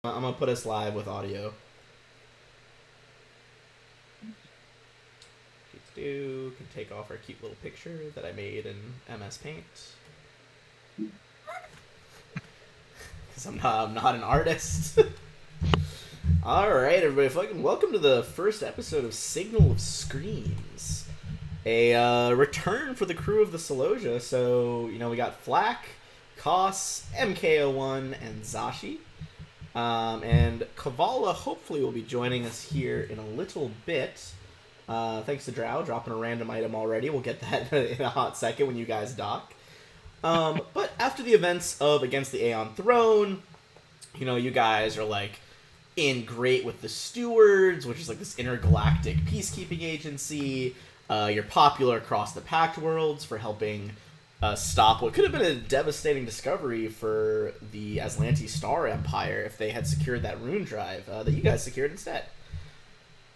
I'm gonna put us live with audio. Can take off our cute little picture that I made in MS Paint because I'm not an artist. All right, everybody, fucking welcome to the first episode of Signal of Screams, a return for the crew of the Solosia. So we got Flack, Koss, MK01, and Zashi. And Kavala hopefully will be joining us here in a little bit. Thanks to Drow, dropping a random item already. We'll get that in a hot second when you guys dock. But after the events of Against the Aeon Throne, you guys are like in great with the Stewards, which is like this intergalactic peacekeeping agency. You're popular across the Pact Worlds for helping stop what could have been a devastating discovery for the Aslanti Star Empire if they had secured that rune drive that you guys secured instead.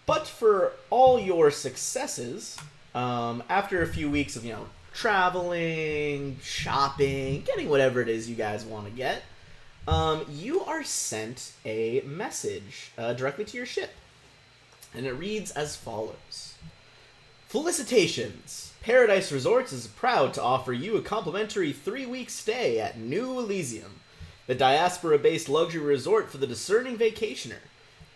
But for all your successes, after a few weeks of, traveling, shopping, getting whatever it is you guys want to get, you are sent a message directly to your ship. And it reads as follows. Felicitations! Paradise Resorts is proud to offer you a complimentary 3-week stay at New Elysium, the diaspora-based luxury resort for the discerning vacationer.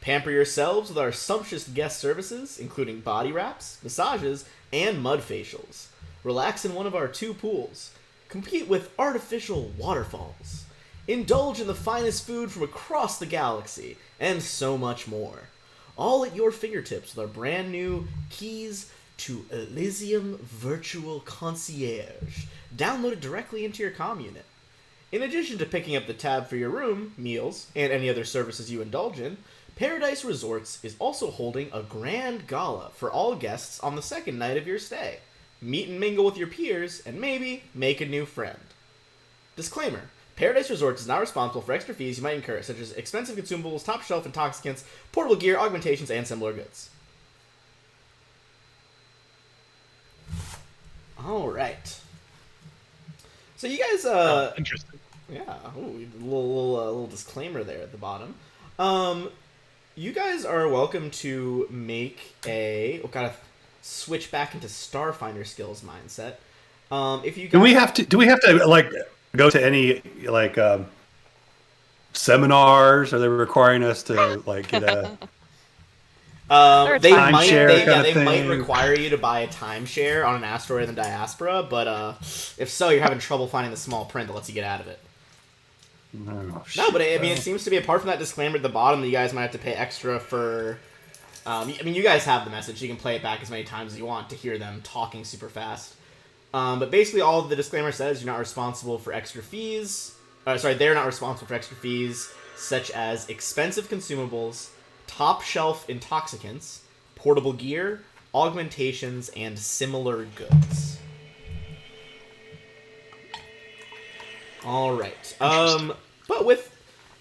Pamper yourselves with our sumptuous guest services, including body wraps, massages, and mud facials. Relax in one of our 2 pools. Compete with artificial waterfalls. Indulge in the finest food from across the galaxy, and so much more. All at your fingertips with our brand new Keys to Elysium Virtual Concierge, downloaded directly into your comm unit. In addition to picking up the tab for your room, meals, and any other services you indulge in, Paradise Resorts is also holding a grand gala for all guests on the second night of your stay. Meet and mingle with your peers, and maybe make a new friend. Disclaimer. Paradise Resorts is not responsible for extra fees you might incur, such as expensive consumables, top-shelf intoxicants, portable gear, augmentations, and similar goods. Alright. So you guys, interesting. Yeah, ooh, little disclaimer there at the bottom. You guys are welcome to make gotta switch back into Starfinder skills mindset. If you guys... Do we have to like go to any like seminars? Are they requiring us to like get a they timeshare might require you to buy a timeshare on an asteroid in the diaspora, but if so, you're having trouble finding the small print that lets you get out of it. No, but it seems to be, apart from that disclaimer at the bottom, that you guys might have to pay extra for... you guys have the message, so you can play it back as many times as you want to hear them talking super fast. But basically all the disclaimer says you're not responsible for extra fees. They're not responsible for extra fees, such as expensive consumables, top-shelf intoxicants, portable gear, augmentations, and similar goods. Alright. But with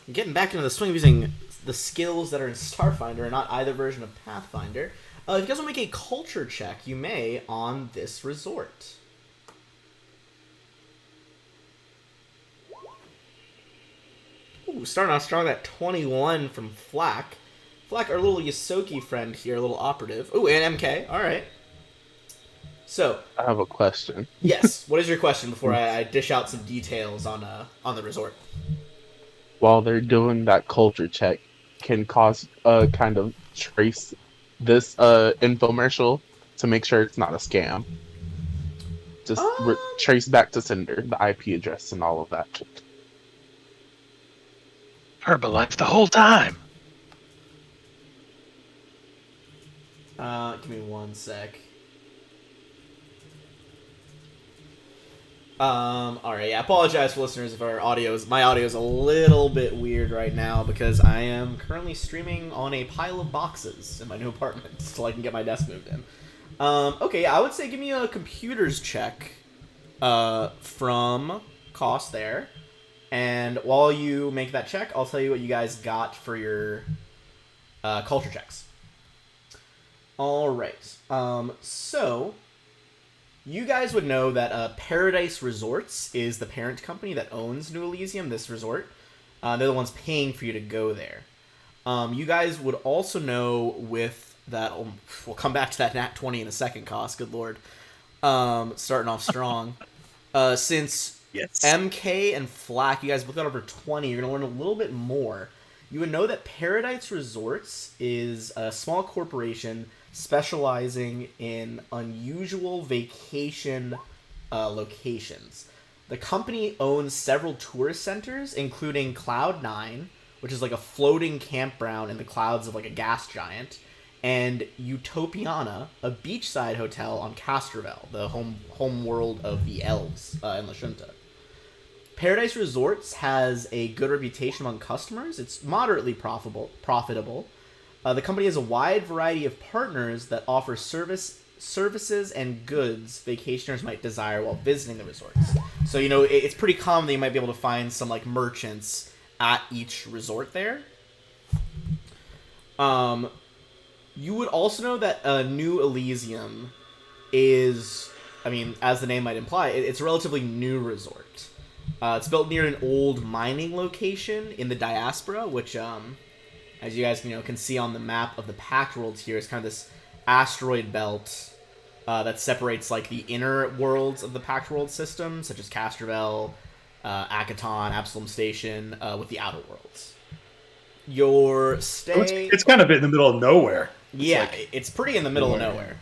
getting back into the swing of using the skills that are in Starfinder and not either version of Pathfinder, if you guys want to make a culture check, you may on this resort. Ooh, starting off strong, that 21 from Flack. Flack, our little Yosoki friend here, a little operative. Ooh, and MK, alright. So, I have a question. Yes, what is your question before I dish out some details on the resort? While they're doing that culture check, can cause kind of trace this infomercial to make sure it's not a scam. Just trace back to sender, the IP address and all of that. Herbalife the whole time. Give me one sec. Alright, yeah, I apologize for listeners if my audio is a little bit weird right now because I am currently streaming on a pile of boxes in my new apartment so I can get my desk moved in. Okay, I would say give me a computers check, from Koss there. And while you make that check, I'll tell you what you guys got for your, culture checks. Alright, so... You guys would know that Paradise Resorts is the parent company that owns New Elysium, this resort. They're the ones paying for you to go there. You guys would also know with that. We'll come back to that Nat 20 in a second. Cost, good lord. Starting off strong. Since Yes. MK and Flack, you guys both got over 20. You're gonna learn a little bit more. You would know that Paradise Resorts is a small corporation specializing in unusual vacation locations. The company owns several tourist centers, including Cloud9, which is like a floating campground in the clouds of like a gas giant, and Utopiana, a beachside hotel on Castrovel, the home world of the elves in Lashunta. Paradise Resorts has a good reputation among customers. It's moderately profitable. The company has a wide variety of partners that offer services and goods vacationers might desire while visiting the resorts. So, it's pretty common that you might be able to find some, like, merchants at each resort there. You would also know that New Elysium is, as the name might imply, it's a relatively new resort. It's built near an old mining location in the diaspora, which, as you guys can see on the map of the Pact Worlds here, is kind of this asteroid belt that separates like the inner worlds of the Pact World system, such as Castrovel, Akaton, Absalom Station, with the outer worlds. Your stay... It's kind of in the middle of nowhere. It's pretty in the middle of nowhere.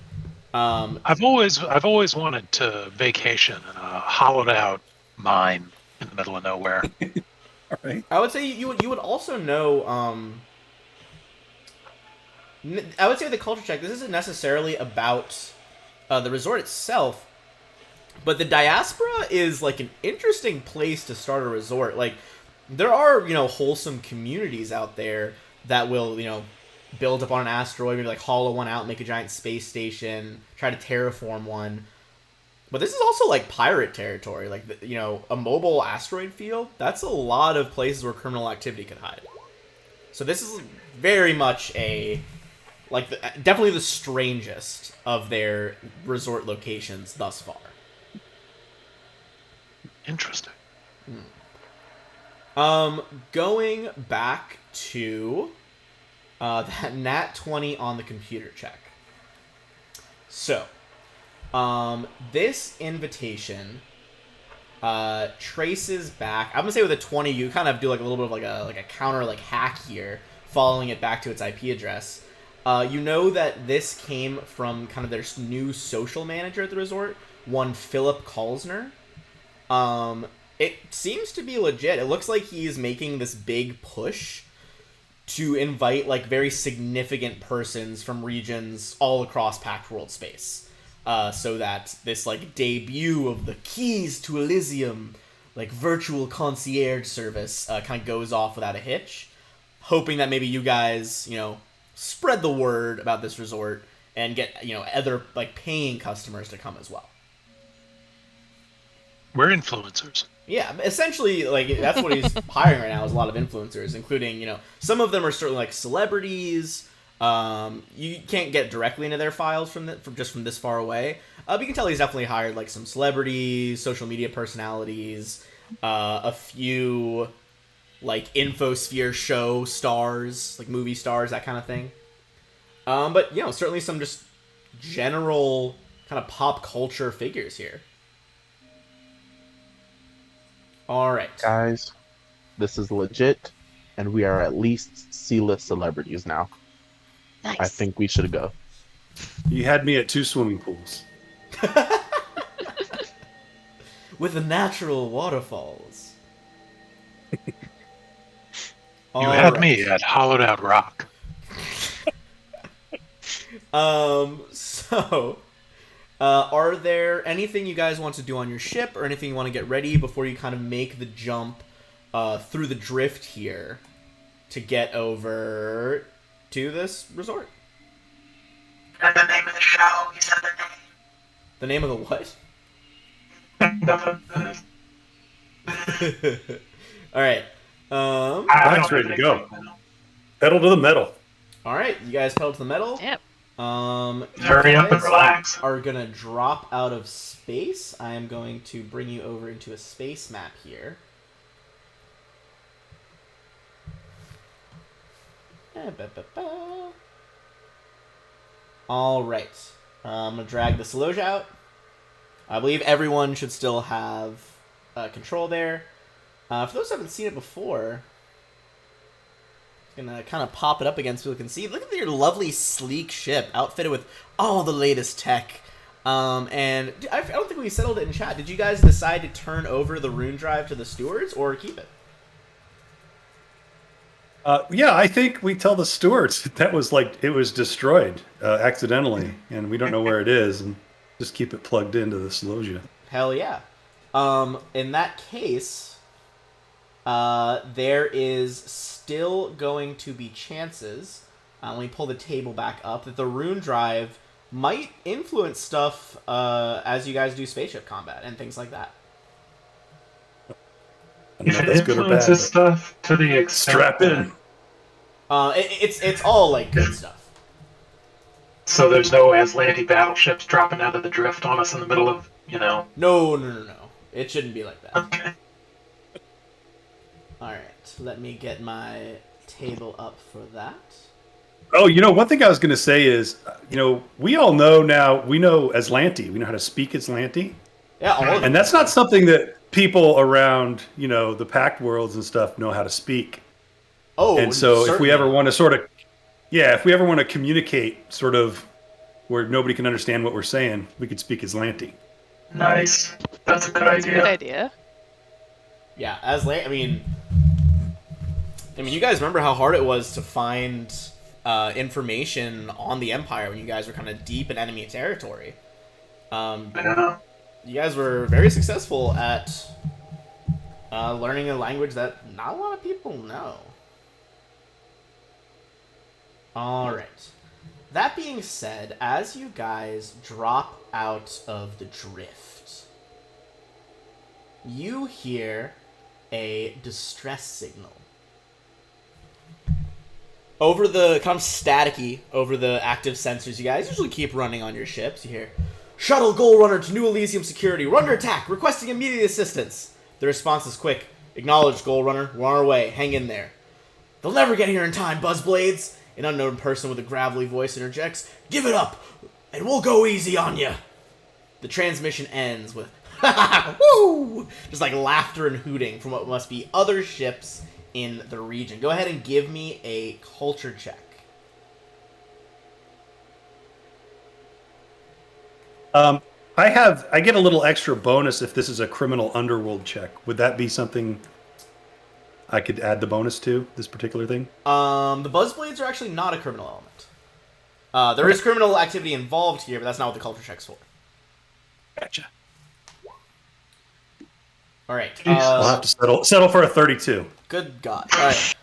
I've always wanted to vacation in a hollowed out mine in the middle of nowhere. All right. I would say you would also know. I would say with the culture check, this isn't necessarily about the resort itself, but the diaspora is like an interesting place to start a resort. Like, there are wholesome communities out there that will build up on an asteroid, maybe like hollow one out, make a giant space station, try to terraform one. But this is also like pirate territory, like a mobile asteroid field. That's a lot of places where criminal activity could hide. So this is very much definitely the strangest of their resort locations thus far. Interesting. Going back to that Nat 20 on the computer check. So. This invitation traces back. I'm gonna say with a 20, you kind of do like a little bit of like a counter hack here, following it back to its IP address. You know that this came from kind of their new social manager at the resort, one Philip Kalsner. It seems to be legit. It looks like he's making this big push to invite like very significant persons from regions all across Pact World space. So that this like debut of the Keys to Elysium, like virtual concierge service, kind of goes off without a hitch, hoping that maybe you guys spread the word about this resort and get other like paying customers to come as well. We're influencers. Yeah, essentially, like that's what he's hiring right now is a lot of influencers, including some of them are certainly like celebrities. You can't get directly into their files from this far away. But you can tell he's definitely hired like some celebrities, social media personalities, a few like infosphere show stars, like movie stars, that kind of thing. But certainly some just general kind of pop culture figures here. All right, Guys, this is legit, and we are at least C-list celebrities now. Nice. I think we should go. You had me at 2 swimming pools. with the natural waterfalls. You had me at hollowed out rock. Are there anything you guys want to do on your ship, or anything you want to get ready before you kind of make the jump through the drift here to get over to this resort? And the name of the show, you said The name of the what? Alright. Black's ready to go. Pedal to the metal. Alright, you guys pedal to the metal. Yep. Hurry up and guys relax. are gonna drop out of space. I am going to bring you over into a space map here. All right. I'm going to drag the Celosia out. I believe everyone should still have control there. For those who haven't seen it before, I'm going to kind of pop it up again so people can see. Look at your lovely, sleek ship, outfitted with all the latest tech. And I don't think we settled it in chat. Did you guys decide to turn over the rune drive to the stewards or keep it? Yeah, I think we tell the stewards that was like it was destroyed accidentally, and we don't know where it is, and just keep it plugged into the Celosia. Hell yeah. In that case, there is still going to be chances, when we pull the table back up, that the rune drive might influence stuff as you guys do spaceship combat and things like that. I don't If know it if that's good or bad. influences but stuff to the extent Strap in. It's all like good stuff. so there's no Aslanti battleships dropping out of the drift on us in the middle of, No. It shouldn't be like that. Okay. Alright, let me get my table up for that. Oh, one thing I was going to say is, we all know now, we know Aslanti. We know how to speak Aslanti. Yeah, all of them. And that's not something that people around, the Pact worlds and stuff know how to speak. Oh, And so if we certainly. ever want to if we ever want to communicate sort of where nobody can understand what we're saying, we could speak Aslanti. Nice. That's a good Good idea. idea. Yeah, I mean, you guys remember how hard it was to find information on the Empire when you guys were kind of deep in enemy territory. Yeah. You guys were very successful at learning a language that not a lot of people know. Alright. That being said, as you guys drop out of the drift, you hear a distress signal. Over the, kind of staticky, over the active sensors you guys usually keep running on your ships, you hear, "Shuttle Goal Runner to New Elysium Security, we're under attack, requesting immediate assistance." The response is quick. "Acknowledged, Goal Runner, we're on our way, hang in there." "They'll never get here in time, Buzzblades," an unknown person with a gravelly voice interjects. "Give it up, and we'll go easy on ya." The transmission ends with, "Ha ha, woo!" Just like laughter and hooting from what must be other ships in the region. Go ahead and give me a culture check. I get a little extra bonus if this is a criminal underworld check. Would that be something I could add the bonus to, this particular thing? The Buzzblades are actually not a criminal element. There is criminal activity involved here, but that's not what the culture check's for. Gotcha. All right. I'll have to settle for a 32. Good God. All right.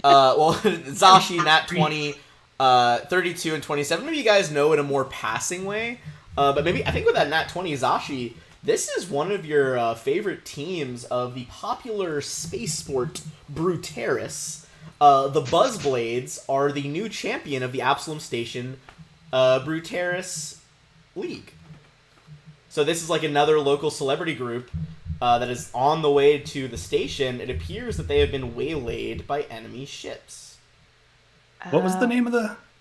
Well, Zashi, Nat 20, 32, and 27. Maybe you guys know in a more passing way. But maybe, I think with that Nat 20, Zashi, this is one of your favorite teams of the popular space sport Bruteris. The Buzzblades are the new champion of the Absalom Station Bruteris League. So this is like another local celebrity group that is on the way to the station. It appears that they have been waylaid by enemy ships. What was the name of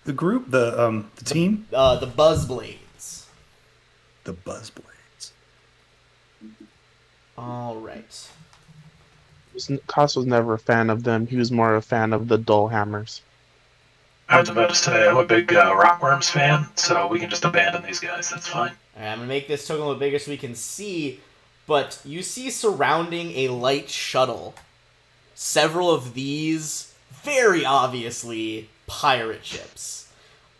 the group? The team? The Buzzblades. The Buzzblades. All right. Koss was never a fan of them. He was more a fan of the dull hammers. I was about to say, I'm a big Rockworms fan, so we can just abandon these guys. That's fine. All right, I'm going to make this token a little bigger so we can see, but you see surrounding a light shuttle several of these very obviously pirate ships.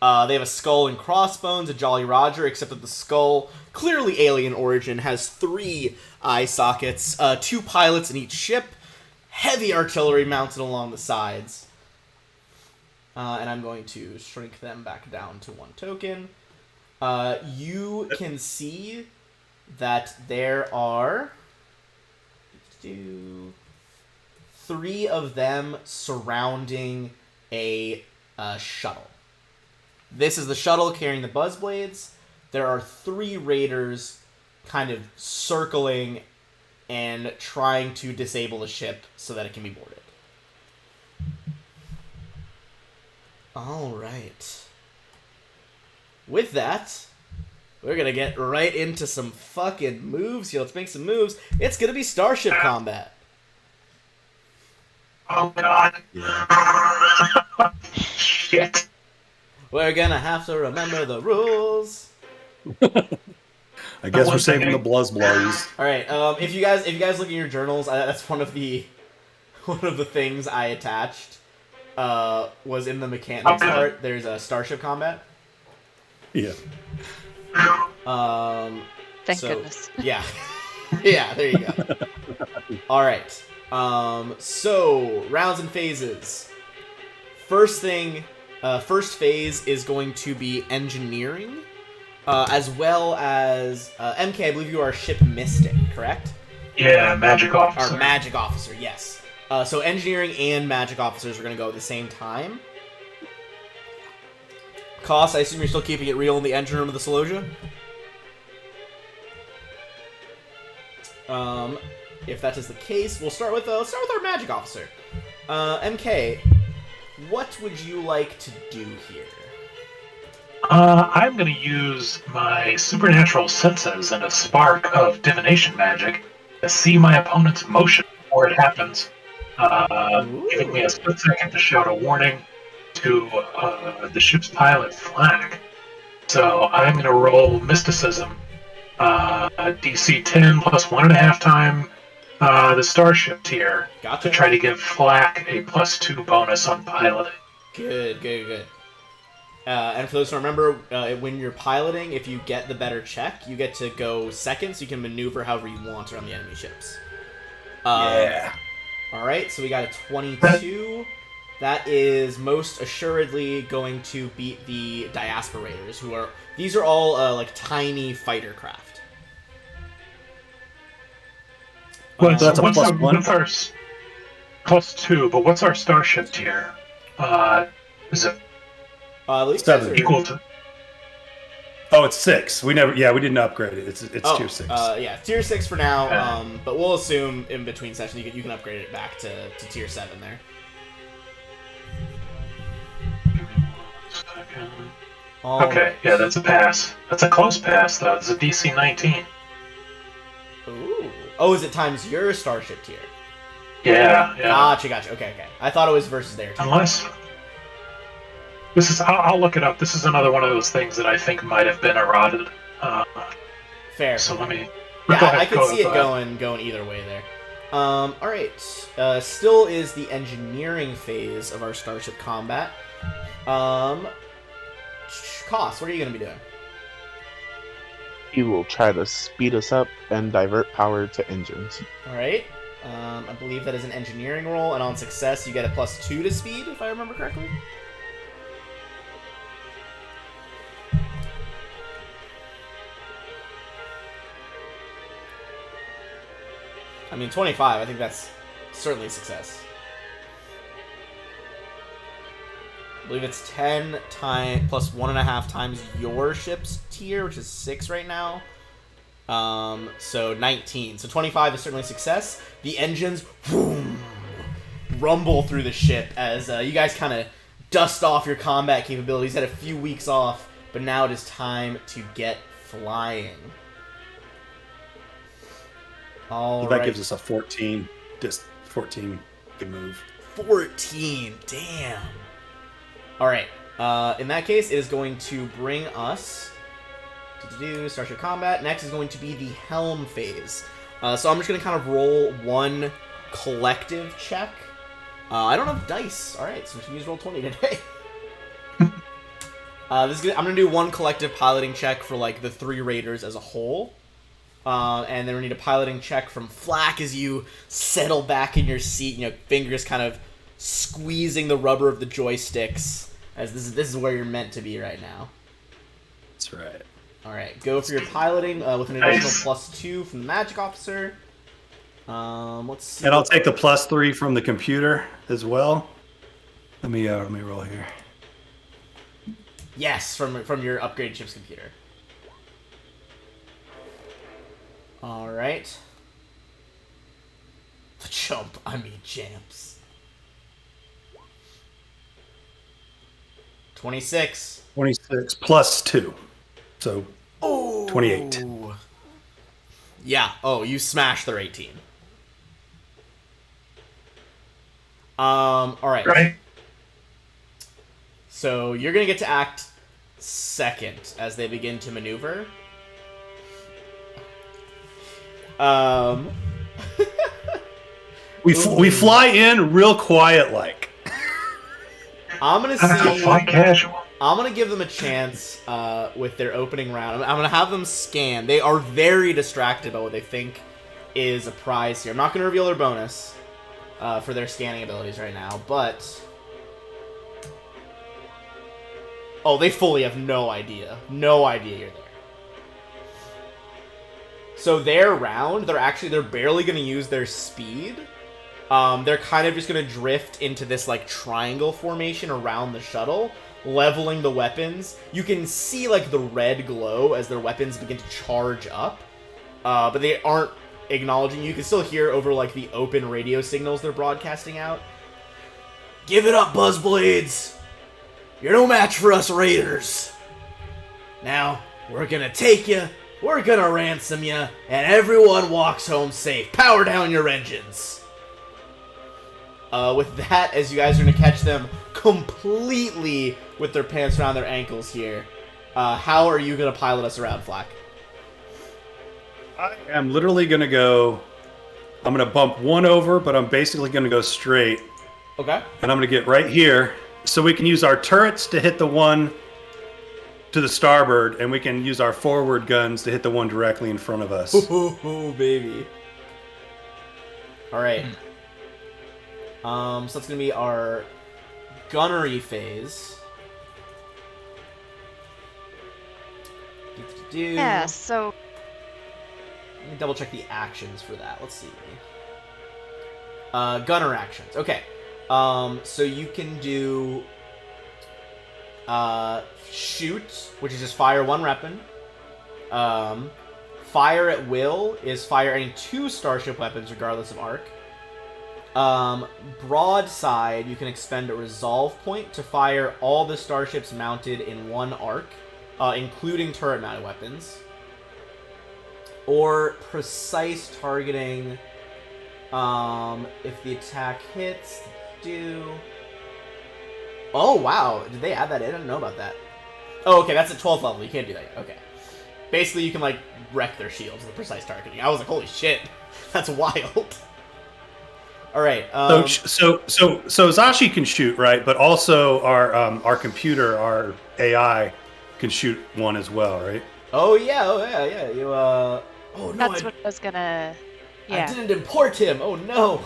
They have a skull and crossbones, a Jolly Roger, except that the skull, clearly alien origin, has 3 eye sockets, 2 pilots in each ship, heavy artillery mounted along the sides. And I'm going to shrink them back down to 1 token. You can see that there are 3 of them surrounding a shuttle. This is the shuttle carrying the Buzzblades. There are 3 raiders kind of circling and trying to disable the ship so that it can be boarded. All right. With that, we're gonna get right into some fucking moves here. Let's make some moves. It's gonna be Starship Combat. Oh god. Shit. We're gonna have to remember the rules. I guess we're saving the bluzz blows. All right. If you guys look at your journals, that's one of the things I attached. Was in the mechanics Okay. part. There's a Starship Combat. Yeah. Thank So, goodness. Yeah. Yeah, there you go. All right. So rounds and phases. First phase is going to be engineering, as well as MK. I believe you are ship mystic, correct? Yeah, magic officer. Or magic officer, yes. So engineering and magic officers are going to go at the same time. Koss, I assume you're still keeping it real in the engine room of the Celosia? If that is the case, we'll start with our magic officer. MK, what would you like to do here? I'm going to use my supernatural senses and a spark of divination magic to see my opponent's motion before it happens, giving me a split second to shout a warning to the ship's pilot, Flack. So I'm going to roll Mysticism, DC 10 plus 1.5 time the Starship tier Gotcha. to try to give Flack a +2 bonus on piloting. Good. And for those who remember, when you're piloting, if you get the better check, you get to go second, so you can maneuver however you want around the enemy ships. Yeah. Alright, so we got a 22. That is most assuredly going to beat the Diasporators, these are all, like, tiny fighter craft. What's that's a what's plus our, one? what's our +2? But what's our Starship tier? Is it I believe 7. those are- equal to? Oh, it's 6. We didn't upgrade it. It's tier 6. Yeah, tier 6 for now, Yeah. but we'll assume in between sessions you can upgrade it back to tier 7 there. Okay, yeah, that's a pass. That's a close pass, though. It's a DC 19. Ooh. Oh, is it times your Starship tier? Yeah. Gotcha. Okay. I thought it was versus their tier. Unless this is, I'll look it up. This is another one of those things that I think might have been eroded. Fair. So let me. Yeah, go ahead, I could go see it ahead. going either way there. Alright. Still is the engineering phase of our Starship Combat. Koss, what are you going to be doing? He will try to speed us up and divert power to engines. Alright. I believe that is an engineering roll, and on success you get a +2 to speed, if I remember correctly. I mean, 25, I think that's certainly a success. I believe it's 10 plus 1.5 times your ship's tier, which is 6 right now. So 19. So 25 is certainly a success. The engines boom, rumble through the ship as you guys kind of dust off your combat capabilities. Had a few weeks off, but now it is time to get flying. All So right. that gives us a 14. Just 14 good move. 14. Damn. All right. In that case, it is going to bring us to Starship Combat. Next is going to be the Helm phase. So I'm just going to kind of roll one collective check. I don't have dice. All right, so we can use Roll20 today. I'm going to do one collective piloting check for like the 3 raiders as a whole. And then we need a piloting check from Flack as you settle back in your seat, fingers kind of squeezing the rubber of the joysticks, as this is where you're meant to be right now. That's right. All right, go for your piloting with an additional Nice. +2 from the magic officer. Let's see. And I'll take the +3 from the computer as well. Let me roll here. Yes, from your upgraded chip's computer. All right. Champs. 26. 26 plus 2. So Oh. 28. Yeah. Oh, you smashed their 18. All right. Right? So you're gonna get to act second as they begin to maneuver. We fly in real quiet like. I'm gonna Fly see. casual. I'm gonna give them a chance with their opening round. I'm gonna have them scan. They are very distracted by what they think is a prize here. I'm not gonna reveal their bonus for their scanning abilities right now, but oh, they fully have no idea. No idea you're there. So their round, they're barely gonna use their speed. They're kind of just gonna drift into this like triangle formation around the shuttle, leveling the weapons. You can see like the red glow as their weapons begin to charge up, but they aren't acknowledging you. You can still hear over like the open radio signals they're broadcasting out. Give it up, Buzzblades! You're no match for us Raiders! Now, we're gonna take you, we're gonna ransom you, and everyone walks home safe. Power down your engines! With that, as you guys are gonna catch them completely with their pants around their ankles here, how are you gonna pilot us around, Flack? I am literally going to go... I'm going to bump one over, but I'm basically going to go straight. Okay. And I'm going to get right here. So we can use our turrets to hit the one to the starboard, and we can use our forward guns to hit the one directly in front of us. Ooh, baby. Alright. So that's gonna be our gunnery phase. Yeah, so Let me double check the actions for that. Let's see. Gunner actions. Okay. So you can do shoot, which is just fire one weapon. Fire at will is fire any 2 starship weapons regardless of arc. Broadside, you can expend a resolve point to fire all the starships mounted in 1 arc, including turret-mounted weapons. Or precise targeting, if the attack hits, Oh, wow. Did they add that in? I didn't know about that. Oh, okay, that's at 12th level. You can't do that yet. Okay. Basically, you can, like, wreck their shields with precise targeting. I was like, holy shit. That's wild. Alright, So Zashi can shoot, right? But also our computer, our AI, can shoot one as well, right? Oh, yeah. You, oh, no, that's what I was gonna... I Yeah. didn't import him. Oh, no.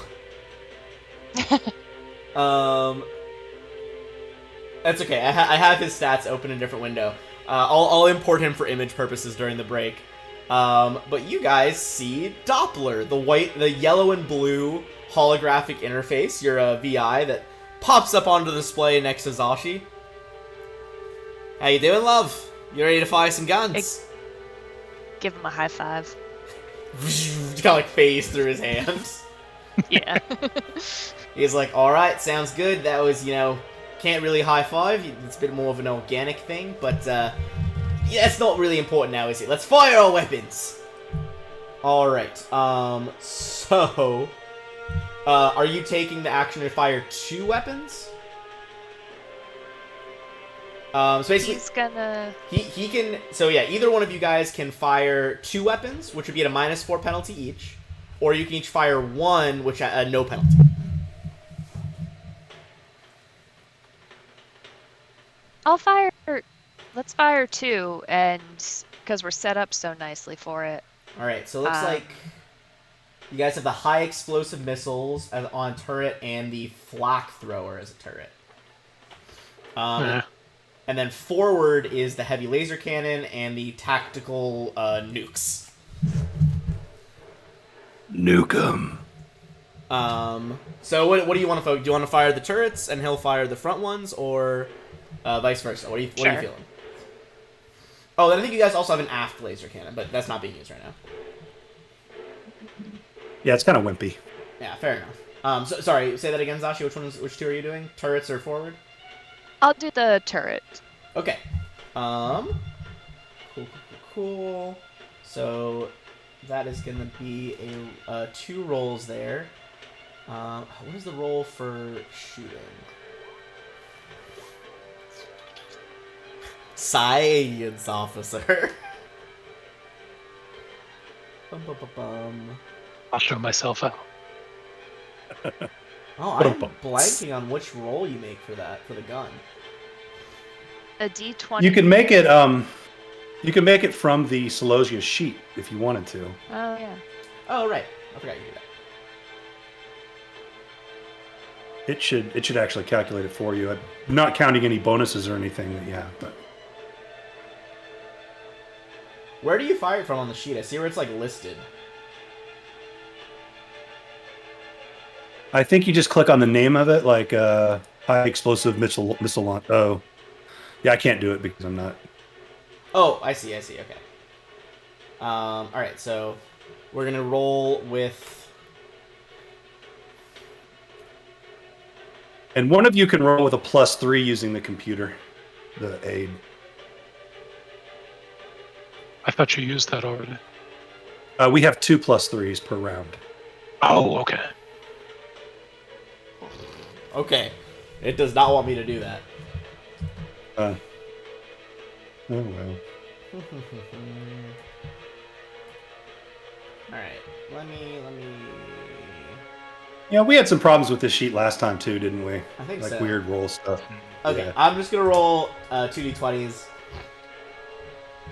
That's okay. I have his stats open in a different window. I'll import him for image purposes during the break. But you guys see Doppler, the yellow and blue holographic interface, your VI that pops up onto the display next to Zashi. How you doing, love? You ready to fire some guns? Give him a high five. Kind of like phase through his hands. Yeah. He's like, alright, sounds good. That was, can't really high five. It's a bit more of an organic thing, but yeah, it's not really important now, is it? Let's fire our weapons! Alright, so... are you taking the action to fire 2 weapons? So basically... He's gonna... He can... So yeah, either one of you guys can fire 2 weapons, which would be at a -4 penalty each, or you can each fire 1, which at no penalty. I'll fire... Let's fire 2, and... Because we're set up so nicely for it. Alright, so it looks like you guys have the high explosive missiles on turret and the flak thrower as a turret. And then forward is the heavy laser cannon and the tactical nukes. Nuke 'em. So what do you want to focus? Do you want to fire the turrets and he'll fire the front ones, or vice versa? What are you feeling? Oh, then I think you guys also have an aft laser cannon, but that's not being used right now. Yeah, it's kind of wimpy. Yeah, fair enough. Sorry, say that again, Zashi. Which 2 are you doing? Turrets or forward? I'll do the turret. Okay. Cool, cool, cool. So that is gonna be a 2 rolls there. What is the roll for shooting? Science officer. Bum, bum, bum, bum. I'll show myself out. Oh, I'm blanking on which roll you make for that, for the gun. A D20. You can make it. You can make it from the Celosia sheet if you wanted to. Oh yeah. Oh, right. I forgot you did that. It should actually calculate it for you. I'm not counting any bonuses or anything that you have, but Where do you fire it from on the sheet? I see where it's like listed. I think you just click on the name of it, like high explosive missile launch. Oh, yeah, I can't do it because I'm not. Oh, I see. Okay. All right. So we're gonna roll with. And one of you can roll with a +3 using the computer, the aid. I thought you used that already. We have 2 +3s per round. Oh, okay. Okay. It does not want me to do that. Oh well. All right. Let me. Yeah, we had some problems with this sheet last time too, didn't we? I think like so. weird roll stuff. Okay, Yeah. I'm just gonna roll 2d20s.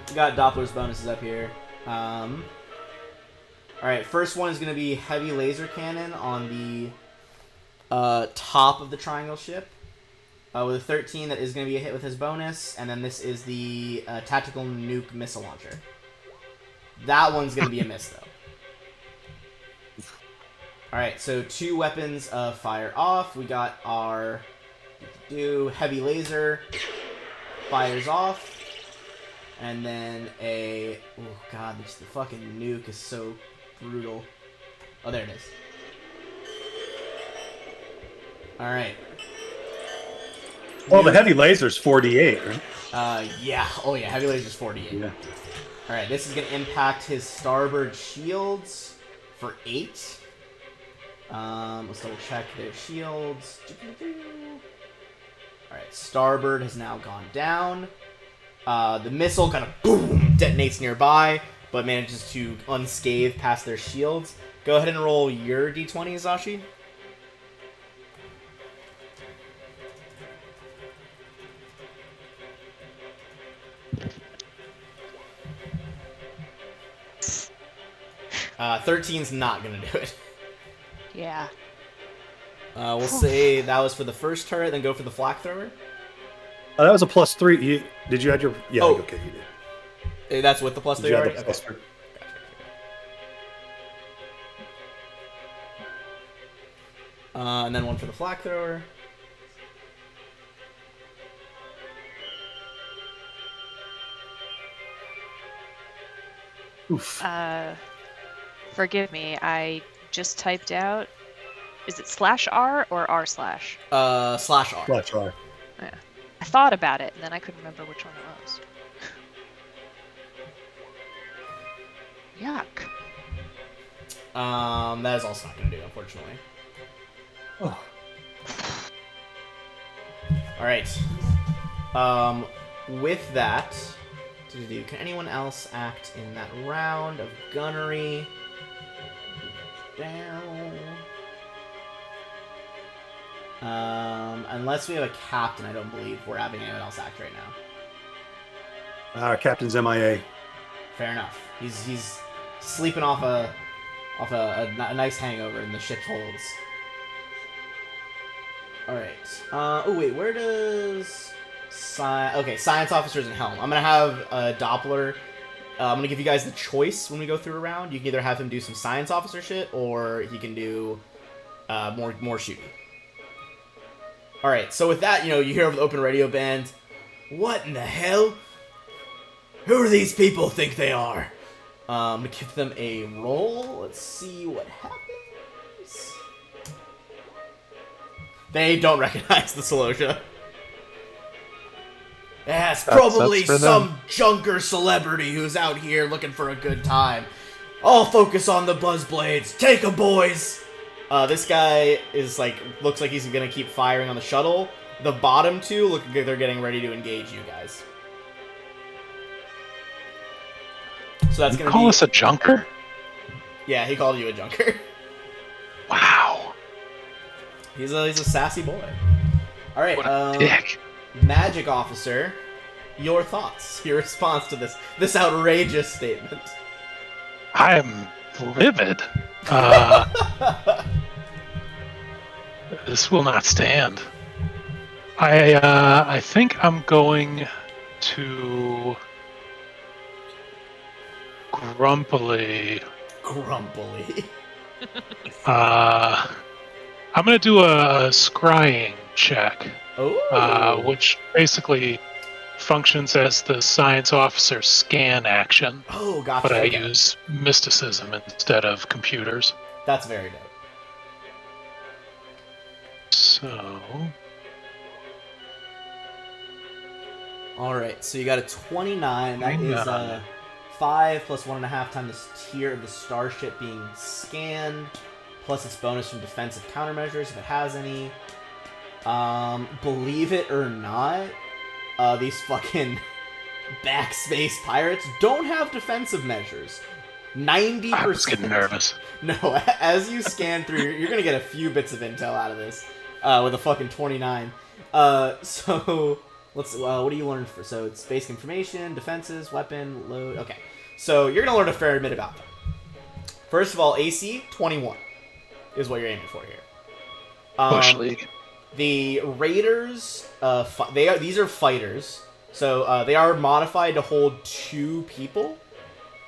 We got Doppler's bonuses up here. Alright, first one is gonna be heavy laser cannon on the top of the triangle ship. With a 13, that is gonna be a hit with his bonus, and then this is the tactical nuke missile launcher. That one's gonna be a miss though. Alright, so 2 weapons fire off. We got our heavy laser fires off. And then oh god, the fucking nuke is so brutal. Oh, there it is. Alright. Well, the heavy laser's 48, right? Yeah. Oh yeah, heavy laser's 48. Yeah. Alright, this is gonna impact his starboard shields for 8. Let's double check their shields. Alright, starboard has now gone down. The missile kind of boom detonates nearby, but manages to unscathe past their shields. Go ahead and roll your d20, Zashi. Uh, 13's not gonna do it. Yeah. We'll say that was for the first turret, then go for the flak thrower. Oh, that was a +3. Did you add your? Yeah. Oh. Okay, you did. That's with the plus Did 3 you add already? the Okay. +3? And then one for the flak thrower. Oof. Forgive me. I just typed out. Is it /R or R/? /R. Flash R. Yeah. I thought about it, and then I couldn't remember which one it was. Yuck. That is also not gonna do, unfortunately. Oh. Alright. With that, can anyone else act in that round of gunnery? Down. Unless we have a captain, I don't believe we're having anyone else act right now. Our captain's MIA. Fair enough. He's sleeping off a nice hangover in the ship's holds. All right. Oh wait, where does science officers and helm? I'm gonna have Doppler. I'm gonna give you guys the choice when we go through a round. You can either have him do some science officer shit, or he can do more shooting. All right. So with that, you hear over the open radio band, "What in the hell? Who do these people think they are?" I'm gonna give them a roll. Let's see what happens. They don't recognize the Celosia. Yeah, it's That's probably for them. some junker celebrity who's out here looking for a good time. I'll focus on the Buzzblades. Take 'em, boys! This guy is looks like he's gonna keep firing on the shuttle. The bottom two look like they're getting ready to engage you guys. So that's gonna Call be... us a junker? Yeah, he called you a junker. Wow. He's a sassy boy. Alright, What a dick. Magic Officer, your thoughts, your response to this outrageous statement. I am livid. This will not stand. I think I'm going to grumpily. I'm going to do a scrying check, Oh. which basically functions as the science officer scan action, Oh, gotcha. but I okay. use mysticism instead of computers. That's very dope. So, Alright, so you got a 29. That is 29. 5 plus 1.5 times the tier of the starship being scanned, plus its bonus from defensive countermeasures if it has any. Believe it or not, these fucking backspace pirates don't have defensive measures. 90%. I was getting nervous. No, as you scan through, you're gonna get a few bits of intel out of this with a fucking 29. So let's. What do you learn for? So it's basic information, defenses, weapon, load. Okay, so you're gonna learn a fair bit about them. First of all, AC 21 is what you're aiming for here. Bush League. The Raiders, these are fighters, so they are modified to hold 2 people.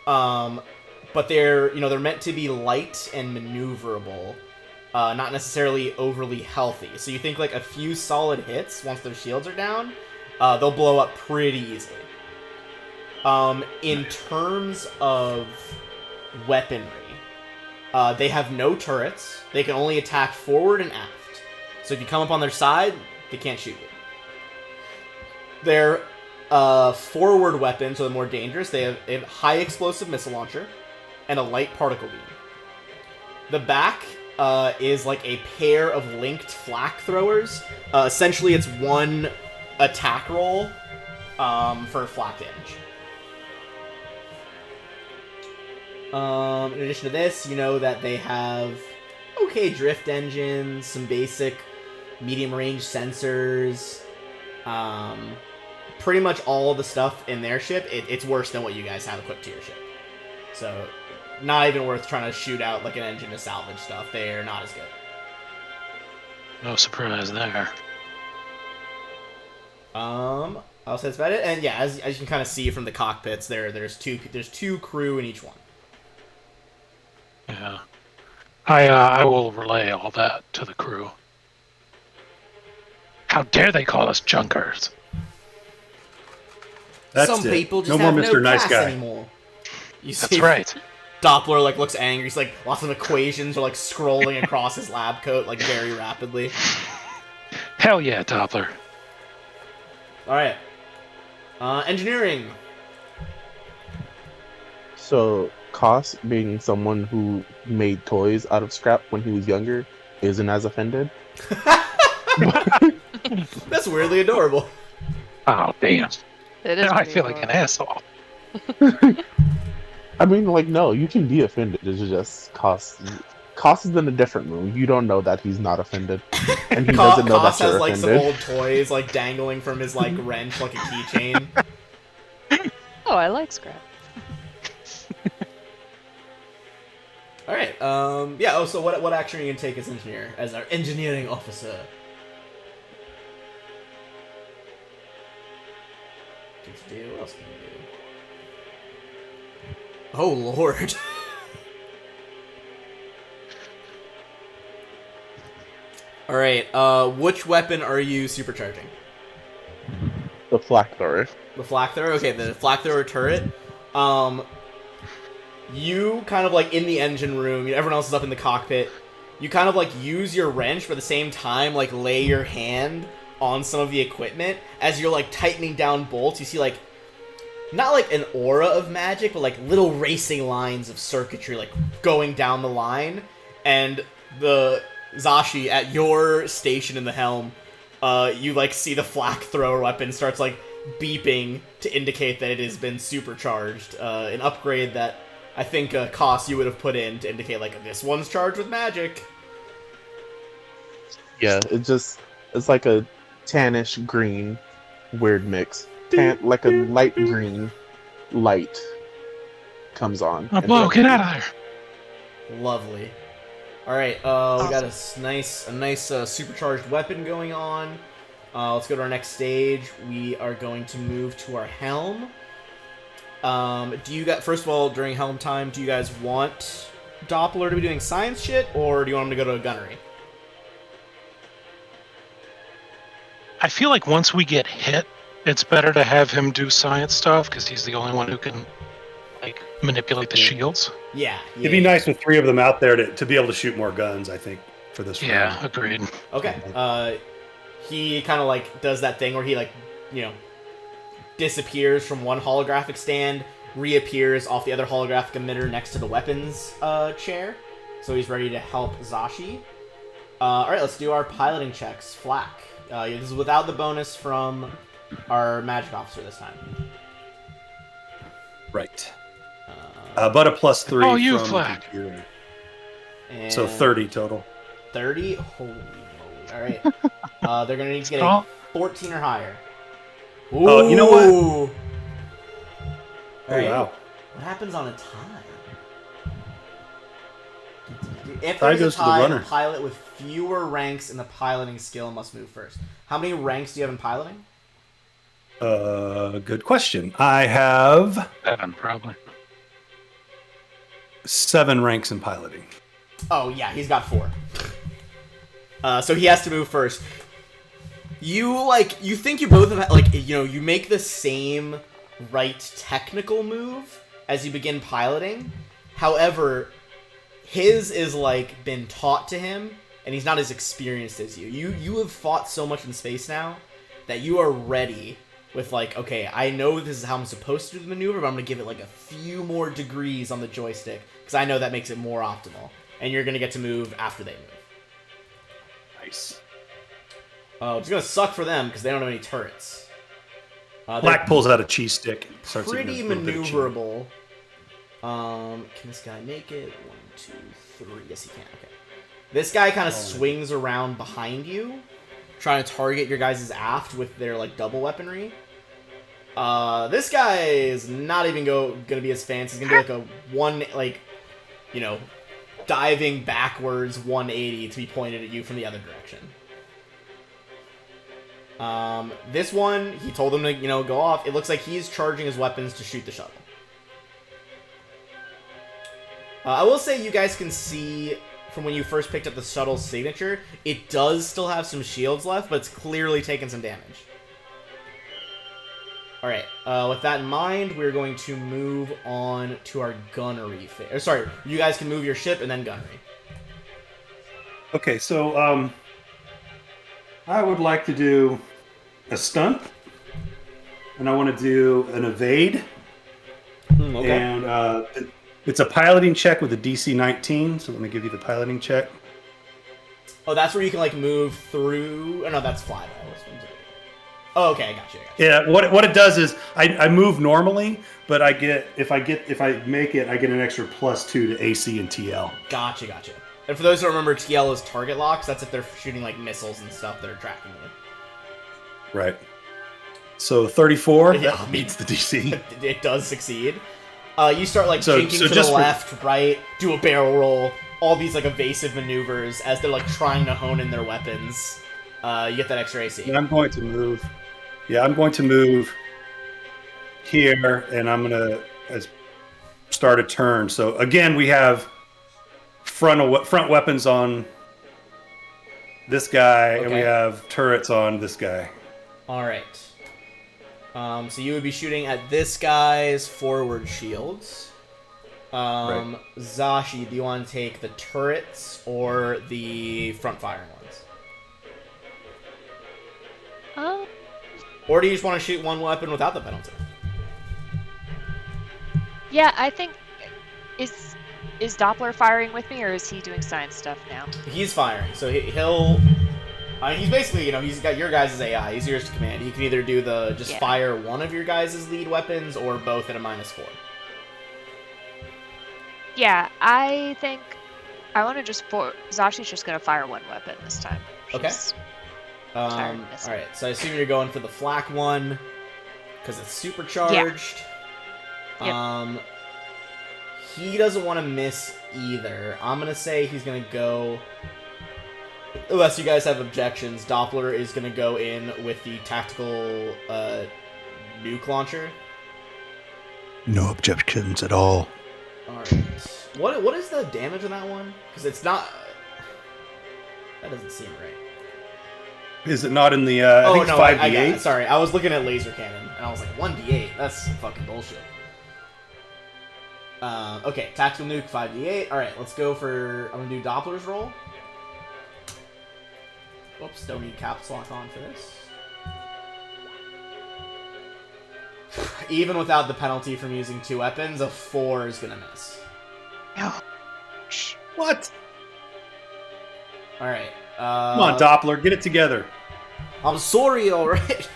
But they're meant to be light and maneuverable, not necessarily overly healthy. So you think like a few solid hits once their shields are down, they'll blow up pretty easily. In terms of weaponry, they have no turrets. They can only attack forward and aft. So if you come up on their side, they can't shoot you. Their forward weapons are the more dangerous. They have a high explosive missile launcher and a light particle beam. The back is like a pair of linked flak throwers. Essentially, it's one attack roll for flak damage. In addition to this, you know that they have okay drift engines, some basic medium range sensors. Pretty much all the stuff in their ship, it's worse than what you guys have equipped to your ship. So, not even worth trying to shoot out like an engine to salvage stuff. They're not as good. No surprise there. I'll say that's about it. And yeah, as you can kind of see from the cockpits, there's two crew in each one. Yeah. I will relay all that to the crew. How dare they call us junkers? That's Some it. people just no have more Mr. no Nice class Guy. anymore. You That's see right. Doppler looks angry. He's like lots of equations are scrolling across his lab coat very rapidly. Hell yeah, Doppler. All right. Engineering. So, Koss, being someone who made toys out of scrap when he was younger, isn't as offended. That's weirdly adorable. Oh, damn. It is Now I pretty feel like an adorable. asshole. I mean, no, you can be offended. It's just Koss. Koss is in a different room. You don't know that he's not offended, and he doesn't know Koss that you're has some offended. old toys dangling from his wrench like a keychain. Oh, I like scrap. All right. Yeah. Oh, so what action are you gonna take as engineer, as our engineering officer? What else can you do? Oh Lord. All right. Which weapon are you supercharging? The flak thrower. The flak thrower? Okay, the flak thrower turret. You kind of in the engine room, everyone else is up in the cockpit. You kind of use your wrench, but at the same time, lay your hand on some of the equipment, as you're like tightening down bolts, you see like not like an aura of magic, but like little racing lines of circuitry like going down the line. And the Zashi at your station in the helm, you like see the flak thrower weapon starts like beeping to indicate that it has been supercharged. An upgrade that I think Koss you would have put in to indicate like this one's charged with magic. Yeah, it's like a tannish green weird mix. Like a light green light comes on. Oh, blow, get out of there. Lovely. All right, we got a nice supercharged weapon going on. Let's go to our next stage. We are going to move to our helm. Do you guys, first of all, during helm time, do you guys want Doppler to be doing science shit, or do you want him to go to a gunnery? I feel like once we get hit, it's better to have him do science stuff because he's the only one who can like manipulate the shields. Yeah. It'd be nice with 3 of them out there to be able to shoot more guns, I think, for this round. Yeah, agreed. Okay. He kind of like does that thing where he like, disappears from one holographic stand, reappears off the other holographic emitter next to the weapons chair. So he's ready to help Zashi. All right, let's do our piloting checks. Flak. This is without the bonus from our magic officer this time. Right. But a +3 Oh, you from Flak. the computer. And So 30 total. 30? Holy moly. All right. They're going to need to get a 14 or higher. Oh, you know what? Ooh. All Oh, right. wow. What happens on a tie? If Tie there's goes a to the tie, runner. the pilot with fewer ranks in the piloting skill must move first. How many ranks do you have in piloting? Good question. I have 7, probably. 7 ranks in piloting. Oh, yeah, he's got 4. So he has to move first. You think you both have, you make the same right technical move as you begin piloting. However, his is, been taught to him, and he's not as experienced as you. You have fought so much in space now that you are ready with, okay, I know this is how I'm supposed to do the maneuver, but I'm going to give it, a few more degrees on the joystick, because I know that makes it more optimal. And you're going to get to move after they move. Nice. It's going to suck for them, because they don't have any turrets. Black pulls out a cheese stick. Starts Pretty eating a little bit of cheese. maneuverable. Can this guy make it? 1, 2, 3. Yes, he can. Okay. This guy kind of swings around behind you, trying to target your guys' aft with their double weaponry. This guy is not even gonna be as fancy. He's gonna be diving backwards 180 to be pointed at you from the other direction. This one, he told them to go off. It looks like he's charging his weapons to shoot the shuttle. I will say you guys can see from when you first picked up the shuttle's signature, it does still have some shields left, but it's clearly taken some damage. Alright, with that in mind, we're going to move on to our gunnery phase. Sorry, you guys can move your ship and then gunnery. Okay, so I would like to do a stunt, and I want to do an evade, Okay. and it's a piloting check with a DC 19. So let me give you the piloting check. Oh, that's where you can move through. Oh no, that's fly though. Oh, okay, I got you. Yeah, what it does is I move normally, but if I make it, I get an extra +2 to AC and TL. Gotcha. And for those who remember, TL is target locks. That's if they're shooting missiles and stuff that are tracking you. Right. So 34 Yeah. that meets the DC. It does succeed. You start jinking to the just left, right, do a barrel roll, all these evasive maneuvers as they're trying to hone in their weapons. You get that extra AC. And I'm going to move. Yeah, I'm going to move here, and I'm going to start a turn. So again, we have front weapons on this guy, and we Okay. have turrets on this guy. All right. So you would be shooting at this guy's forward shields. Right. Zashi, do you want to take the turrets or the front firing ones? Oh, Or do you just want to shoot one weapon without the penalty? yeah. I think is Doppler firing with me, or is he doing science stuff now? He's firing, so he'll. He's basically, he's got your guys' AI. He's yours to command. He can either do the just fire one of your guys' lead weapons or both at a -4. Yeah, I think I want to just Zashi's just gonna fire one weapon this time. Okay. She's All tired of missing. right, so I assume you're going for the flak one because it's supercharged. Yep. He doesn't want to miss either. I'm gonna say he's gonna go. Unless you guys have objections, Doppler is going to go in with the tactical nuke launcher. No objections at all. Alright. What is the damage on that one? Because it's not... That doesn't seem right. Is it not in the, I think it's 5d8? Sorry, I was looking at laser cannon, and I was like, 1d8? That's some fucking bullshit. Okay, tactical nuke, 5d8. Alright, let's go for... I'm going to do Doppler's roll. Whoops, don't need caps lock on for this. Even without the penalty from using 2 weapons, a 4 is gonna miss. What? Alright. Come on, Doppler, get it together. I'm sorry, alright.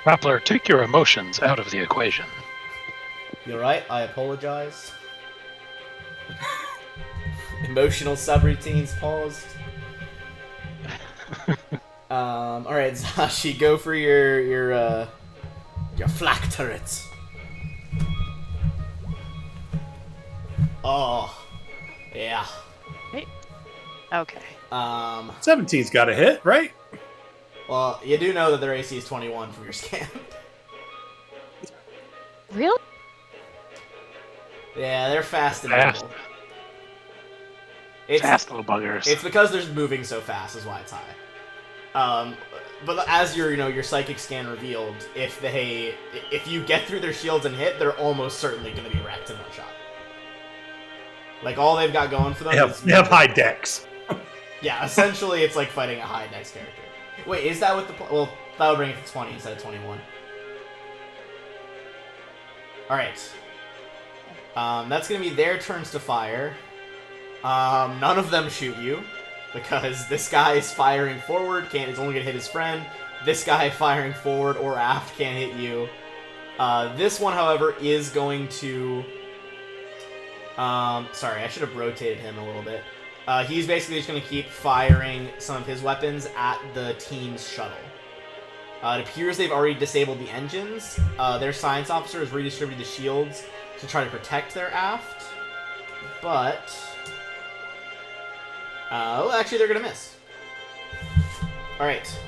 Doppler, take your emotions out of the equation. You're right, I apologize. Emotional subroutines paused. Alright, Zashi, go for your flak turrets. Oh, yeah. Okay. 17's got a hit, right? Well, you do know that their AC is 21 from your scan. Really? Yeah, they're fast and Fast. nimble. It's, Fast little buggers. It's because they're moving so fast is why it's high. But as your psychic scan revealed, if you get through their shields and hit, they're almost certainly going to be wrecked in one shot. Like, all they've got going for them is... They have high dex. Yeah, essentially it's like fighting a high dex character. Wait, is that what the... Well, that would bring it to 20 instead of 21. Alright. That's going to be their turns to fire. None of them shoot you, because this guy is firing forward, is only going to hit his friend. This guy firing forward or aft can't hit you. This one, however, is going to... sorry, I should have rotated him a little bit. He's basically just going to keep firing some of his weapons at the team's shuttle. It appears they've already disabled the engines. Their science officer has redistributed the shields to try to protect their aft. But... well, actually, they're going to miss. Alright.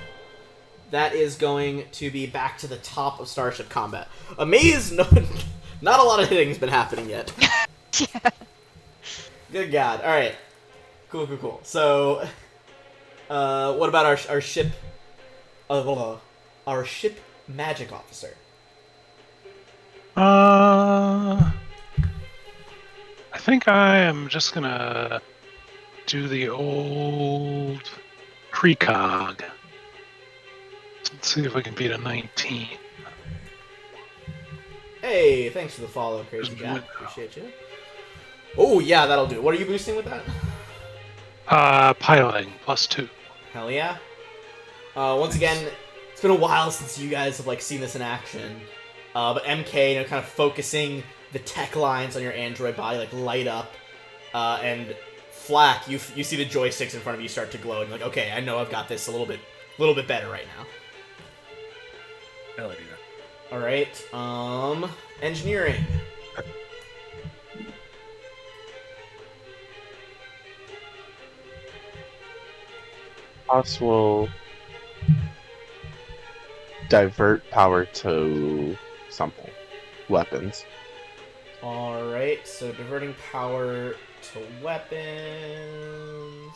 That is going to be back to the top of Starship Combat. Amazed, not a lot of hitting's been happening yet. Yeah. Good God. Alright. Cool. So, what about our ship... our ship magic officer? I think I am just gonna do the old precog. Let's see if we can beat a 19. Hey, thanks for the follow, Crazy Jack. Appreciate you. Oh, yeah, that'll do. What are you boosting with that? Piloting, +2. Hell yeah. Once again, it's been a while since you guys have seen this in action. But MK, kind of focusing the tech lines on your android body, light up. And Flak, you see the joysticks in front of you start to glow, and you're like, okay, I know I've got this a little bit better right now. Hell yeah. Alright, engineering. Us will divert power to something. Weapons. Alright, so diverting power to weapons.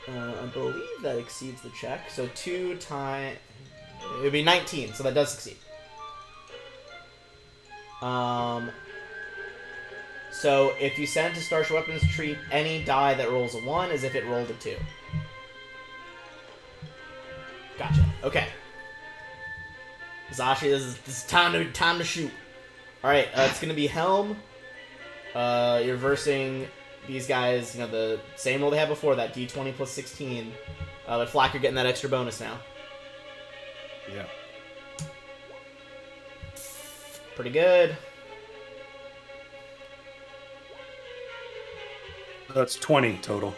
I believe that exceeds the check. So 2 times... It would be 19, so that does succeed. So if you send it to Starship Weapons, treat any die that rolls a 1 as if it rolled a 2. Gotcha. Okay. Zashi, this is time to shoot. Alright, it's gonna be Helm. You're versing these guys, you know, the same roll they had before, that D20 plus 16. But Flack, you're getting that extra bonus now. Yeah. Pretty good. That's 20 total.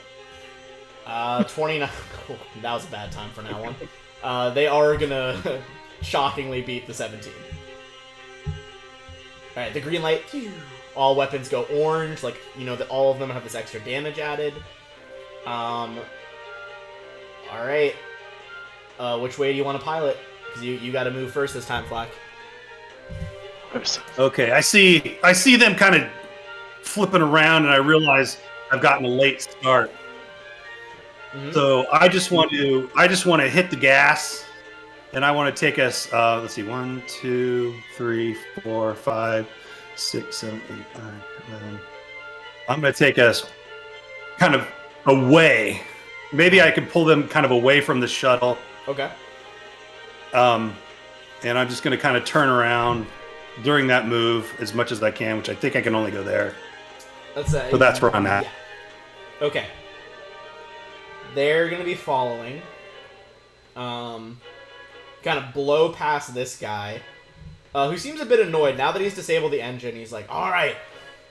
29. Oh, that was a bad time for now one. They are gonna shockingly beat the 17. Alright, the green light. All weapons go orange. Like, you know, that all of them have this extra damage added. Alright. Which way do you want to pilot? Because you got to move first this time, Flack. Okay, I see them kind of flipping around, and I realize I've gotten a late start. Mhm. So I just want to hit the gas, and I want to take us. Let's see, 1, 2, 3, 4, 5, 6, 7, 8, 9, 11. I'm going to take us kind of away. Maybe I can pull them kind of away from the shuttle. Okay. And I'm just going to kind of turn around during that move as much as I can, which I think I can only go there. So that's where I'm at. Yeah. Okay. They're going to be following. Kind of blow past this guy, who seems a bit annoyed. Now that he's disabled the engine, he's like, alright,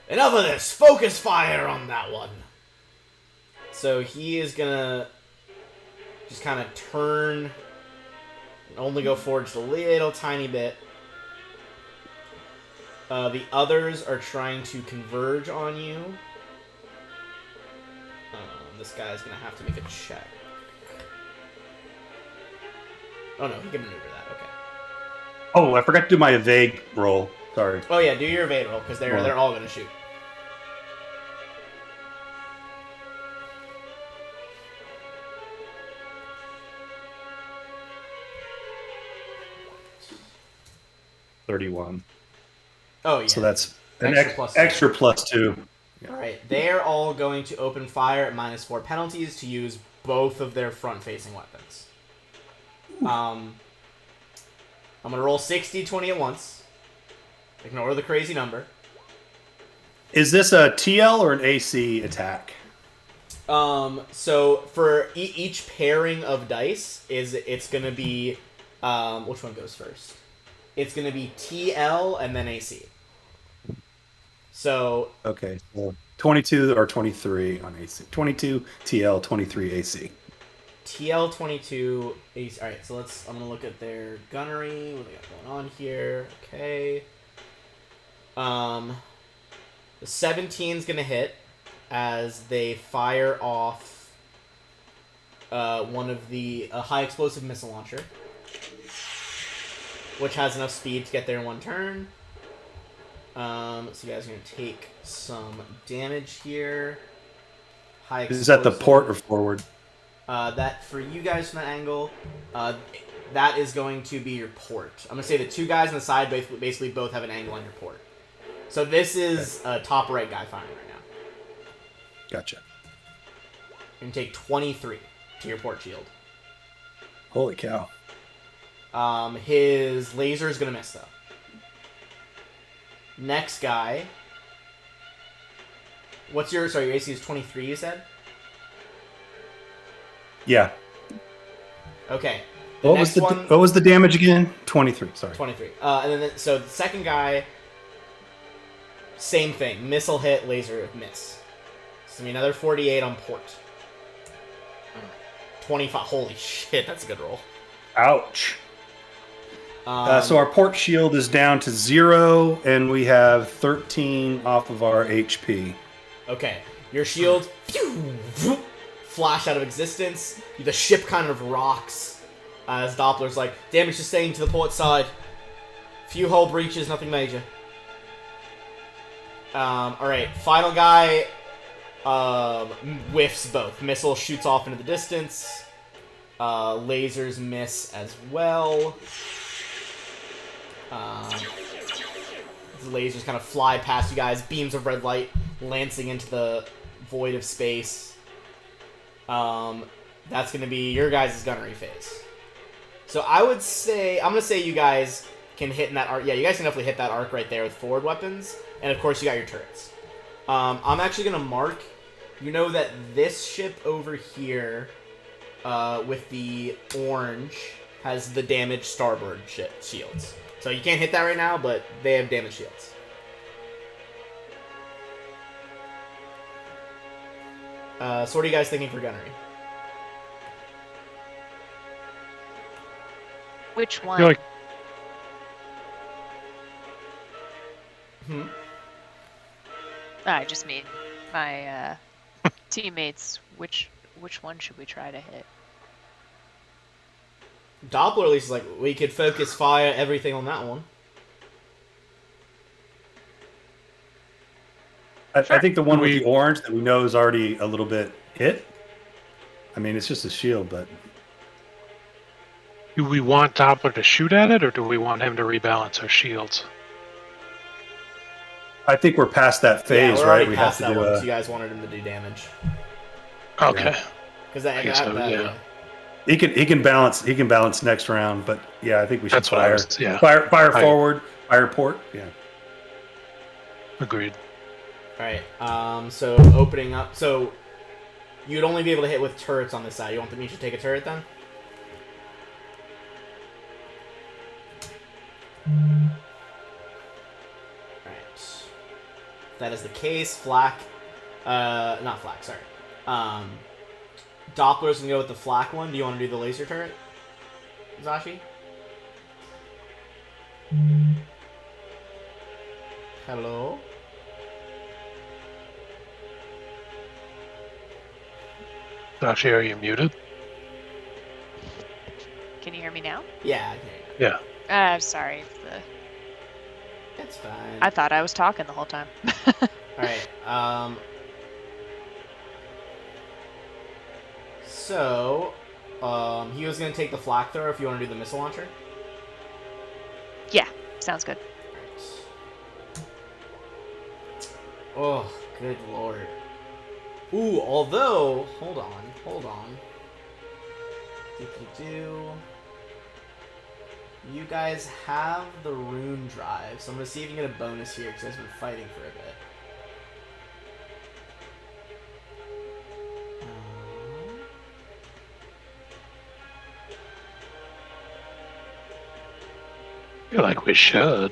enough of this! Focus fire on that one! So he is going to just kind of turn and only go forward just a little tiny bit. The others are trying to converge on you. This guy's gonna have to make a check. Oh no, he can maneuver that. Okay. Oh, I forgot to do my evade roll. Sorry. Oh yeah, do your evade roll because they're all gonna shoot. $31. Oh yeah. So that's an Extra plus extra +2. Alright, they're all going to open fire at -4 penalties to use both of their front-facing weapons. I'm going to roll 60, 20 at once. Ignore the crazy number. Is this a TL or an AC attack? So for each pairing of dice, it's going to be... which one goes first? It's going to be TL and then AC. So Okay, so 22 or 23 on AC. 22 TL, 23 AC. TL 22 AC. All right, so I'm gonna look at their gunnery. What they got going on here? Okay. The 17's gonna hit as they fire off one of the high explosive missile launcher, which has enough speed to get there in one turn. So you guys are going to take some damage here. High explosive. Is that the port or forward? That for you guys from that angle, that is going to be your port. I'm going to say the two guys on the side basically both have an angle on your port. So this is a top right guy firing right now. Gotcha. You're going to take 23 to your port shield. Holy cow. His laser is going to miss though. Next guy. Your AC is 23, you said? Yeah. Okay. What was the damage again? 23, sorry. 23. And then so the second guy, same thing. Missile hit, laser miss. So another 48 on port. 25. Holy shit, that's a good roll. Ouch. So our port shield is down to 0, and we have 13 off of our HP. Okay. Your shield flash out of existence. The ship kind of rocks as Doppler's like, damage sustained to the port side. Few hull breaches, nothing major. Alright, final guy whiffs both. Missile shoots off into the distance. Lasers miss as well. the lasers kind of fly past you guys, beams of red light lancing into the void of space. That's going to be your guys' gunnery phase. So I would say, I'm going to say you guys can hit in that arc. Yeah, you guys can definitely hit that arc right there with forward weapons. And of course you got your turrets. I'm actually going to mark, you know that this ship over here with the orange has the damaged starboard shields. So you can't hit that right now, but they have damaged shields. So what are you guys thinking for gunnery? Which one? feel like I just mean my teammates. Which one should we try to hit? Doppler at least is like, we could focus fire everything on that one. I think the one with the orange that we know is already a little bit hit. I mean, it's just a shield, but do we want Doppler to shoot at it, or do we want him to rebalance our shields? I think we're past that phase, we're right? already We past have to that do one, a. so you guys wanted him to do damage. Okay. Because that, I guess so, yeah. He can balance next round, but yeah, I think we should That's what I fire. was. Yeah. Fire forward, fire port. Yeah. Agreed. Alright, so opening up, so you'd only be able to hit with turrets on this side. You want me to take a turret then? Alright. If that is the case, not Flak, sorry. Doppler's gonna go with the Flak one. Do you want to do the laser turret, Zashi? Hello? Dashi, are you muted? Can you hear me now? Yeah, I can hear you. Yeah. Sorry. It's fine. I thought I was talking the whole time. Alright, so, he was gonna take the flak thrower if you want to do the missile launcher. Yeah, sounds good. Oh, good lord. Ooh, although, hold on. You guys have the rune drive, so I'm gonna see if you can get a bonus here, because you guys have been fighting for a bit. I feel like we should.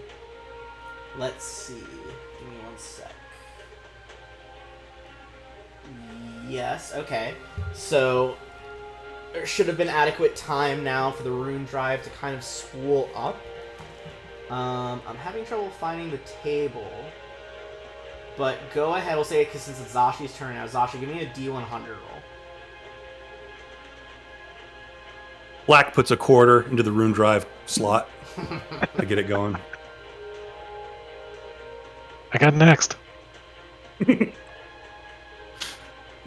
Let's see. Give me one sec. Yes, okay. So, there should have been adequate time now for the rune drive to kind of spool up. I'm having trouble finding the table. But go ahead, we'll say it because since it's Zashi's turn now. Zashi, give me a D100 roll. Black puts a quarter into the rune drive slot to get it going. I got next.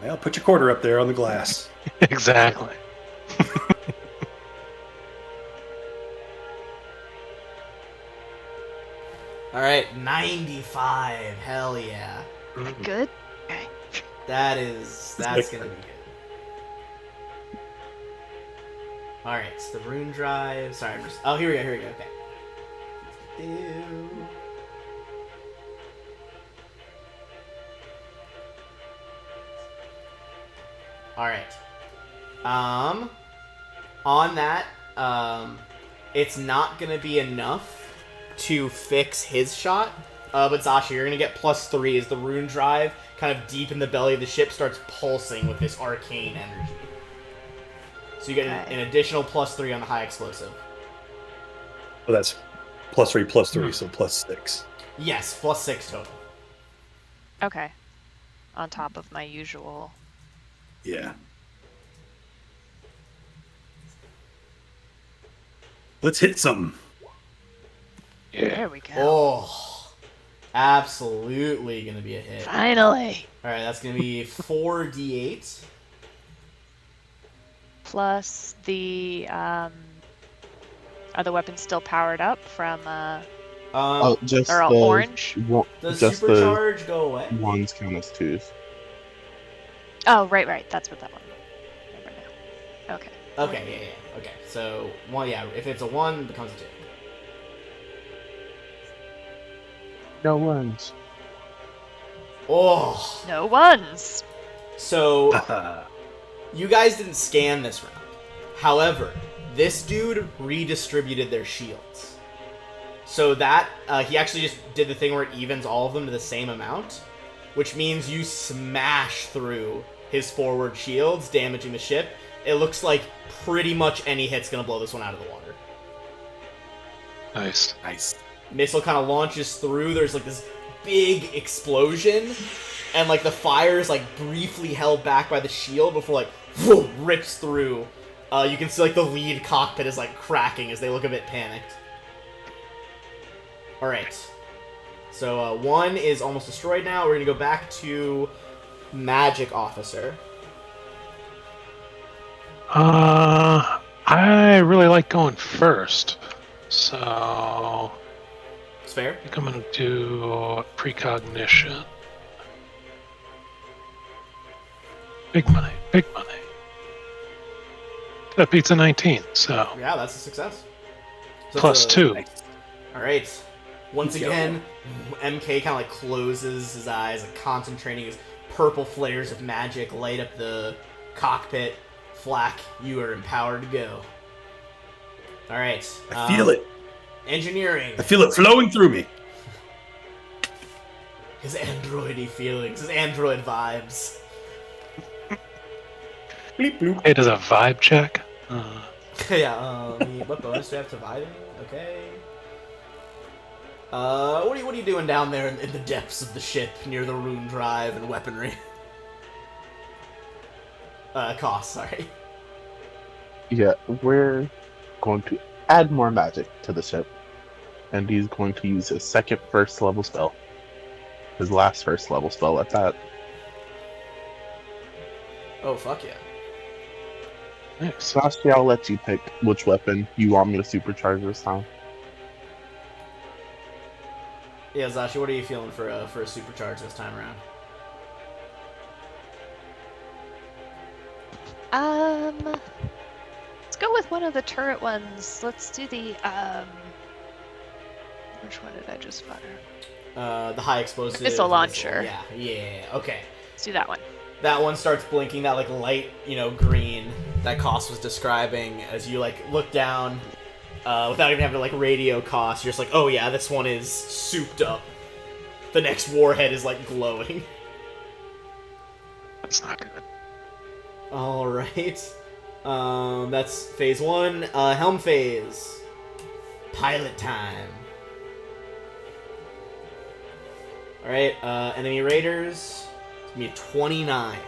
Well, put your quarter up there on the glass. Exactly. Alright, 95. Hell yeah. Good. That's gonna be good. Alright, so the rune drive. Sorry, I'm just. Oh, here we go, okay. Alright. On that, it's not gonna be enough to fix his shot. But Zashi, you're gonna get +3 as the rune drive kind of deep in the belly of the ship starts pulsing with this arcane energy. So you get an additional +3 on the high explosive. Well, that's +3, so +6. Yes, +6 total. Okay. On top of my usual. Yeah. Let's hit something. Yeah. There we go. Oh, absolutely gonna be a hit. Finally. All right, that's gonna be 4d8. Plus the are the weapons still powered up from Oh, just They're all the orange? Does just the supercharge go away? ones count as twos. Oh, right. That's what that one. Remember now. Okay. Okay, yeah. Okay, so one, yeah. If it's a 1, it becomes a 2. No ones. Oh, No ones. so you guys didn't scan this round. However, this dude redistributed their shields. So that, he actually just did the thing where it evens all of them to the same amount, which means you smash through his forward shields, damaging the ship. It looks like pretty much any hit's gonna blow this one out of the water. Nice. Nice. Missile kind of launches through, there's like this big explosion, and like the fire is like briefly held back by the shield before like whoa, rips through. You can see like the lead cockpit is like cracking as they look a bit panicked. Alright. So 1 is almost destroyed now. We're gonna go back to Magic Officer. I really like going first, so It's fair. I think I'm gonna do precognition. Big money, big money. That beats a 19, so Yeah, that's a success. So plus it's a- 2. Alright. Once again, MK kind of like closes his eyes, like concentrating. His purple flares of magic light up the cockpit. Flack, you are empowered to go. Alright. I feel it. Engineering. I feel it flowing through me. His androidy feelings, his android vibes. Bleep, bloop. Hey, does a vibe check? Yeah, what bonus do I have to vibing? Okay. What are you doing down there in the depths of the ship near the rune drive and weaponry? Cost, sorry. Yeah, we're going to add more magic to the ship. And he's going to use his second first level spell. His last first level spell at that. Oh, fuck yeah. Nice. Sasha, I'll let you pick which weapon you want me to supercharge this time. Yeah, Zashi, what are you feeling for a supercharge this time around? Let's go with one of the turret ones. Let's do the which one did I just fire? The high explosive Missile launcher. Yeah, okay. Let's do that one. That one starts blinking, that like light, green that Koss was describing as you like look down, without even having to like radio Koss. You're just like, oh yeah, this one is souped up. The next warhead is like glowing. That's not good. All right, that's phase 1. Helm phase. Pilot time. All right, enemy raiders. It's gonna be a 29.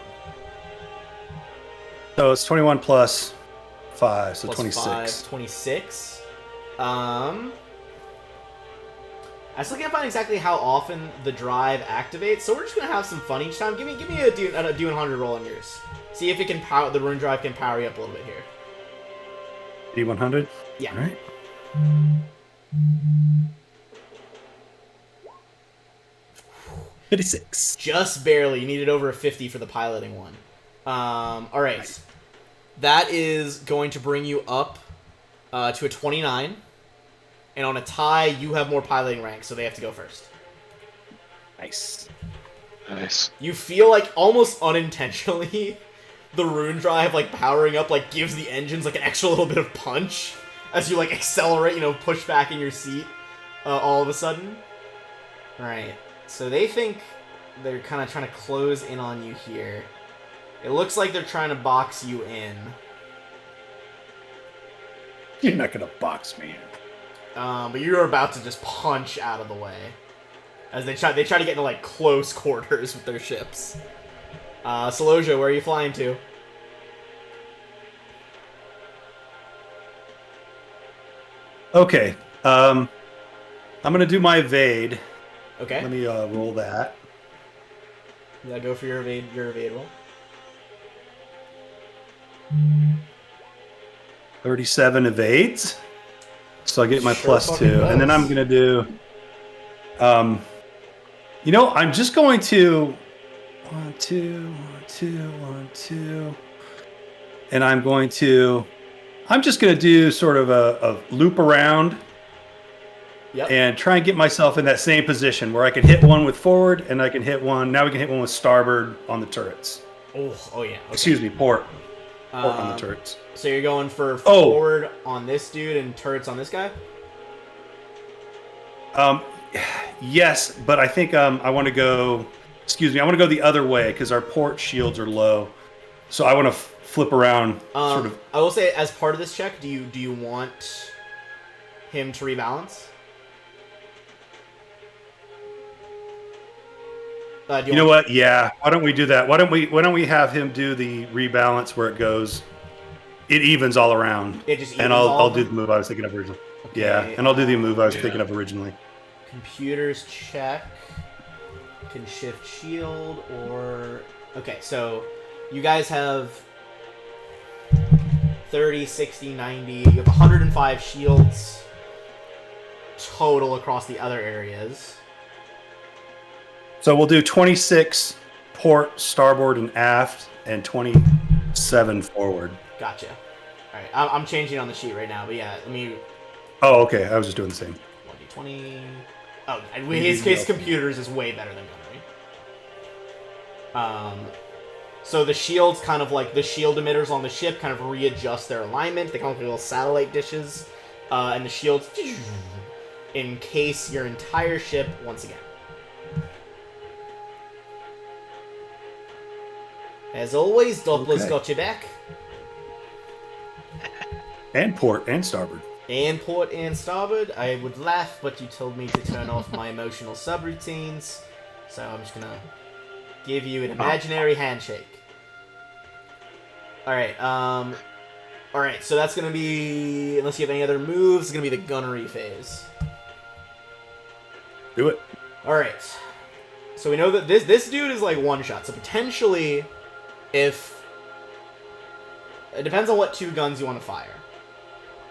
So it's 21 plus 5, so Plus 26. 5, 26. I still can't find exactly how often the drive activates, so we're just gonna have some fun each time. Give me a do 100 roll on yours. See if it can power the rune drive can power you up a little bit here. D100? Yeah. All right. 56. Just barely. You needed over a 50 for the piloting one. All right. Nice. That is going to bring you up to a 29. And on a tie, you have more piloting ranks, so they have to go first. Nice. Nice. You feel like almost unintentionally, the rune drive like powering up like gives the engines like an extra little bit of punch as you like accelerate, push back in your seat all of a sudden. All right. So they think they're kind of trying to close in on you here. It looks like they're trying to box you in. You're not going to box me in. But you're about to just punch out of the way. As they try to get into like close quarters with their ships. Soloja, where are you flying to? Okay. I'm going to do my evade. Okay. Let me roll that. Yeah, go for your evade roll. 37 evades. So I get my Sure plus fucking 2. And then does. I'm going to do I'm just going to 1, 2, 1, 2, 1, 2, and I'm just going to do sort of a loop around. Yep. And try and get myself in that same position where I can hit one with forward, and I can hit one. Now we can hit one with starboard on the turrets. Oh yeah. Okay. Excuse me, port on the turrets. So you're going for forward on this dude and turrets on this guy? Yes, but I think I want to go. Excuse me, I want to go the other way because our port shields are low. So I want to flip around. Sort of. I will say, as part of this check, do you want him to rebalance? You know what? Yeah. Why don't we do that? Why don't we have him do the rebalance where it goes? It evens all around. It just evens and I'll do the move I was thinking of originally. Okay, yeah, and I'll do the move I was thinking of originally. Computers check. Can shift shield or... Okay, so you guys have 30, 60, 90. You have 105 shields total across the other areas. So we'll do 26 port, starboard, and aft, and 27 forward. Gotcha. All right, I'm changing on the sheet right now, but yeah, let me... Oh, okay. I was just doing the same. 1d20... Oh, his computers is way better than gunnery. So the shields kind of like... The shield emitters on the ship kind of readjust their alignment. They kind of like little satellite dishes. And the shields encase your entire ship once again. As always, Doppler's got your back. And port and starboard. And port and starboard. I would laugh, but you told me to turn off my emotional subroutines. So I'm just gonna give you an imaginary handshake. Alright, alright, so that's gonna be... Unless you have any other moves, it's gonna be the gunnery phase. Do it. Alright. So we know that this dude is like one shot, so potentially... If... It depends on what two guns you want to fire.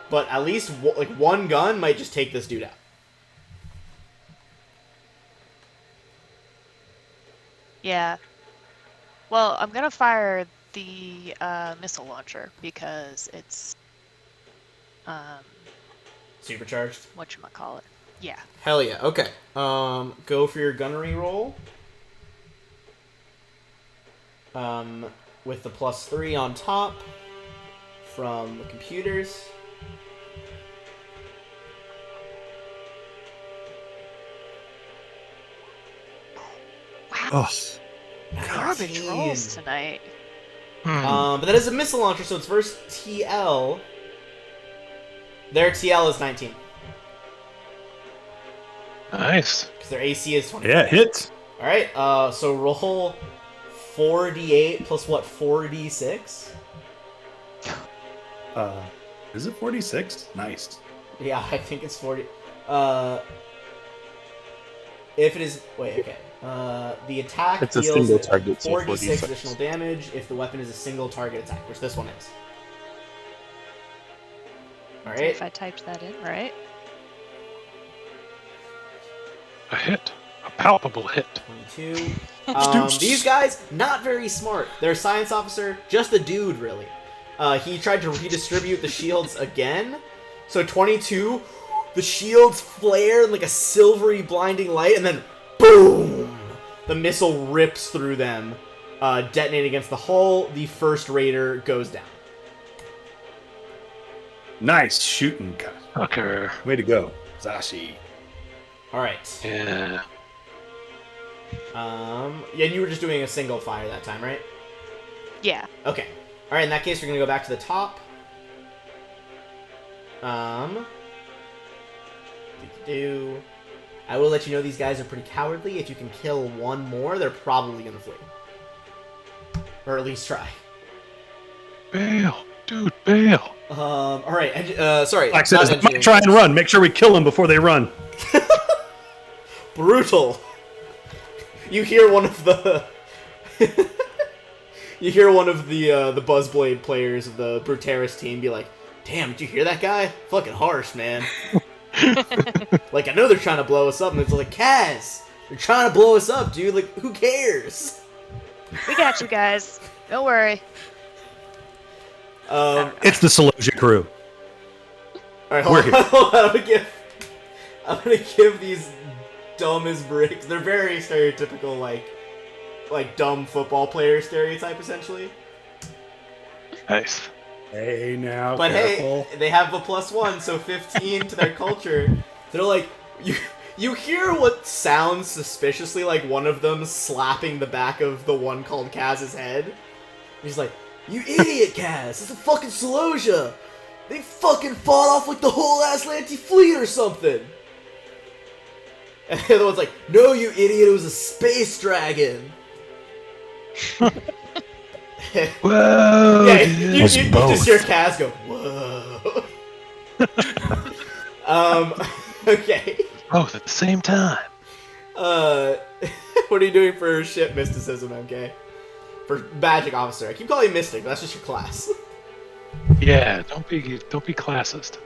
But at least, like, one gun might just take this dude out. Yeah. Well, I'm gonna fire the missile launcher because it's... Supercharged? Whatchamacallit. Yeah. Hell yeah, okay. Go for your gunnery roll. With the +3 on top from the computers. Wow. Oh, Garbage rolls tonight. But that is a missile launcher, so it's versus TL. Their TL is 19. Nice. Because their AC is 20. yeah, it hits. Alright, so roll 4d8 plus what, 4d6? Is it 46? Nice. Yeah, I think it's 40. If it is... Wait, okay. The attack It's a deals single target, so 4d6 46. additional damage if the weapon is a single target attack, which this one is. Alright. If I typed that in, right? A hit. A palpable hit. 22. These guys, not very smart. Their science officer, just a dude, really. He tried to redistribute the shields again. So 22, the shields flare in like a silvery blinding light, and then boom! The missile rips through them, detonating against the hull. The first raider goes down. Nice shooting, guys. Okay. Way to go, Zashi. Alright. Yeah. Yeah, you were just doing a single fire that time, right? Yeah. Okay. Alright, in that case, we're gonna go back to the top. I will let you know these guys are pretty cowardly. If you can kill one more, they're probably gonna flee. Or at least try. Bail. Dude, bail. Alright, sorry. Like says, not they might try and run. Make sure we kill them before they run. Brutal. You hear one of the... You hear one of the Buzzblade players of the Brutaris team be like, "Damn, did you hear that guy? Fucking harsh, man." Like, I know they're trying to blow us up, and it's like, Kaz, they're trying to blow us up, dude. Like, who cares? We got you guys. Don't worry. It's the Solosia crew. All right, hold We're on. here. Hold on. I'm gonna give these dumb as bricks. They're very stereotypical, like dumb football player stereotype, essentially. Nice. Hey, now, But careful. hey, they have a +1, so 15 to their culture. They're like, you hear what sounds suspiciously like one of them slapping the back of the one called Kaz's head. He's like, "You idiot, Kaz! It's a fucking Solosia! They fucking fought off like the whole Aslanti fleet or something!" And the other one's like, "No, you idiot! It was a space dragon!" Whoa! Yeah, dude. you was just hear both. Kaz go, "Whoa." Okay. Both at the same time. What are you doing for ship mysticism, MK? For magic officer. I keep calling you mystic, but that's just your class. Yeah, don't be classist.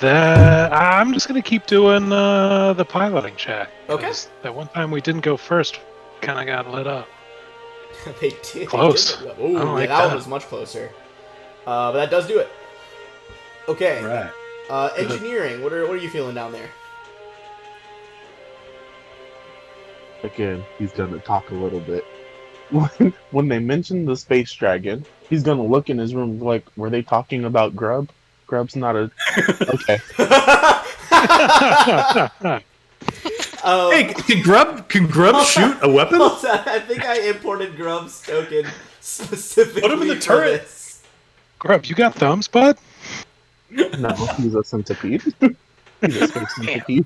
I'm just gonna keep doing the piloting check. Okay. 'cause that one time we didn't go first, kind of got lit up. They did. Close. Ooh, I yeah, don't like that one that. was much closer. But that does do it. Okay. Right. Engineering. What are you feeling down there? Again, he's gonna talk a little bit. When they mention the space dragon, he's gonna look in his room like, were they talking about Grub? Grub's not a. Okay. Hey, can Grub shoot a weapon? Hold on, I think I imported Grub's token specifically Put him in the for turret. this. Grub, you got thumbs, bud? No, he's a centipede. He's a space centipede.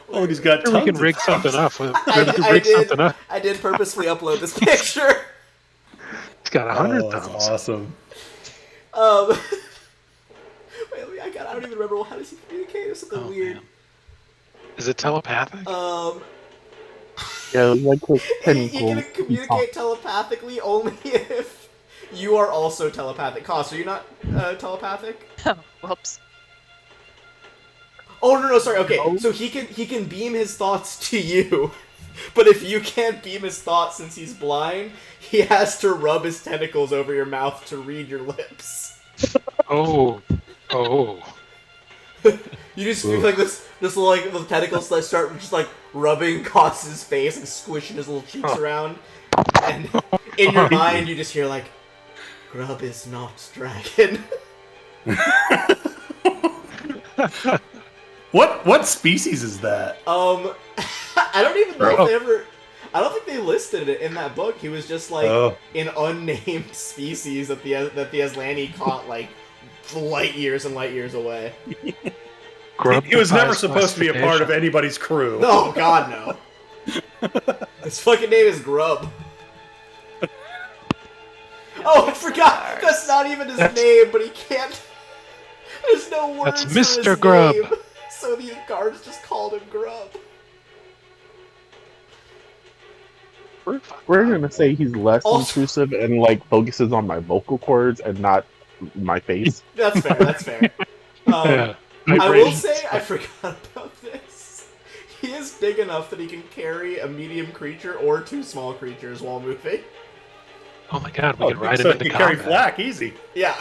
Oh, he's got We tons can of rig thumbs. something up. We I can rig something up. did purposefully upload this picture. He's got 100 Oh, that's thumbs. awesome. Wait, I don't even remember. How does he communicate? It's something Oh, weird. man. Is it telepathic? Yeah, like his He tentacles. can communicate telepathically only if you are also telepathic. Koss, are you not telepathic? Oh, whoops. Oh no, sorry. Okay, No. so he can beam his thoughts to you, but if you can't beam his thoughts since he's blind, he has to rub his tentacles over your mouth to read your lips. Oh. You just feel like this little like the tentacles that start just like rubbing Koss's face and squishing his little cheeks around, and in your mind you just hear like, "Grub is not dragon." What species is that? I don't even know Bro. if they ever. I don't think they listed it in that book. He was just like Oh. an unnamed species that the Aslanti caught like light years and light years away. Grub He was never defies supposed to be a part of classification. anybody's crew. Oh God, no. His fucking name is Grub. Oh, I forgot. That's not even his name, but he can't. There's no words That's for his Mr. Grub. name, so these guards just called him Grub. We're gonna say he's less Also- intrusive and like focuses on my vocal cords and not my face. That's fair. That's fair. Yeah. I will Vibrations. say I forgot about this. He is big enough that he can carry a medium creature or two small creatures while moving. Oh my god, we Oh, could ride so him into he can carry combat. flak easy. Yeah,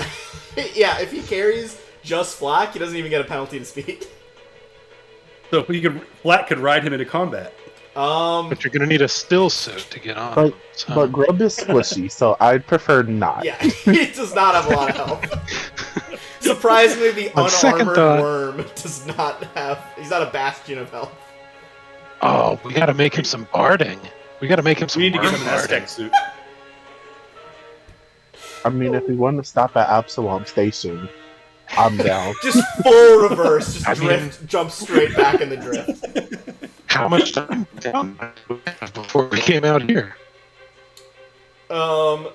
yeah. If he carries just flak, he doesn't even get a penalty to speed. So Flak could ride him into combat. But you're gonna need a still suit to get on. But- him, so. But Grub is squishy, so I'd prefer not. Yeah, he does not have a lot of health. Surprisingly, the On second unarmored thought- worm does not have. He's not a bastion of health. Oh, we gotta make him some barding. We gotta make him some We need to worm give him an barding. Aztec suit. I mean, if we want to stop at Absalom Station, I'm down. Just full reverse, just I mean- drift, jump straight back in the drift. How much time down before we came out here? We'll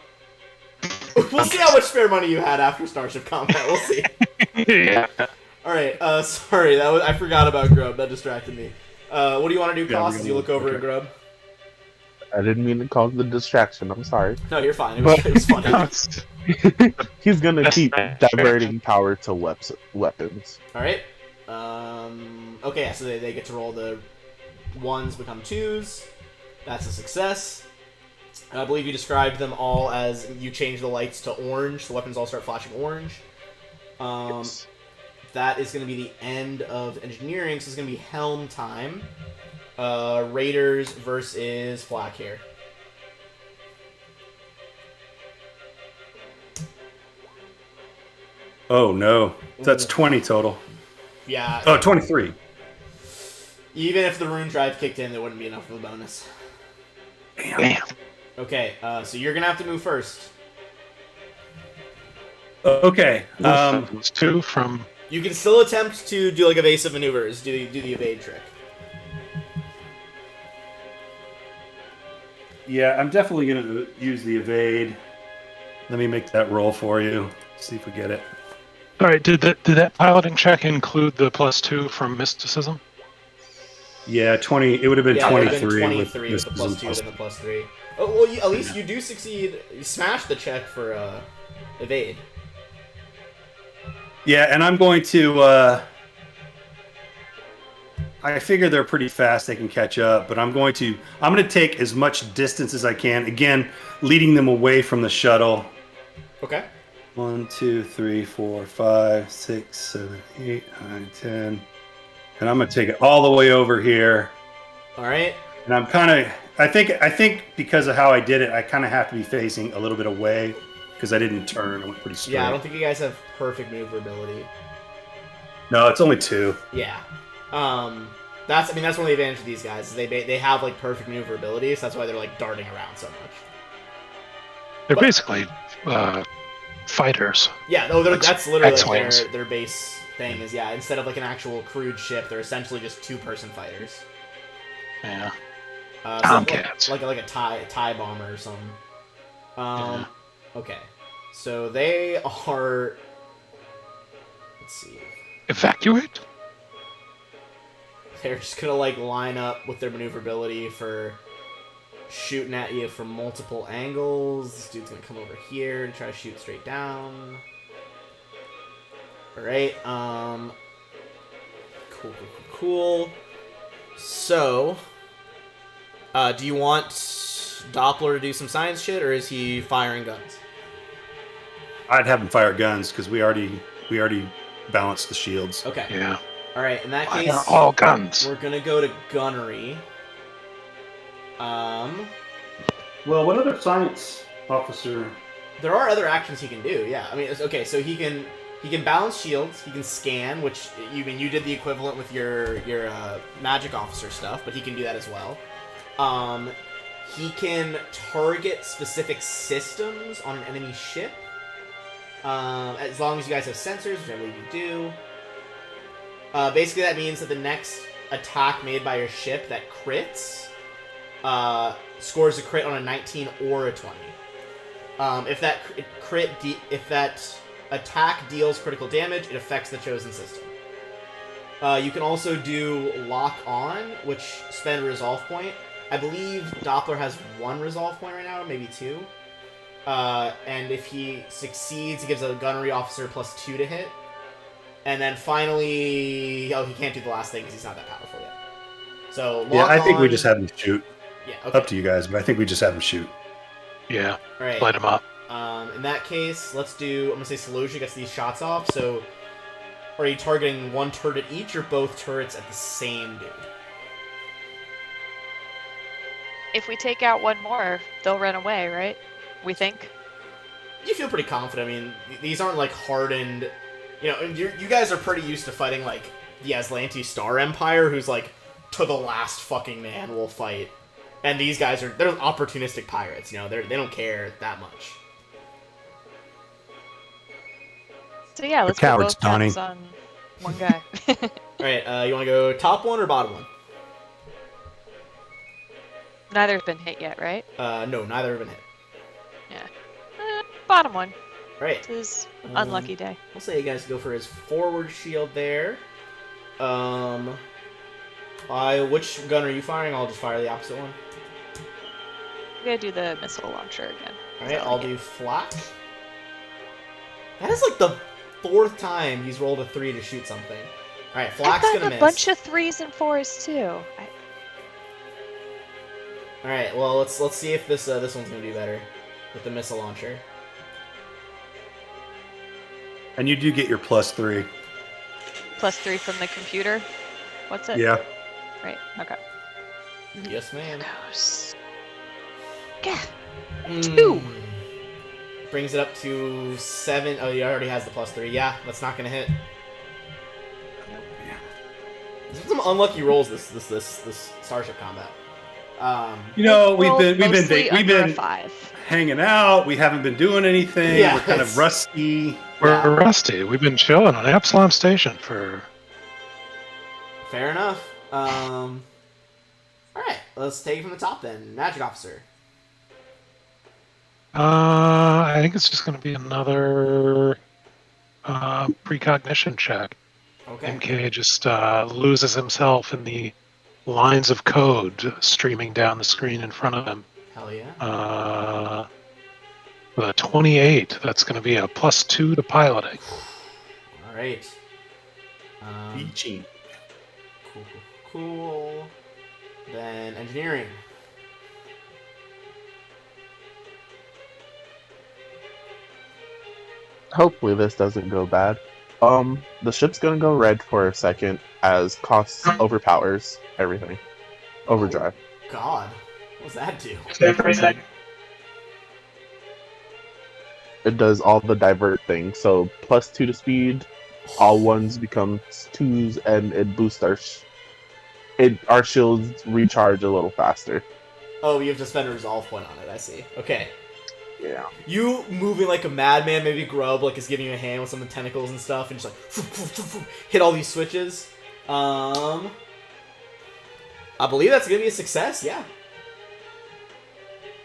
see how much spare money you had after Starship Combat. We'll see. Yeah. All right. Sorry, I forgot about Grub. That distracted me. What do you want to do, Yeah, Koss? we're As you look over okay. at Grub? I didn't mean to cause the distraction. I'm sorry. No, you're fine. It was funny. No, He's gonna That's keep fair. diverting power to weapons. All right. Okay, yeah, so they get to roll the ones become twos. That's a success. I believe you described them all as you change the lights to orange. The weapons all start flashing orange. Yes. That is going to be the end of engineering, so it's going to be helm time. Raiders versus Flak here. Oh no, that's 20 total. Yeah. Oh, 23. Even if the rune drive kicked in, there wouldn't be enough of a bonus. Damn. Okay, so you're going to have to move first. Okay. Those two from. You can still attempt to do like evasive maneuvers, do the evade trick. Yeah, I'm definitely gonna use the evade. Let me make that roll for you. See if we get it. All right. Did that piloting check include the +2 from mysticism? Yeah, 20. It would have been Yeah, it would've 23. been 23 with the +2 than the +3. Oh, well, at least you do succeed. You smash the check for evade. Yeah, and I'm going to. I figure they're pretty fast; they can catch up. But I'm going to take as much distance as I can. Again, leading them away from the shuttle. Okay. 1, 2, 3, 4, 5, 6, 7, 8, 9, 10. And I'm going to take it all the way over here. All right. And I'm kind of. I think because of how I did it, I kind of have to be facing a little bit away because I didn't turn. I went pretty straight. Yeah, I don't think you guys have perfect maneuverability. No, it's only 2. Yeah. That's one of the advantages of these guys is they have like perfect maneuverability, so that's why they're like darting around so much. They're basically fighters. Yeah, no, that's literally like X-Wings. their base thing is instead of like an actual crewed ship, they're essentially just two-person fighters. Yeah. So Tomcats. like a tie bomber or something. Yeah. Okay, so they are. Let's see. Evacuate? They're just gonna like line up with their maneuverability for shooting at you from multiple angles. This dude's gonna come over here to try to shoot straight down. Alright, cool. So, do you want Doppler to do some science shit, or is he firing guns? I'd have them fire guns because we already balanced the shields. Okay. Yeah. Alright, in that Why case, are all guns? we're gonna go to gunnery. Well, what other science officer? There are other actions he can do. Yeah, I mean, okay, so he can balance shields. He can scan, which you did the equivalent with your magic officer stuff, but he can do that as well. He can target specific systems on an enemy ship. As long as you guys have sensors, which I believe you do. Basically, that means that the next attack made by your ship that crits scores a crit on a 19 or a 20. If that attack deals critical damage, it affects the chosen system. You can also do lock on, which spend a resolve point. I believe Doppler has 1 resolve point right now, maybe 2. And if he succeeds, he gives a gunnery officer +2 to hit. And then finally, he can't do the last thing because he's not that powerful yet. So Yeah, I think we on- just have them shoot. Yeah, okay. Up to you guys, but I think we just have them shoot. Yeah. All right. Light them up. In that case, let's do. I'm gonna say Saloja gets these shots off. So, are you targeting one turret at each, or both turrets at the same dude? If we take out one more, they'll run away, right? We think. You feel pretty confident. I mean, these aren't like hardened. You know, you guys are pretty used to fighting like the Aslanti Star Empire, who's like to the last fucking man will fight. And these guys they're opportunistic pirates. You know, they don't care that much. So yeah, let's cowards, put both Donnie. guns on one guy. All right, you want to go top one or bottom one? Neither's been hit yet, right? No, neither have been hit. Bottom one. All right. It's his unlucky day. We'll say you guys go for his forward shield there. Which gun are you firing? I'll just fire the opposite one. I'm gonna do the missile launcher again. Alright, I'll do flak. That is like the 4th time he's rolled a 3 to shoot something. All right, I've Flak's gotten gonna a miss. bunch of 3s and 4s too. All right, well let's see if this one's gonna be better with the missile launcher. And you do get your +3. +3 from the computer. What's it? Yeah. Right. Okay. Yes, ma'am. Goes. Yeah. Mm. 2. Brings it up to 7. Oh, he already has the +3. Yeah, that's not gonna hit. Some unlucky rolls this Starship Combat. You know, we've Rolled been mostly under a 5. hanging out. We haven't been doing anything. Yeah, We're kind it's- of rusty. We're Yeah. rusty. We've been chilling on Absalom Station for. Fair enough. All right, let's take it from the top then. Magic Officer. I think it's just going to be another precognition check. Okay. MK just loses himself in the lines of code streaming down the screen in front of him. Hell yeah. With a 28, that's going to be a +2 to piloting. All right. Beaching. Cool. Then engineering. Hopefully this doesn't go bad. The ship's gonna go red for a second as costs overpowers everything. Overdrive. God, what does that do? Stay for a second. It does all the divert things. So +2 to speed, all 1s become 2s, and it boosts our shields recharge a little faster. Oh, you have to spend a resolve point on it. I see. Okay. Yeah. You moving like a madman, maybe Grub like is giving you a hand with some of the tentacles and stuff, and just like hit all these switches. I believe that's gonna be a success. Yeah.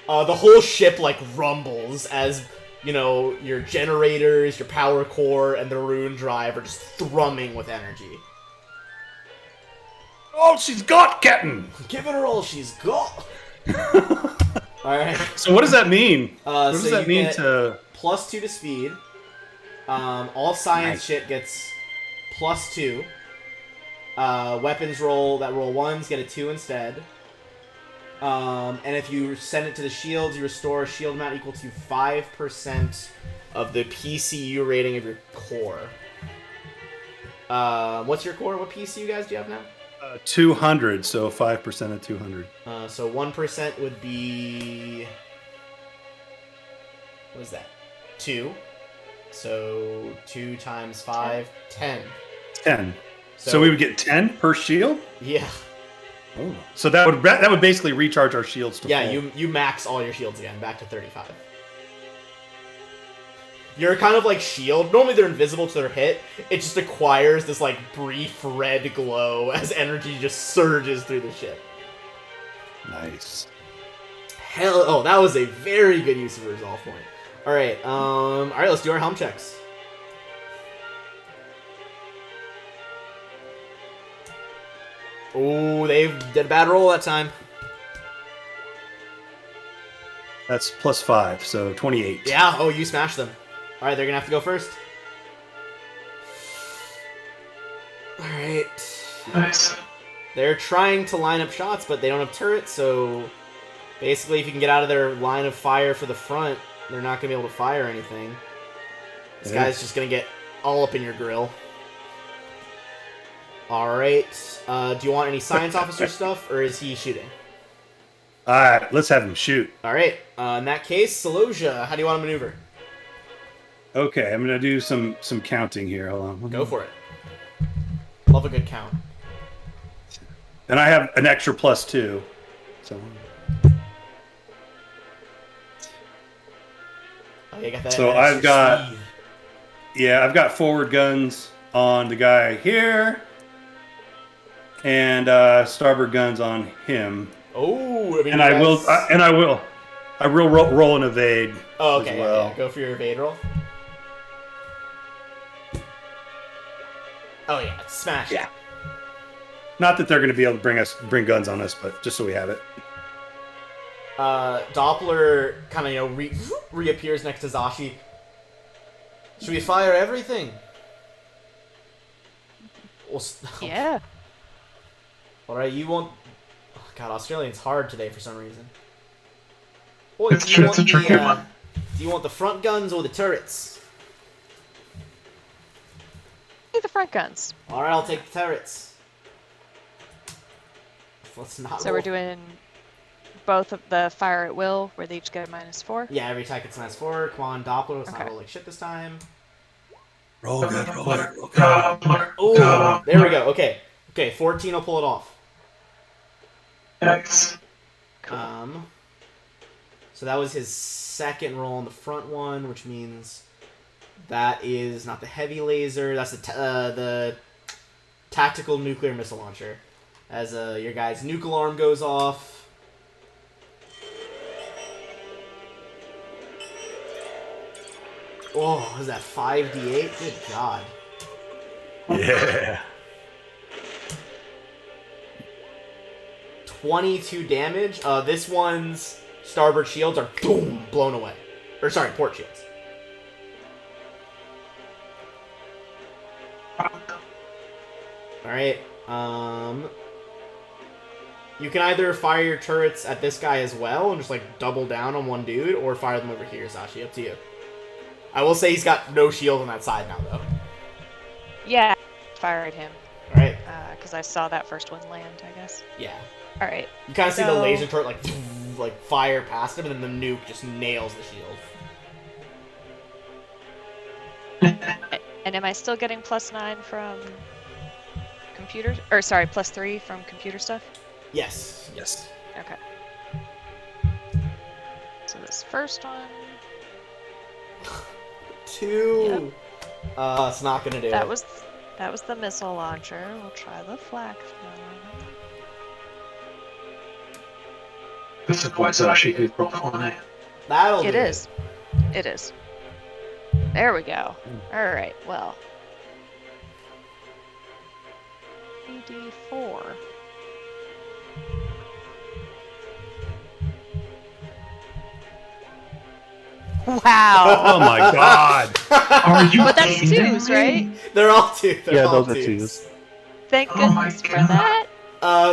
The whole ship like rumbles as you know your generators, your power core, and the rune drive are just thrumming with energy. Oh, she's got Captain. Giving her all she's got. All right. So what does that mean? What does so that you mean get to? +2 to speed. All science Nice. shit gets +2. Weapons roll 1s get a 2 instead. And if you send it to the shields, you restore a shield amount equal to 5% of the PCU rating of your core. What's your core? What PCU guys do you have now? 200, so 5% of 200. So 1% would be... What is that? 2. So 2 times 5, 10. 10. So we would get 10 per shield. Yeah. Oh. So that would basically recharge our shields to Yeah, full. you max all your shields again, back to 35. You're kind of like shield. Normally they're invisible to their hit. It just acquires this like brief red glow as energy just surges through the ship. Nice. Hell, oh, that was a very good use of a resolve point. All right, let's do our helm checks. Oh, they did a bad roll that time. That's +5, so 28. Yeah, oh, you smashed them. All right, they're gonna have to go first. All right. Nice. They're trying to line up shots, but they don't have turrets, so basically if you can get out of their line of fire for the front, they're not going to be able to fire anything. This Yeah. guy's just going to get all up in your grill. Alright, do you want any science officer stuff, or is he shooting? Alright, let's have him shoot. Alright, in that case, Saloja, how do you want to maneuver? Okay, I'm going to do some counting here. Hold on. Go for it. Love a good count. And I have an extra +2. So Oh, you got that So extra I've got- speed. yeah, I've got forward guns on the guy here, and starboard guns on him. Oh, I mean, And you I will, guys- I will roll an evade. Oh, okay, as yeah, well. yeah. Go for your evade roll. Oh yeah, smash. Yeah. Not that they're going to be able to bring guns on us, but just so we have it. Doppler kind of reappears next to Zashi. Should we fire everything? Well, Yeah. Alright, you want... Oh, God, Australian's hard today for some reason. Boy, It's true, it's a tricky one. Do you want the front guns or the turrets? Do the front guns. Alright, I'll take the turrets. Let's not So roll. we're doing both of the fire at will, where they each get a -4. Yeah, every attack gets -4. Come on, Doppler, let's not Okay. roll like shit this time. Roll good, roll good, roll good. Gobbler. Oh, Gobbler. there we go. Okay. Okay, 14 will pull it off. Nice. Cool. So that was his second roll on the front one, which means that is not the heavy laser. That's the tactical nuclear missile launcher. As your guy's nuke alarm goes off. Oh, is that 5d8? Good God. Yeah. 22 damage. This one's starboard shields are boom blown away. Or sorry, port shields. Alright, you can either fire your turrets at this guy as well and just like double down on one dude, or fire them over here, Sashi. Up to you. I will say he's got no shield on that side now, though. Yeah, fire at him. Alright, Because I saw that first one land, I guess. yeah. Alright. You kind of see the So- laser turret like fire past him, and then the nuke just nails the shield. And am I still getting +9 from computers? Or sorry, +3 from computer stuff? Yes. Yes. Okay. So this first one, 2. It's not gonna do that it. was the missile launcher. We'll try the flak thrower. This is why Zashi could roll 20. That'll do It is. It is. There we go. Alright, well. ED4. Wow. Oh my God. Are you But that's kidding twos, me? right? They're all 2. They're Yeah, all those are twos. twos. Thank Oh my goodness for God. that.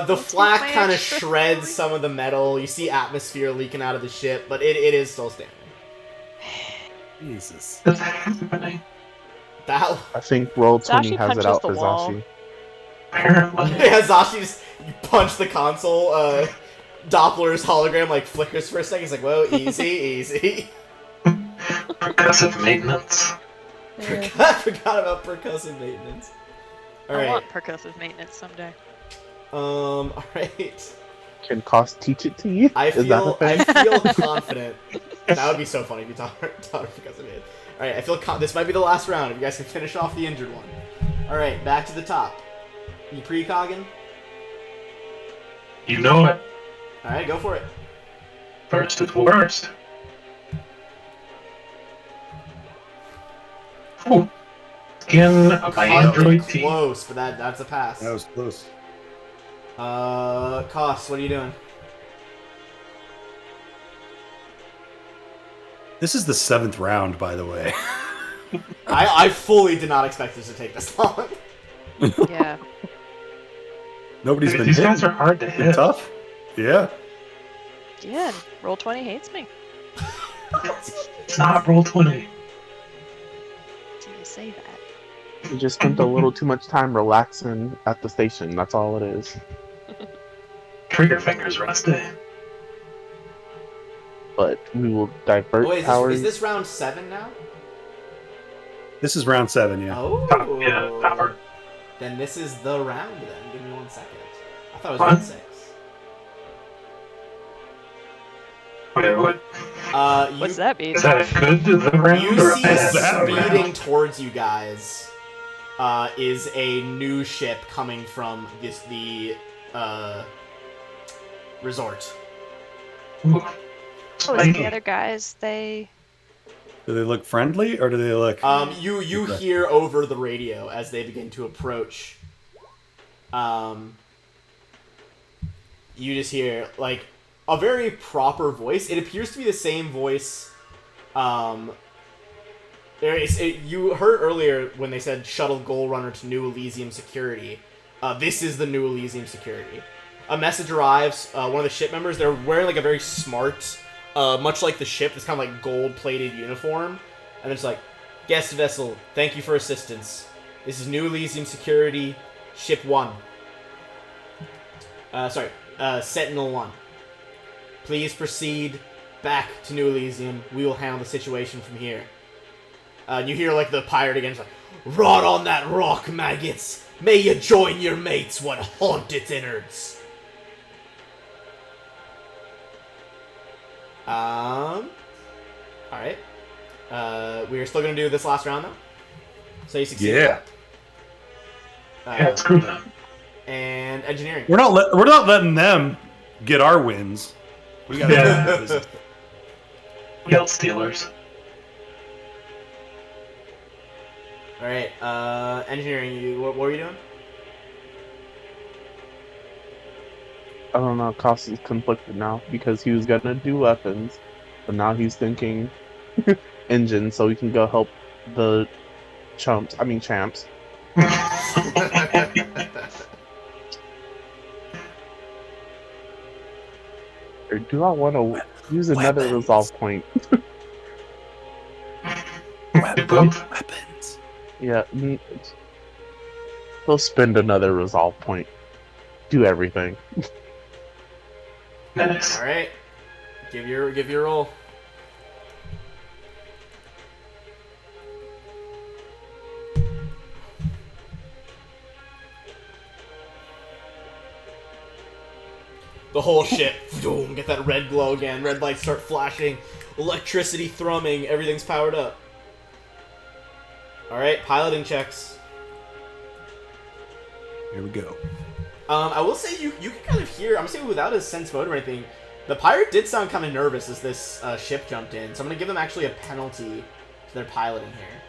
The Let's flak keep my kind of extra shreds three. some of the metal. You see atmosphere leaking out of the ship, but it is still standing. Jesus. That's happening. That I think roll 20 Sashi has it punches out the for wall. Zashi. Apparently. yeah, Zashi just punch the console. Doppler's hologram like flickers for a second. He's like, "Whoa, easy, easy." Percussive maintenance. I forgot about percussive maintenance. All I right. want percussive maintenance someday. All right. Can Cost teach it to you? I Is that a feel I thing? feel confident. That would be so funny if you taught her percussive maintenance. All right. I feel this might be the last round. If you guys can finish off the injured one. All right. Back to the top. You precogging? You know it. All right. Go for it. First is worst. Ooh. Skin of my Android team. Close, but that's a pass. That was close. Cost. What are you doing? This is the 7th round, by the way. I fully did not expect this to take this long. Yeah. Nobody's been These hit. guys are hard to hit. Tough. Yeah. Yeah. Roll 20 hates me. It's not roll 20. Do you say that? You just spent a little too much time relaxing at the station. That's all it is. Trigger fingers rusty. But we will divert Wait, power. is this round 7 now? This is round 7, yeah. Oh. Yeah, power. Then this is the round then. Give me 1 second. I thought it was What? round 6. Wait, what? What's that mean? Is that a good the round You or a see bad speeding round? towards you guys is a new ship coming from the resort. Ooh. Oh, is the Spiky. other guys, they... Do they look friendly or do they look? You Okay. hear over the radio as they begin to approach. You just hear like a very proper voice. It appears to be the same voice You heard earlier when they said shuttle Goal Runner to New Elysium Security. This is the New Elysium Security. A message arrives. One of the ship members, they're wearing like a very smart, much like the ship, this kind of like gold-plated uniform. And it's like, guest vessel, thank you for assistance. This is New Elysium Security, Ship 1. Sentinel 1. Please proceed back to New Elysium. We will handle the situation from here. You hear like the pirate again, it's like, rot on that rock, maggots! May you join your mates what haunt its innards. Alright. We are still gonna do this last round though. So you succeed. Yeah. Yeah, screw them. And engineering. We're not letting them get our wins. We got Yeah. Yell Steelers. Alright, engineering, what were you doing? I don't know. Cost is conflicted now because he was gonna do weapons, but now he's thinking engine, so he can go help the champs. Or do I want to use another Weapons. resolve point? weapons. Yeah, he'll spend another resolve point. Do everything. Nice. Alright. Give your roll. The whole ship, boom, get that red glow again. Red lights start flashing, electricity thrumming, everything's powered up. Alright, piloting checks. Here we go. I will say you can kind of hear, I'm saying without a sense mode or anything, the pirate did sound kind of nervous as this ship jumped in, so I'm going to give them actually a penalty to their piloting here.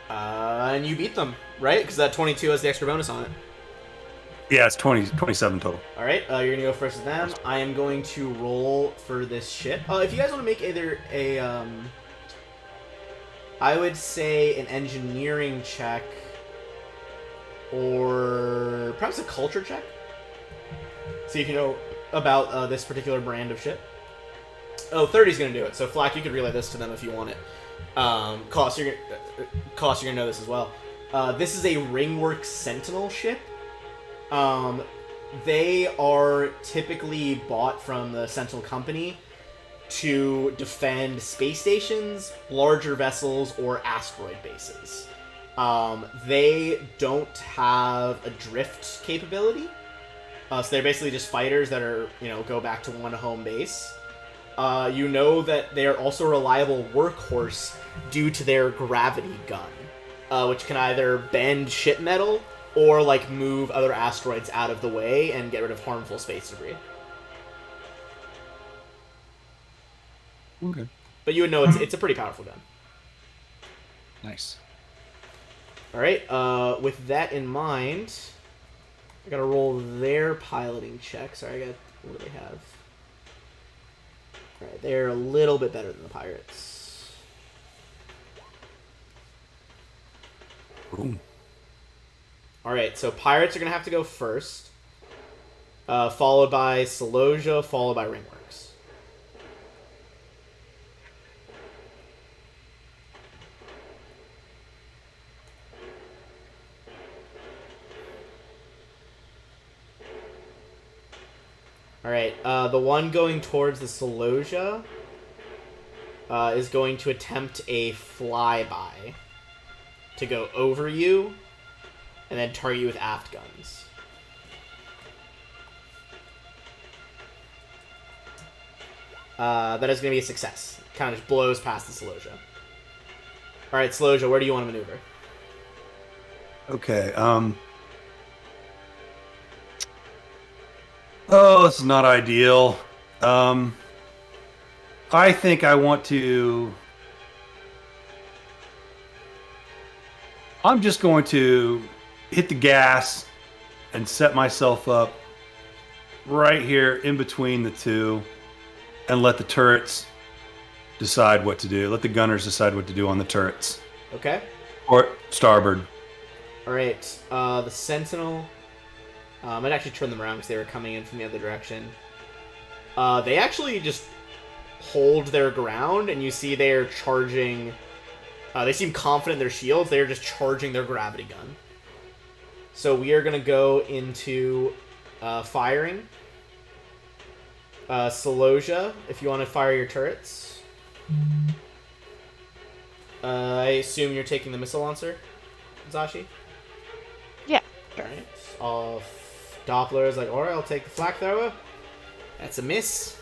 And you beat them, right? Because that 22 has the extra bonus on it. Yeah, it's 27 total. Alright, you're going to go first with them. I am going to roll for this ship. If you guys want to make either a, I would say an engineering check, or perhaps a culture check. See if you know about this particular brand of ship. Oh, 30's gonna do it. So Flack, you could relay this to them if you want it. Cost, you're gonna know this as well. This is a Ringworks Sentinel ship. They are typically bought from the Sentinel Company to defend space stations, larger vessels, or asteroid bases. They don't have a drift capability. So they're basically just fighters that are, go back to one home base. You know that they are also a reliable workhorse due to their gravity gun, which can either bend ship metal or, move other asteroids out of the way and get rid of harmful space debris. Okay. But you would know it's a pretty powerful gun. Nice. Alright, with that in mind, I gotta roll their piloting check. Sorry, what do they have? Alright, they're a little bit better than the pirates. Boom. Alright, so pirates are gonna have to go first, followed by Celosia, followed by Ringworks. Alright, the one going towards the Celosia is going to attempt a flyby to go over you and then target you with aft guns. That is going to be a success. Kind of just blows past the Celosia. Alright, Celosia, where do you want to maneuver? Okay, oh, this is not ideal. I think I want to... I'm just going to hit the gas and set myself up right here in between the two and let the turrets decide what to do. Let the gunners decide what to do on the turrets. Okay. Or starboard. All right. The Sentinel. I'd actually turn them around because they were coming in from the other direction. They actually just hold their ground, and you see they are charging. They seem confident in their shields. They are just charging their gravity gun. So we are going to go into firing. Solosia, if you want to fire your turrets. I assume you're taking the missile launcher, Zashi? Yeah. Alright. Doppler is like, alright, I'll take the flak thrower. That's a miss.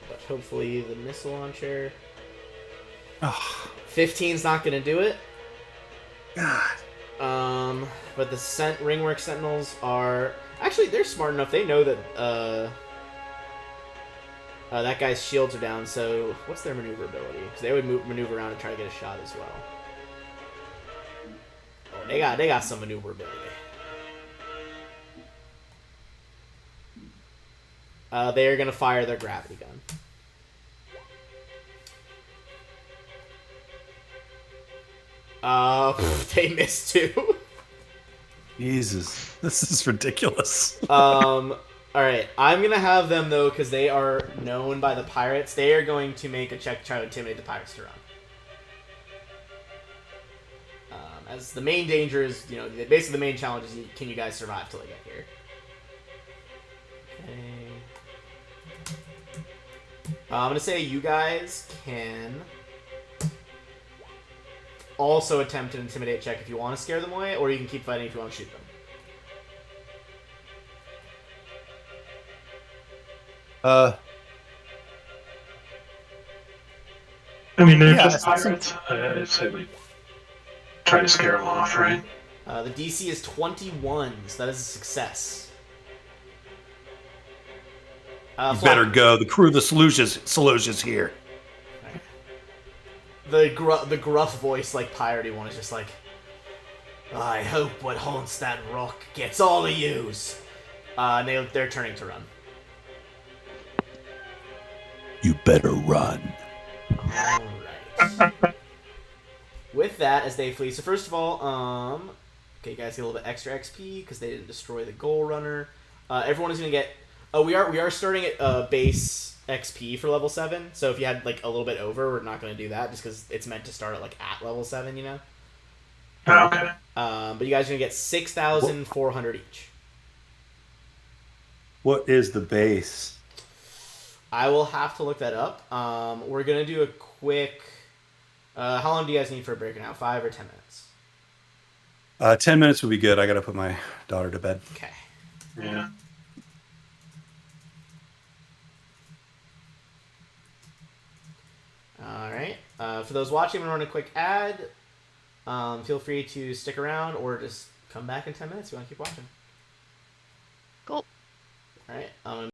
But hopefully the missile launcher. Oh, 15's not going to do it. God. But the Ringwork Sentinels are... Actually, they're smart enough. They know that, that guy's shields are down, so what's their maneuverability? Because they would maneuver around and try to get a shot as well. Oh, they got some maneuverability. They are going to fire their gravity gun. They missed too. Jesus, this is ridiculous. Alright, I'm gonna have them though, because they are known by the pirates. They are going to make a check to try to intimidate the pirates to run. As the main danger is, basically the main challenge is, can you guys survive till they get here? Okay. I'm gonna say you guys can also attempt an intimidate check if you want to scare them away, or you can keep fighting if you want to shoot them. I mean, they're Yeah, just pirates. I'd say we try to scare them off, right? The DC is 21, so that is a success. You better go. The crew of the Seleucia's here. The gruff voice, like piratey one, is just like, I hope what haunts that rock gets all of yous. And they're turning to run. You better run. Alright. With that, as they flee, so first of all, okay, you guys get a little bit extra XP because they didn't destroy the goal runner. Everyone is gonna get. We are starting at base XP for level 7. So if you had like a little bit over, we're not gonna do that just because it's meant to start at at level 7, you know. Oh, okay. But you guys are gonna get 6,400 each. What is the base? I will have to look that up. We're gonna do a quick. How long do you guys need for a break now? 5 or 10 minutes? 10 minutes would be good. I gotta put my daughter to bed. Okay. Yeah. All right. For those watching, I'm gonna run a quick ad. Feel free to stick around or just come back in 10 minutes if you want to keep watching. Cool. All right.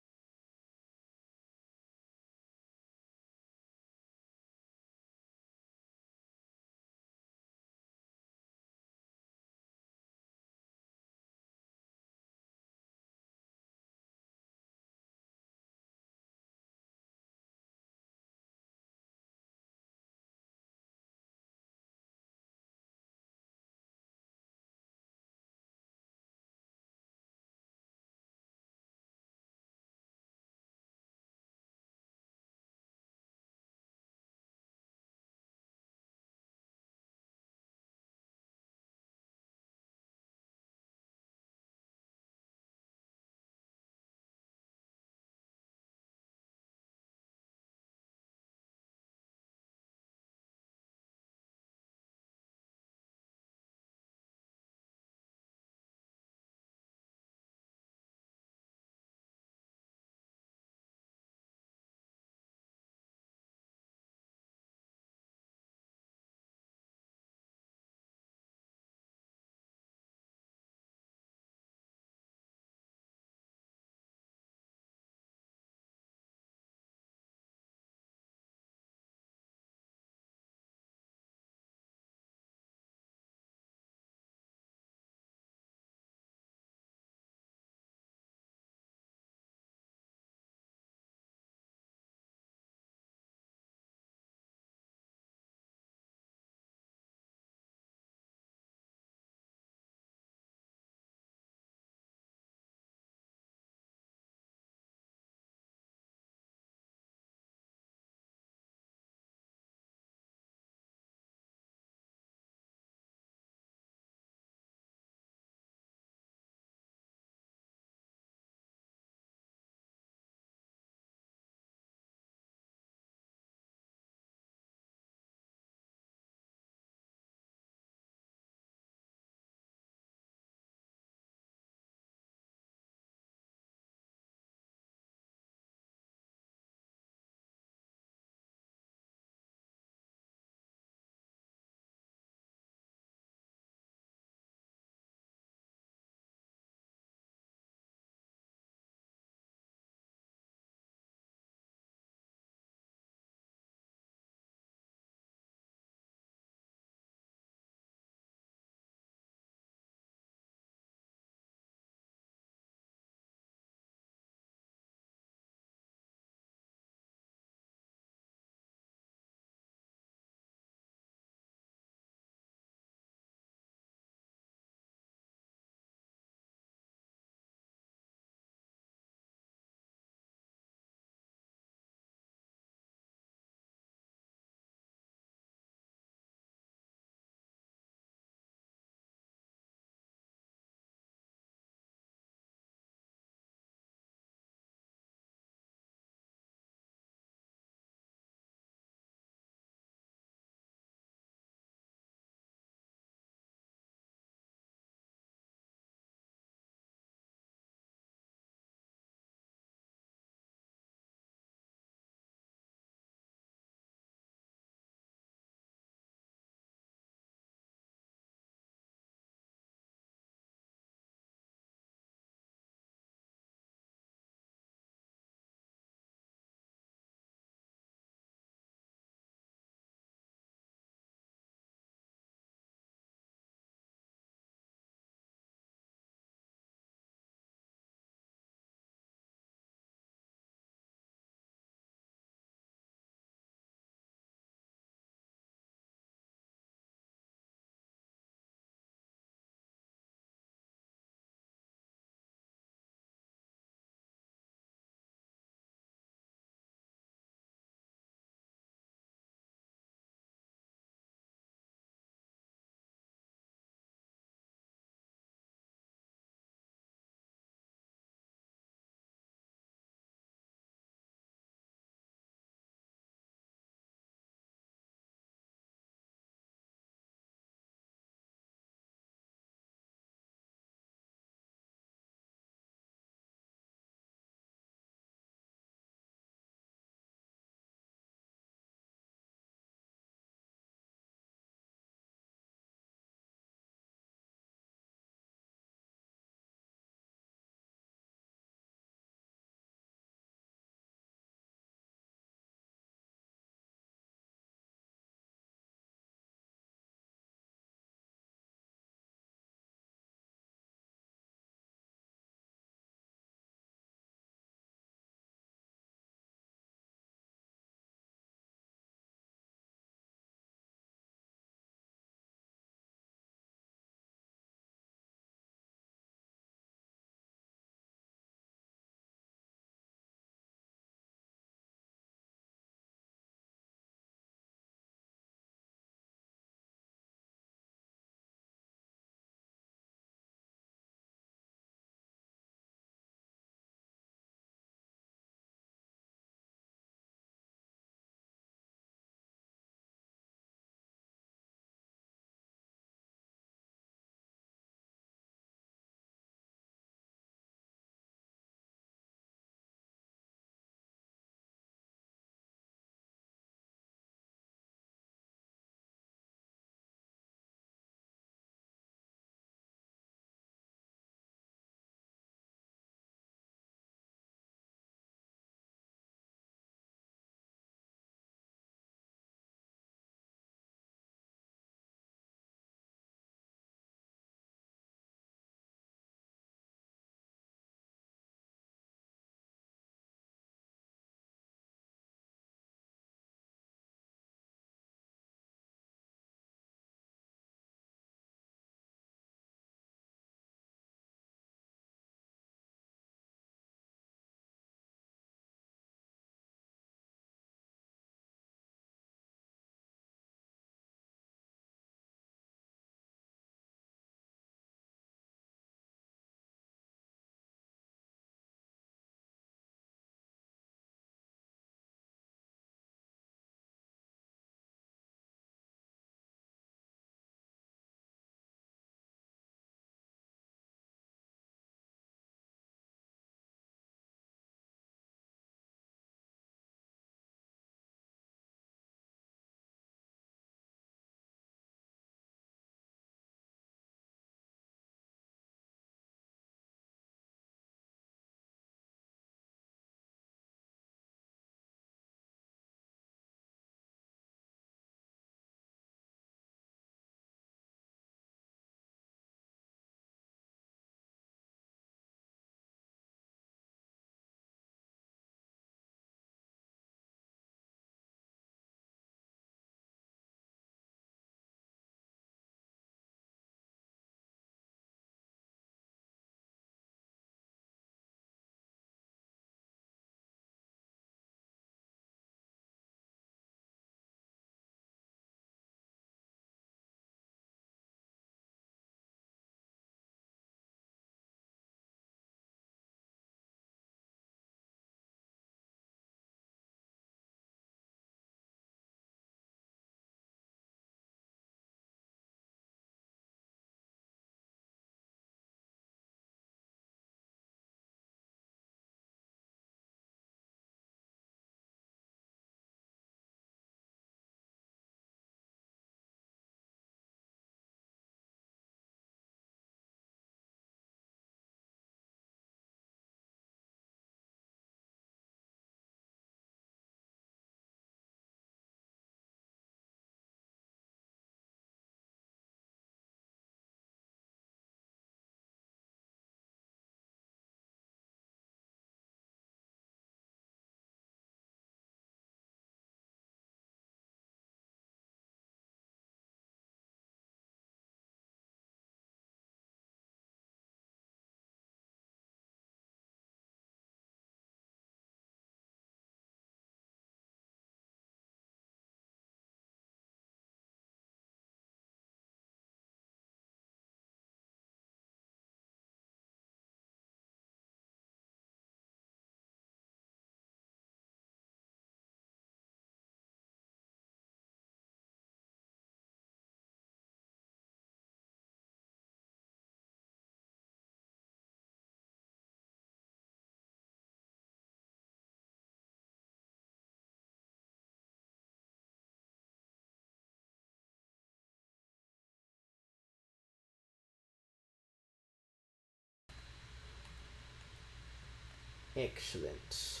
Excellent.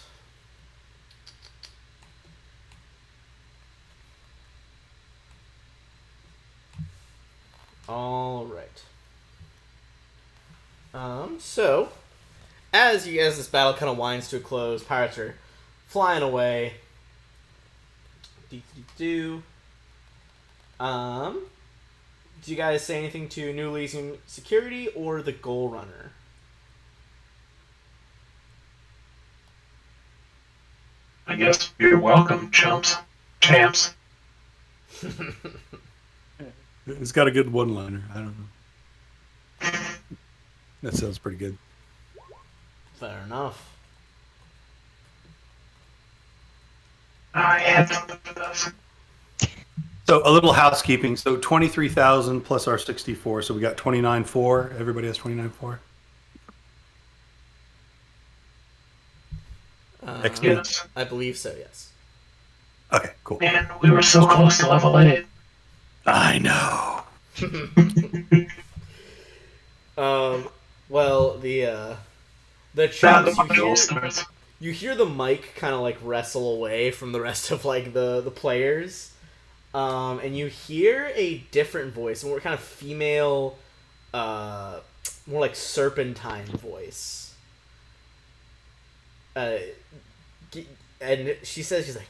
All right. So, as this battle kind of winds to a close, pirates are flying away. Do you guys say anything to New Elysium Security or the Goal Runner? I guess you're welcome, champs. It's got a good one-liner. I don't know. That sounds pretty good. Fair enough. I had something for this. So a little housekeeping. So 23,000 plus our 64. So we got 29.4. Everybody has 29.4. XP? Yes. I believe so, yes. Okay, cool. Man, we were so close to level 8. I know. Well, the Found chumps, the monsters. you hear the mic kind of like wrestle away from the rest of like the players, and you hear a different voice, more kind of female, more like serpentine voice. And she says, she's like,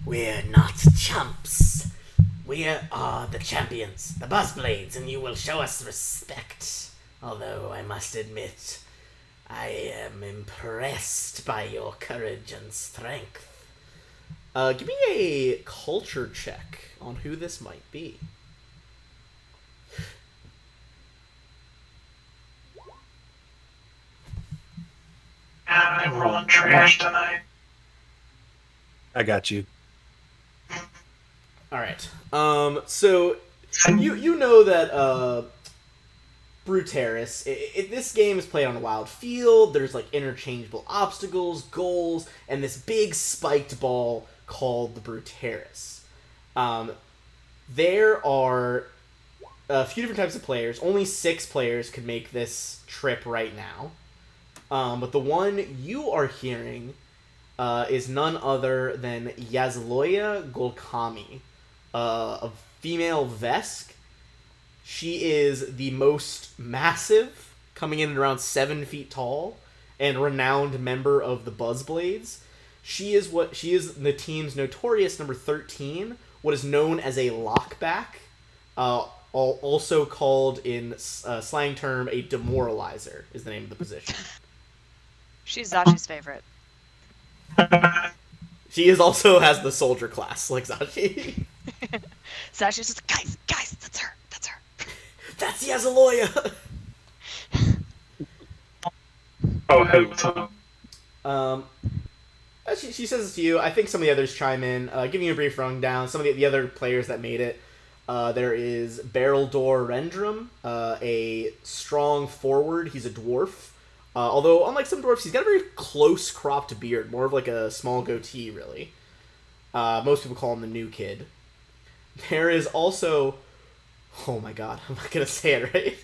"We're not chumps. We are the champions, the Buzzblades, and you will show us respect. Although I must admit, I am impressed by your courage and strength. Give me a culture check on who this might be." I'm rolling trash tonight. I got you. All right. So you know that Bruteris. This game is played on a wild field. There's like interchangeable obstacles, goals, and this big spiked ball called the Bruteris. There are a few different types of players. Only 6 players could make this trip right now. But the one you are hearing is none other than Yazloya Golkami, a female Vesk. She is the most massive, coming in at around 7 feet tall, and renowned member of the Buzzblades. She is the team's notorious number 13, what is known as a lockback, also called in slang term a demoralizer is the name of the position. She's Zachi's favorite. She also has the soldier class, like Zachi. Zachi's just guys, that's her. That's Yazaloya! Oh, hey, what's up? She says this to you. I think some of the others chime in, giving you a brief rundown. Some of the other players that made it. There is Barrel-Door Rendrum, a strong forward. He's a dwarf. Although, unlike some dwarfs, he's got a very close cropped beard, more of like a small goatee, really. Most people call him the new kid. There is also... Oh my god, I'm not gonna say it right.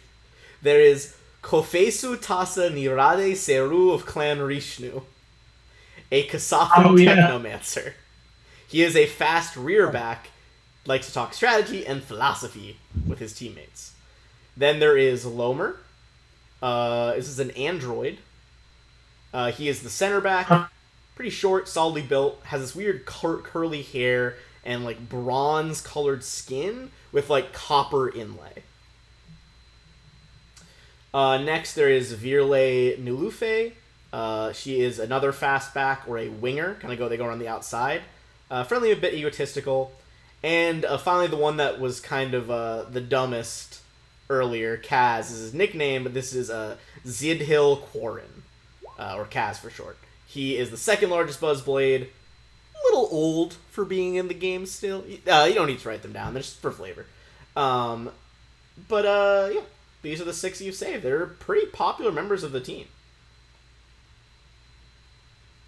There is Kofesu Tasa Nirade Seru of Clan Rishnu, a Kasathan technomancer. He is a fast rearback, likes to talk strategy and philosophy with his teammates. Then there is Lomer. This is an android. He is the center back, pretty short, solidly built, has this weird curly hair and like bronze-colored skin with like copper inlay. Next, there is Virle Nilufe. She is another fastback or a winger. They go around the outside. Friendly, a bit egotistical. And finally, the one that was kind of the dumbest earlier, Kaz is his nickname, but this is Zidhil Quarren, or Kaz for short. He is the second largest Buzzblade. A little old for being in the game still. You don't need to write them down. They're just for flavor. Yeah. These are the 6 you've saved. They're pretty popular members of the team.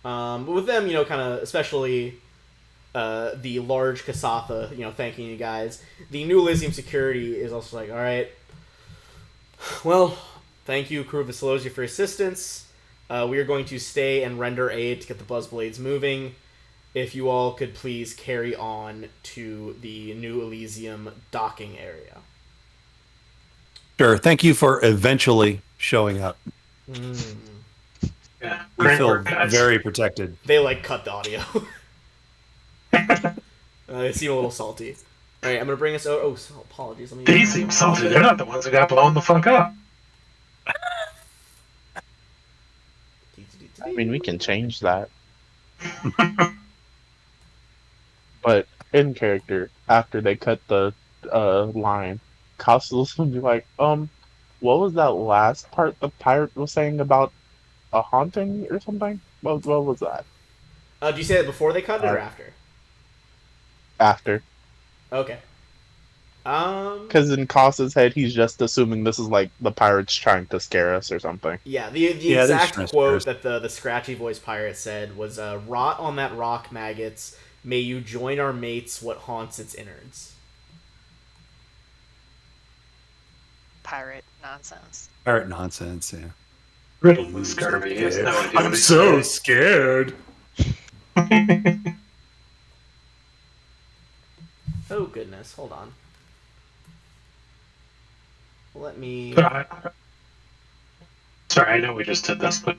But with them, especially the large Kasatha, thanking you guys. The New Elysium Security is also like, all right, well, thank you, Crew of Vasilosia, for assistance. We are going to stay and render aid to get the Buzzblades moving. If you all could please carry on to the New Elysium docking area. Sure. Thank you for eventually showing up. Yeah, We great feel work, guys. very protected. They, like, cut the audio. They seem a little salty. Alright, I'm gonna bring us... Oh, apologies. Let me... They seem salty. They're not the ones who got blown the fuck up. I mean, we can change that. But in character, after they cut the line, Costos would be like, what was that last part the pirate was saying about a haunting or something? What was that? Do you say that before they cut it or after? After. Okay. Because in Costas' head, he's just assuming this is like the pirates trying to scare us or something. Yeah, the Yeah, they're exact trying to quote scare that the scratchy voice pirate said was, "Rot on that rock, maggots. May you join our mates what haunts its innards." Pirate nonsense. Pirate nonsense, yeah. Riddle with scurvy. He has no idea what he's saying. scared. Oh, goodness. Hold on. Let me... Sorry, I know we just did this, but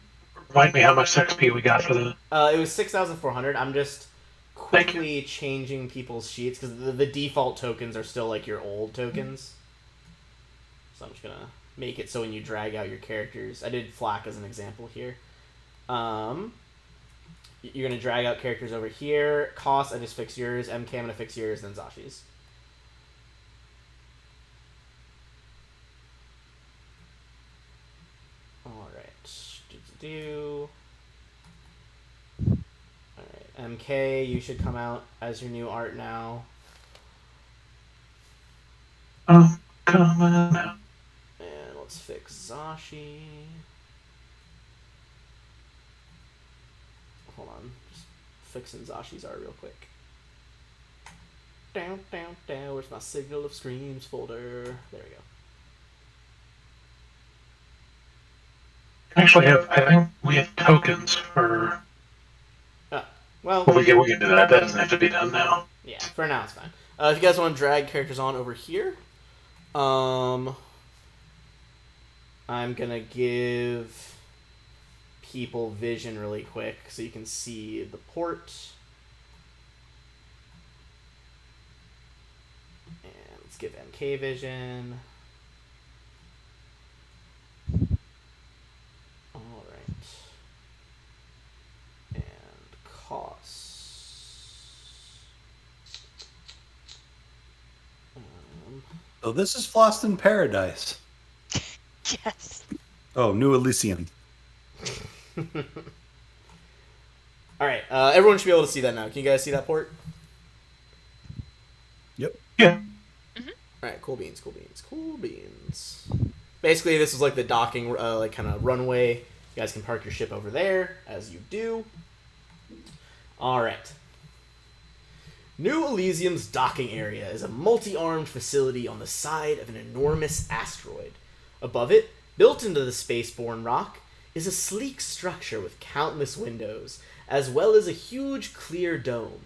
remind me how much XP we got for the... It was 6,400. I'm just quickly changing people's sheets, because the default tokens are still, like, your old tokens. So I'm just gonna make it so when you drag out your characters... I did Flack as an example here. You're gonna drag out characters over here. Cost, I just fix yours. MK, I'm gonna fix yours, then Zashi's. Alright, MK, you should come out as your new art now. Oh, come on now. And let's fix Zashi. Hold on, just fixing Zashi's art real quick. Down, where's my Signal of Screams folder? There we go. Actually, I think we have tokens for... Well, we can do that. That doesn't have to be done now. Yeah, for now it's fine. If you guys want to drag characters on over here, I'm gonna give people vision really quick so you can see the port. And let's give MK vision. Alright. And costs. Oh, this is Flossed in Paradise. Yes. Oh, New Elysium. Alright, everyone should be able to see that now. Can you guys see that port? Yep. Yeah. Alright, cool beans. Basically, this is like the docking, like kind of runway. You guys can park your ship over there, as you do. Alright. New Elysium's docking area is a multi-armed facility on the side of an enormous asteroid. Above it, built into the spaceborne rock, is a sleek structure with countless windows, as well as a huge clear dome.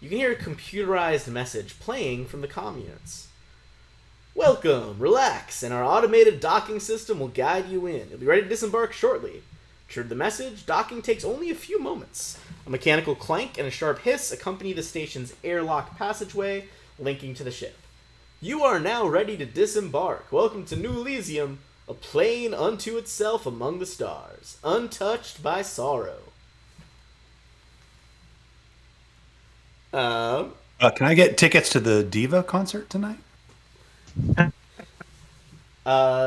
You can hear a computerized message playing from the comm units. Welcome, relax, and our automated docking system will guide you in. You'll be ready to disembark shortly. True to the message, docking takes only a few moments. A mechanical clank and a sharp hiss accompany the station's airlock passageway linking to the ship. You are now ready to disembark. Welcome to New Elysium, a plane unto itself among the stars, untouched by sorrow. Can I get tickets to the Diva concert tonight?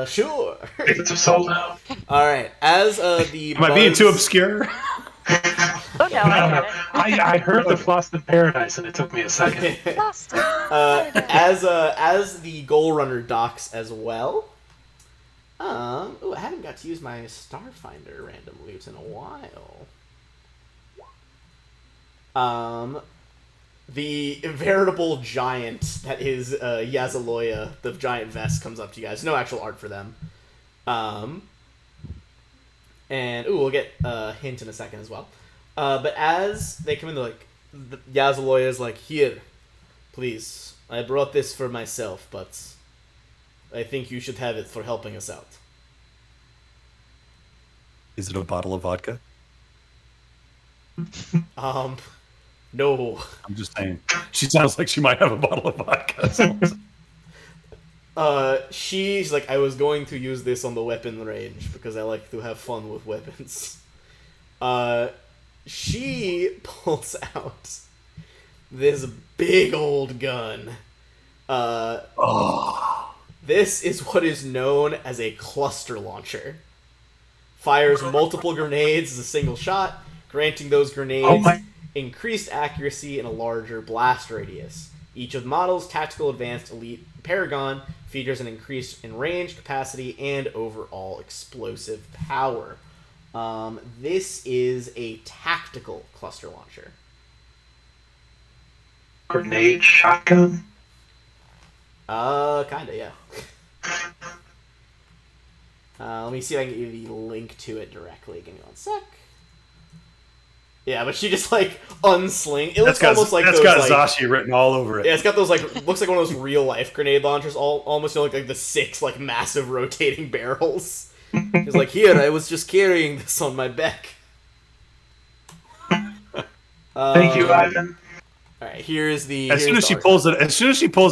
Sure. Tickets are sold out. Alright, as the Am I being too obscure? Oh no, I get it. I heard the Flossed in Paradise, and it took me a second. Lost it. as the Goal Runner docks as well. Oh, I haven't got to use my Starfinder random loot in a while. The veritable giant that is Yazaloya, the giant vest, comes up to you guys. No actual art for them. And we'll get a hint in a second as well. But as they come in, they're like, Yazaloya is like, here, please. I brought this for myself, but I think you should have it for helping us out. Is it a bottle of vodka? No. I'm just saying. She sounds like she might have a bottle of vodka. She's like, I was going to use this on the weapon range because I like to have fun with weapons. She pulls out this big old gun. This is what is known as a cluster launcher. Fires multiple grenades as a single shot, granting those grenades increased accuracy and a larger blast radius. Each of the models, Tactical Advanced Elite Paragon, features an increase in range, capacity, and overall explosive power. This is a tactical cluster launcher. Grenade shotgun? Kinda, yeah. Let me see if I can give you the link to it directly. Give me one sec. Yeah, but she just like unsling. It looks almost like that's those, got like, Zashi written all over it. Yeah, it's got those like looks like one of those real life grenade launchers. Almost like the 6 like massive rotating barrels. It's like, here, I was just carrying this on my back. Thank you, Ivan. All right, here's the. As soon as she pulls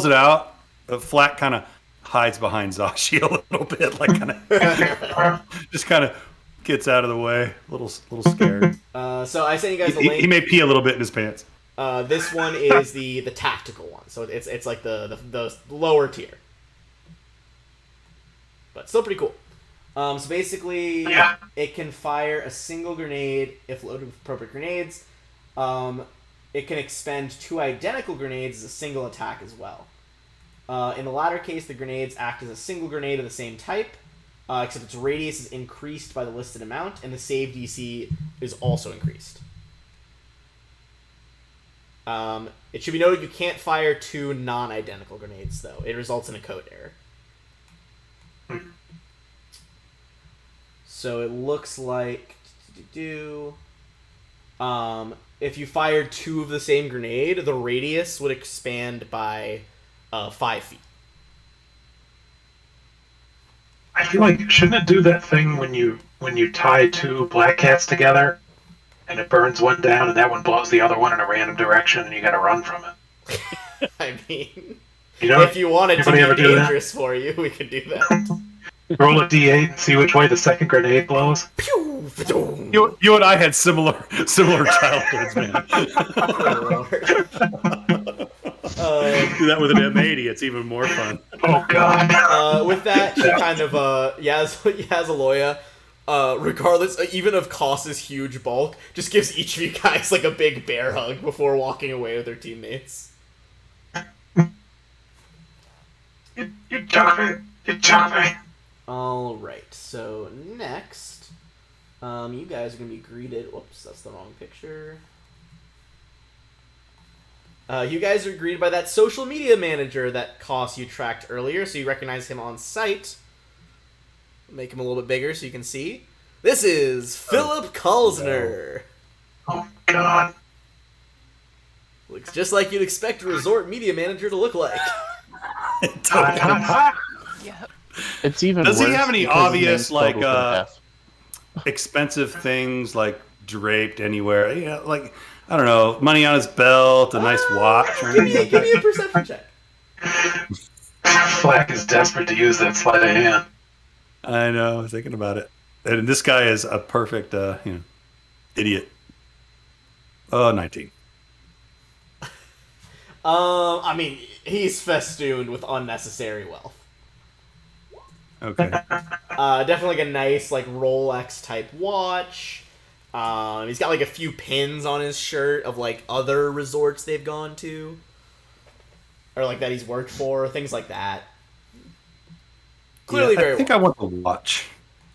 it out, Flat kind of hides behind Zashi a little bit, like kind of just kind of gets out of the way, a little scared. So I sent you guys the link. He may pee a little bit in his pants. This one is the tactical one, so it's like the lower tier, but still pretty cool. So basically, it can fire a single grenade if loaded with appropriate grenades. It can expend 2 identical grenades as a single attack as well. In the latter case, the grenades act as a single grenade of the same type, except its radius is increased by the listed amount, and the save DC is also increased. It should be noted you can't fire 2 non-identical grenades, though. It results in a code error. So it looks like... if you fired 2 of the same grenade, the radius would expand by 5 feet. I feel like, shouldn't it do that thing when you tie 2 black cats together and it burns one down and that one blows the other one in a random direction and you gotta run from it? I mean, you know, if you wanted to be ever do dangerous for you, we could do that. Roll a d8 and see which way the second grenade blows. Pew! You and I had similar childhoods, man. Do that with an M80, it's even more fun. Oh god. With that, she kind of Yazaloya, regardless even of Koss's huge bulk, just gives each of you guys like a big bear hug before walking away with their teammates. You took me. You took me. Alright, so next, you guys are going to be greeted... Whoops, that's the wrong picture. You guys are greeted by that social media manager that Koss you tracked earlier, so you recognize him on sight. Make him a little bit bigger so you can see. This is Philip Kalsner. Oh god. Looks just like you'd expect a resort media manager to look like. Yep. It's even Does he worse have any because his obvious, name's like, spelled with an F. expensive things like draped anywhere? You know, like, I don't know, money on his belt, a nice watch, or anything Give me a perception check. Flack is desperate to use that sleight of hand. I know, I was thinking about it. And this guy is a perfect, idiot. 19. I mean, he's festooned with unnecessary wealth. Okay. Definitely like a nice like Rolex type watch. He's got like a few pins on his shirt of like other resorts they've gone to, or like that he's worked for, things like that. Clearly, very I think well. I want the watch.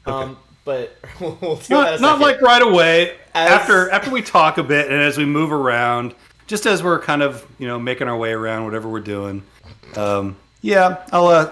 Okay. But we'll do that in a Not second. like right away. As- After we talk a bit, and as we move around, just as we're kind of making our way around whatever we're doing, I'll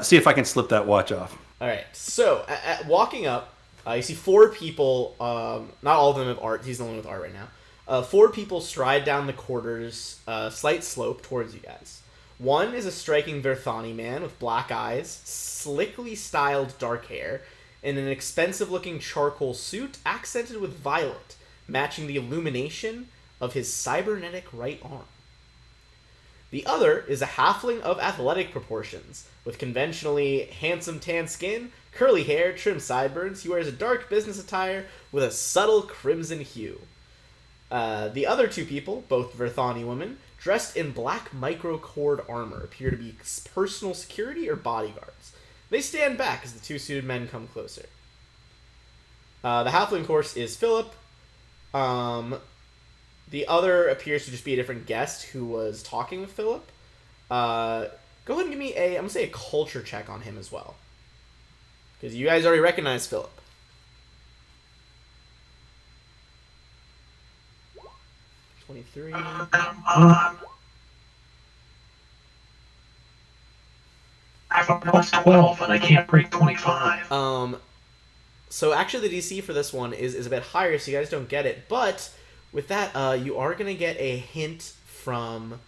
see if I can slip that watch off. All right. So, walking up, You see 4 people. Not all of them have art. He's the only one with art right now. 4 people stride down the quarter's slight slope towards you guys. One is a striking Verthani man with black eyes, slickly styled dark hair, and an expensive-looking charcoal suit accented with violet, matching the illumination of his cybernetic right arm. The other is a halfling of athletic proportions, with conventionally handsome tan skin, curly hair, trimmed sideburns. He wears a dark business attire with a subtle crimson hue. The other 2 people, both Verthani women, dressed in black micro-cord armor, appear to be personal security or bodyguards. They stand back as the 2 suited men come closer. The halfling, of course, is Philip. The other appears to just be a different guest who was talking with Philip. Go ahead and give me I'm going to say a culture check on him as well. Because you guys already recognize Philip. 23. Come on. I have a plus 12 and I can't break 25. So actually the DC for this one is a bit higher, so you guys don't get it. But with that, you are going to get a hint from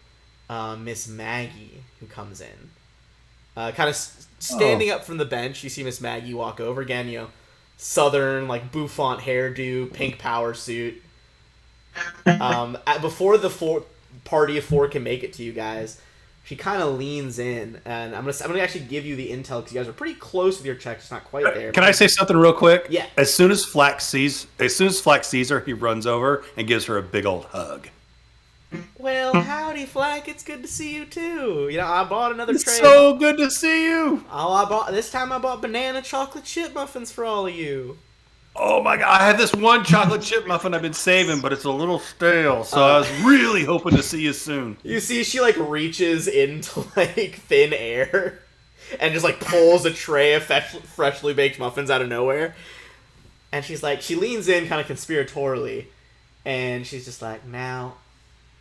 Miss Maggie, who comes in. Kind of standing up from the bench, you see Miss Maggie walk over. Again, you know, southern, like, bouffant hairdo, pink power suit. Before the party of 4 can make it to you guys, she kind of leans in, and I'm gonna actually give you the intel because you guys are pretty close with your check, just not quite there. Can I say something real quick? Yeah. As soon as Flax sees her, he runs over and gives her a big old hug. Well, howdy, Flack. It's good to see you too. You know, I bought another It's tray. so good to see you. Oh, this time I bought banana chocolate chip muffins for all of you. Oh my god, I have this one chocolate chip muffin I've been saving, but it's a little stale, so I was really hoping to see you soon. You see, she, like, reaches into, like, thin air and just, like, pulls a tray of freshly baked muffins out of nowhere. And she's like, she leans in kind of conspiratorially, and she's just like, now,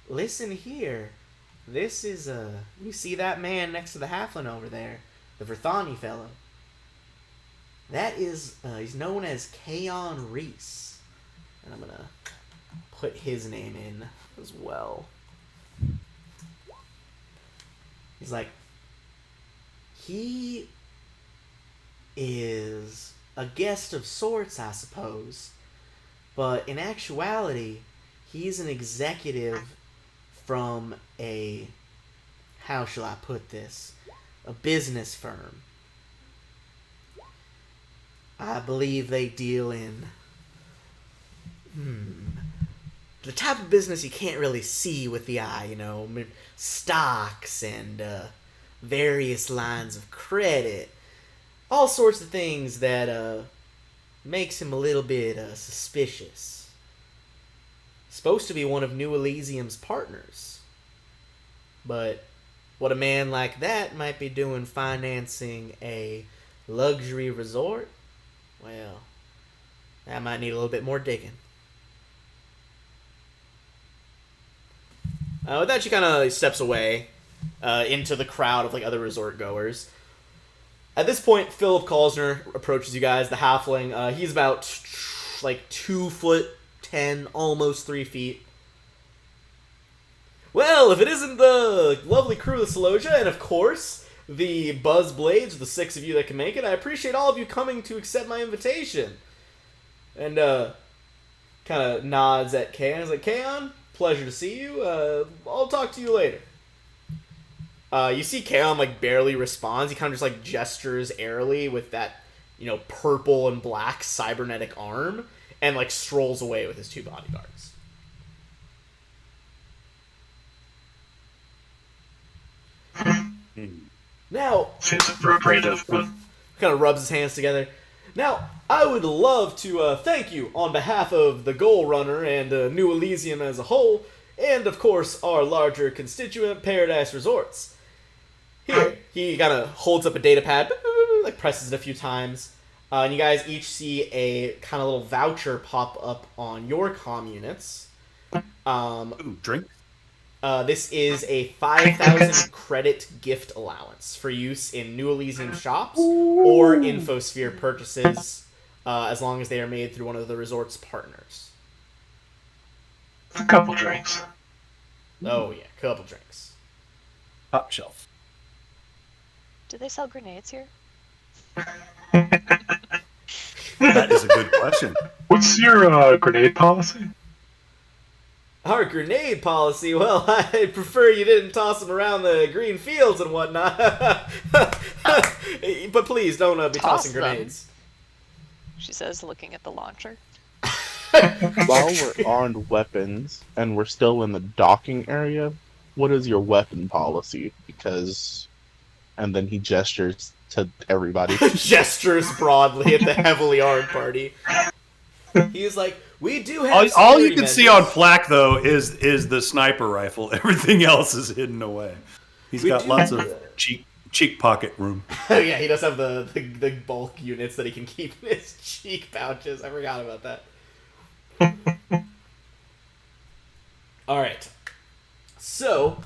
listen here. This is, you see that man next to the halfling over there? The Verthani fellow. That is, he's known as Kaon Reese. And I'm gonna put his name in as well. He's like, he is a guest of sorts, I suppose. But in actuality, he's an executive from how shall I put this? A business firm. I believe they deal in the type of business you can't really see with the eye, you know, stocks and various lines of credit, all sorts of things that makes him a little bit suspicious. Supposed to be one of New Elysium's partners, but what a man like that might be doing financing a luxury resort, well, that might need a little bit more digging. With that, she kind of steps away into the crowd of, like, other resort goers. At this point, Philip Kalsner approaches you guys, the halfling. He's about, like, 2'10", almost 3 feet. Well, if it isn't the lovely crew of Celosia, and of course, the Buzz Blades, the 6 of you that can make it, I appreciate all of you coming to accept my invitation. And, kind of nods at Kaon. He's like, Kaon, pleasure to see you. I'll talk to you later. You see Kaon, like, barely responds. He kind of just, like, gestures airily with that, you know, purple and black cybernetic arm, and, like, strolls away with his 2 bodyguards. Now, Seems appropriative, but kind of rubs his hands together. Now, I would love to thank you on behalf of the Goal Runner and New Elysium as a whole, and of course our larger constituent, Paradise Resorts. Here, he kind of holds up a data pad, like presses it a few times, and you guys each see a kind of little voucher pop up on your comm units. Ooh, drink? This is a 5,000 credit gift allowance for use in New Elysium shops or Infosphere purchases as long as they are made through one of the resort's partners. A couple drinks. Oh yeah, couple drinks. Top shelf. Do they sell grenades here? That is a good question. What's your grenade policy? Our grenade policy, well, I prefer you didn't toss them around the green fields and whatnot. But please don't be Toss tossing them. grenades. She says, looking at the launcher. While we're on weapons and we're still in the docking area, what is your weapon policy? Because, and then he gestures to everybody. Gestures broadly at the heavily armed party. He's like, we do have All you security can see measures. on Flack though is the sniper rifle. Everything else is hidden away. He's We got do lots have of cheek pocket room. Yeah, he does have the bulk units that he can keep in his cheek pouches. I forgot about that. All right. So,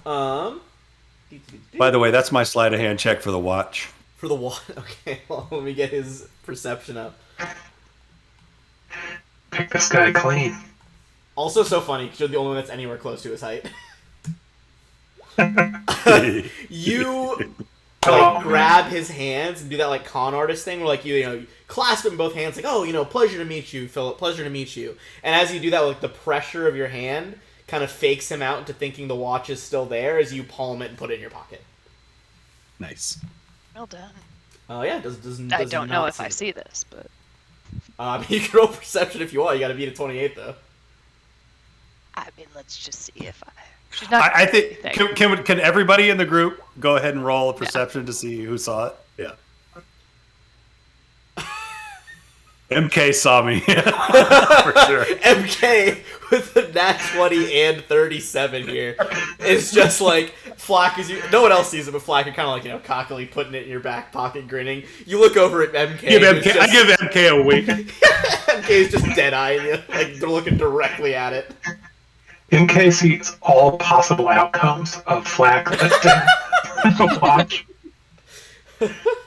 By the way, that's my sleight of hand check for the watch. for the wall. Okay, well, let me get his perception up. Pick this guy clean. Also, so funny because you're the only one that's anywhere close to his height. You Oh, grab his hands and do that like con artist thing where like you clasp him in both hands like, oh, pleasure to meet you, Philip, pleasure to meet you. And as you do that, like the pressure of your hand kind of fakes him out into thinking the watch is still there as you palm it and put it in your pocket. Nice. Well done. Yeah, does I don't know not if I seem- see this, but You can roll perception if you want. You got to beat a 28 though. I mean, let's just see if I. She's not. I think anything. can everybody in the group go ahead and roll a perception to see who saw it? Yeah. MK saw me for sure. MK with a nat 20 and 37 here is just like Flack is you. No one else sees it, but Flack, you're kind of like cockily putting it in your back pocket, grinning. You look over at MK. I give MK a wink. MK is just dead eyeing you, like they're looking directly at it. In case he's all possible outcomes of Flack lifting the watch.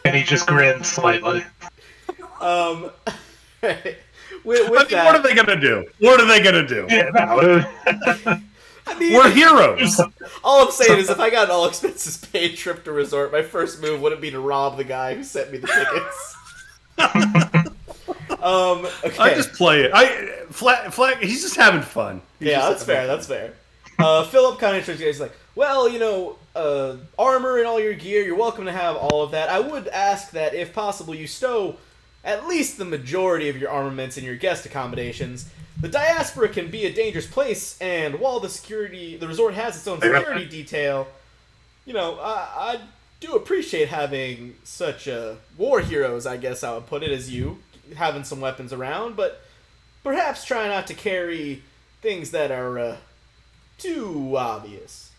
And he just grins slightly. With I mean, that, what are they gonna do? What are they gonna do? Yeah, no. I mean, We're heroes. all I'm saying is if I got an all expenses paid trip to resort, my first move wouldn't be to rob the guy who sent me the tickets. Okay. I just play it. Flack. He's just having fun. Yeah, that's fair. That's fair. Philip kind of introduces you guys like, well, armor and all your gear, you're welcome to have all of that. I would ask that, if possible, you stow at least the majority of your armaments in your guest accommodations. The diaspora can be a dangerous place, and while the resort has its own security detail, I do appreciate having such war heroes, I guess I would put it, as you, having some weapons around, but perhaps try not to carry things that are too obvious.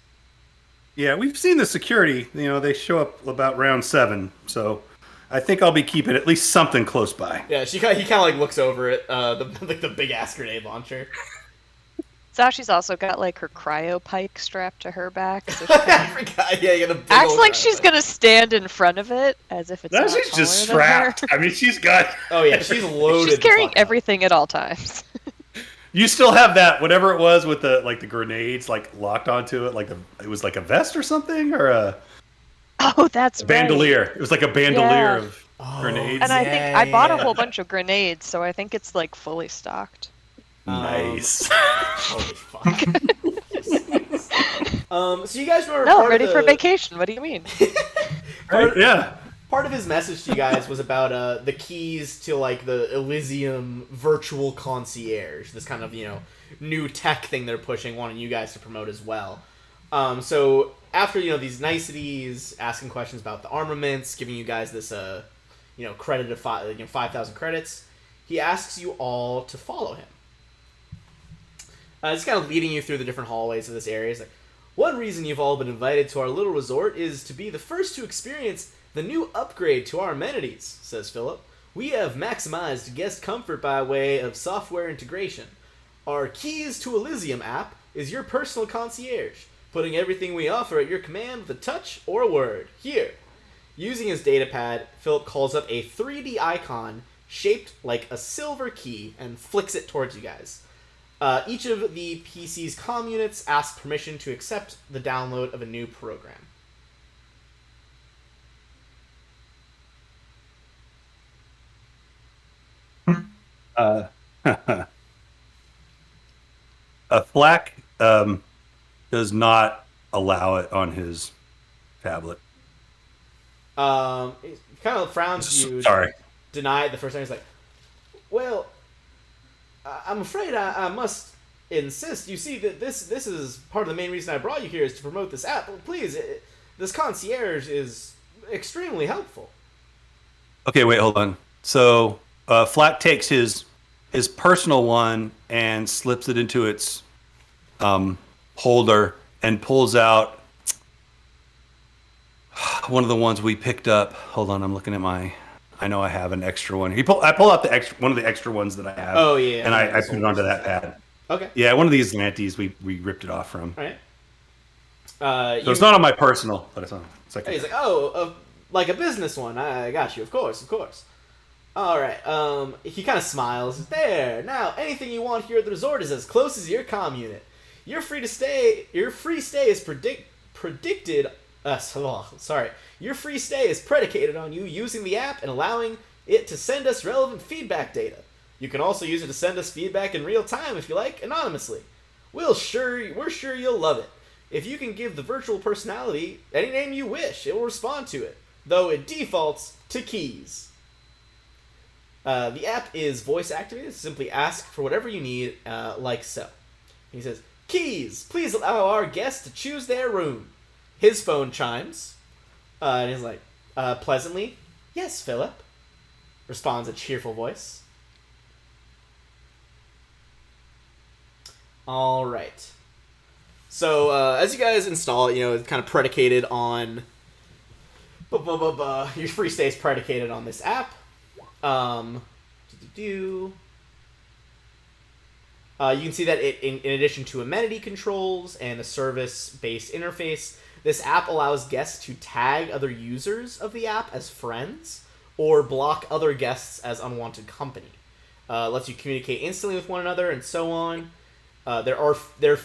Yeah, we've seen the security. They show up about round 7, so I think I'll be keeping at least something close by. Yeah, he kind of like looks over at the big ass grenade launcher. Sashi's also got like her cryo pike strapped to her back. So she I forgot. Yeah, you got a big acts old like crowd she's thing. gonna stand in front of it as if it's No, not she's just taller than her. strapped. I mean, she's got. Oh yeah, she's loaded. She's the carrying fuck up. everything at all times. You still have that, whatever it was with the grenades locked onto it, it was like a vest or something, or a Oh, that's right. bandolier. It was like a bandolier Yeah. of Oh, grenades. And I Yeah, think I bought a yeah. whole bunch of grenades, so I think it's like fully stocked. Nice. Holy fuck. So you guys remember No, part ready of for the, vacation. What do you mean? Right? Yeah. Part of his message to you guys was about the keys to the Elysium virtual concierge, this kind of new tech thing they're pushing, wanting you guys to promote as well. So after these niceties, asking questions about the armaments, giving you guys this credit of 5,000 credits, he asks you all to follow him. It's kind of leading you through the different hallways of this area. It's like, one reason you've all been invited to our little resort is to be the first to experience the new upgrade to our amenities, says Philip. We have maximized guest comfort by way of software integration. Our Keys to Elysium app is your personal concierge, putting everything we offer at your command with a touch or a word. Here. Using his datapad, Philip calls up a 3D icon shaped like a silver key and flicks it towards you guys. Each of the PC's comm units asks permission to accept the download of a new program. Flack does not allow it on his tablet. He kind of frowns at you. Sorry. Deny it the first time. He's like, well, I'm afraid I must insist. You see, that this is part of the main reason I brought you here is to promote this app. Well, please, this concierge is extremely helpful. Okay, wait, hold on. So Flack takes his personal one and slips it into its holder and pulls out one of the ones we picked up. Hold on, I'm looking at my. I know I have an extra one. I pull out one of the extra ones that I have. Oh yeah. And I put it onto that pad. Okay. Yeah, one of these Lantes we ripped it off from. All right. So it's not on my personal, but it's on. It's like he's like, like a business one. I got you. Of course. All right. He kind of smiles. There. Now, anything you want here at the resort is as close as your comm unit. Your free stay is predicted. Your free stay is predicated on you using the app and allowing it to send us relevant feedback data. You can also use it to send us feedback in real time if you like, anonymously. We're sure you'll love it. If you can give the virtual personality any name you wish, it will respond to it, though it defaults to Keys. The app is voice activated. Simply ask for whatever you need, like so. He says, Keys, please allow our guests to choose their room. His phone chimes, and he's like, pleasantly, yes, Philip, responds a cheerful voice. All right. So, as you guys install it, it's kind of predicated on... Your free stay is predicated on this app. You can see that in addition to amenity controls and a service-based interface, this app allows guests to tag other users of the app as friends or block other guests as unwanted company. Lets you communicate instantly with one another and so on.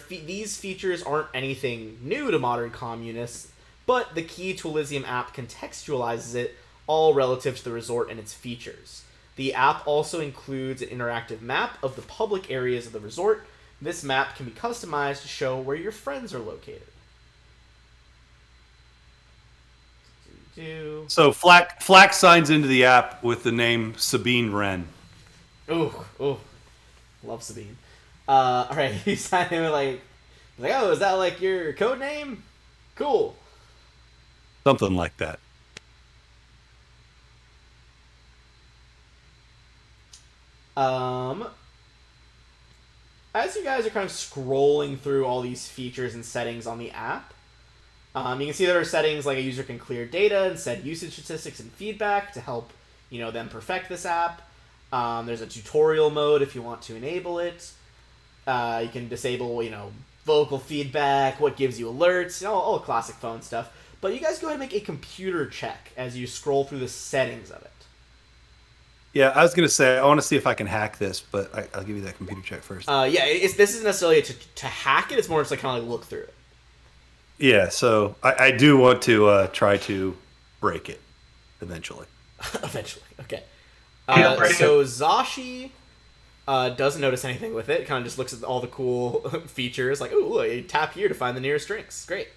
These features aren't anything new to modern communists, but the Key to Elysium app contextualizes it all relative to the resort and its features. The app also includes an interactive map of the public areas of the resort. This map can be customized to show where your friends are located. So Flack signs into the app with the name Sabine Wren. Ooh, love Sabine. All right, he signed in with like, oh, is that like your code name? Cool. Something like that. As you guys are kind of scrolling through all these features and settings on the app, you can see there are settings like a user can clear data and set usage statistics and feedback to help, them perfect this app. There's a tutorial mode if you want to enable it. You can disable, vocal feedback, what gives you alerts, all the classic phone stuff. But you guys go ahead and make a computer check as you scroll through the settings of it. Yeah, I was going to say, I want to see if I can hack this, but I'll give you that computer check first. This isn't necessarily to hack it, it's more just like kind of like look through it. Yeah, so I do want to try to break it eventually. Eventually, okay. Break so Zashi doesn't notice anything with it. Kind of just looks at all the cool features, like, ooh, look, you tap here to find the nearest drinks. Great.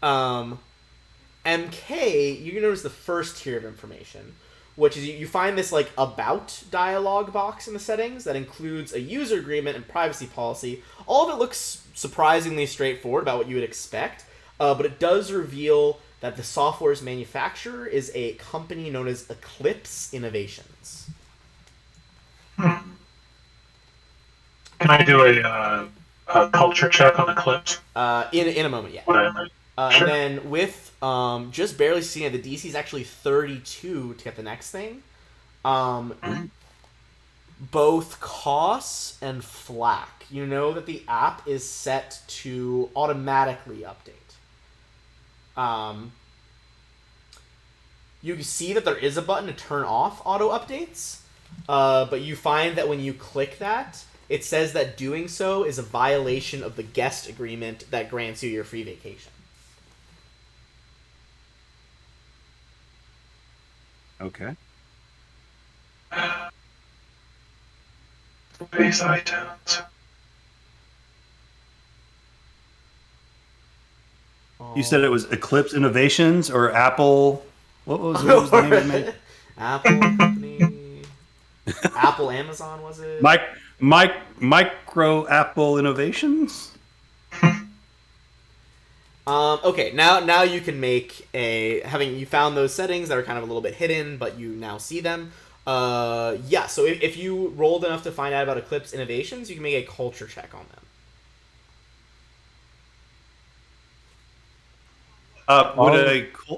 MK, you can notice the first tier of information, which is you find this like about dialog box in the settings that includes a user agreement and privacy policy. All of it looks surprisingly straightforward about what you would expect, but it does reveal that the software's manufacturer is a company known as Eclipse Innovations. Can I do a culture check on Eclipse? In a moment, yeah. Sure. And then with just barely seeing it, the DC is actually 32 to get the next thing. Both Koss and Flack, you know that the app is set to automatically update. You see that there is a button to turn off auto updates, But you find that when you click that, it says that doing so is a violation of the guest agreement that grants you your free vacation. Okay. Base iTunes. You said it was Eclipse Innovations or Apple. What was the name of it? Apple company. Apple Amazon, was it? Micro Apple Innovations. Okay, now you can make you found those settings that are kind of a little bit hidden, but you now see them. Yeah, so if you rolled enough to find out about Eclipse Innovations, you can make a culture check on them.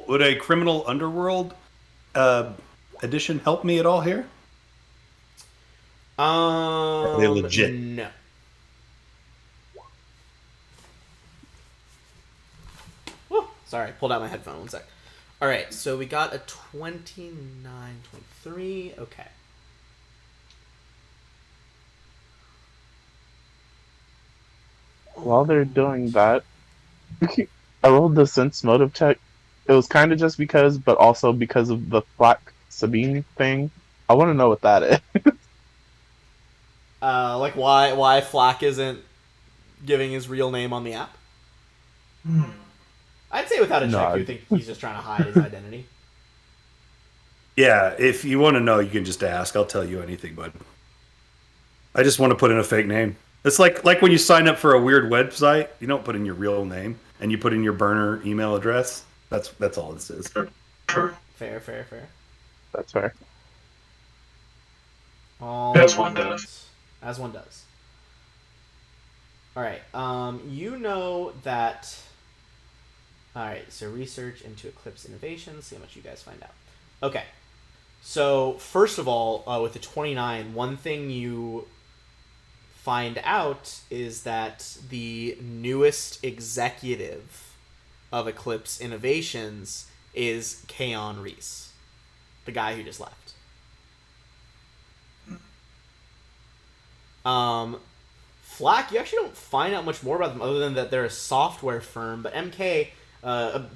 Would a Criminal Underworld edition help me at all here? Are they legit? No. Whew, sorry, pulled out my headphone. 1 sec. All right, so we got a 29, 23. Okay. While they're doing that, I rolled the sense motive check. It was kind of just because, but also because of the Black Sabine thing. I want to know what that is. Like why Flack isn't giving his real name on the app? I'd say without a check, you think he's just trying to hide his identity. Yeah, if you want to know, you can just ask. I'll tell you anything, bud. I just want to put in a fake name. It's like when you sign up for a weird website, you don't put in your real name and you put in your burner email address. That's all this is. True. Fair. That's fair. As one does. As one does. All right. You know that. All right. So research into Eclipse Innovations. See how much you guys find out. Okay. So first of all, with the 29, one thing you find out is that the newest executive of Eclipse Innovations is Kaon Reese, the guy who just left. Flack, you actually don't find out much more about them other than that they're a software firm, but MK,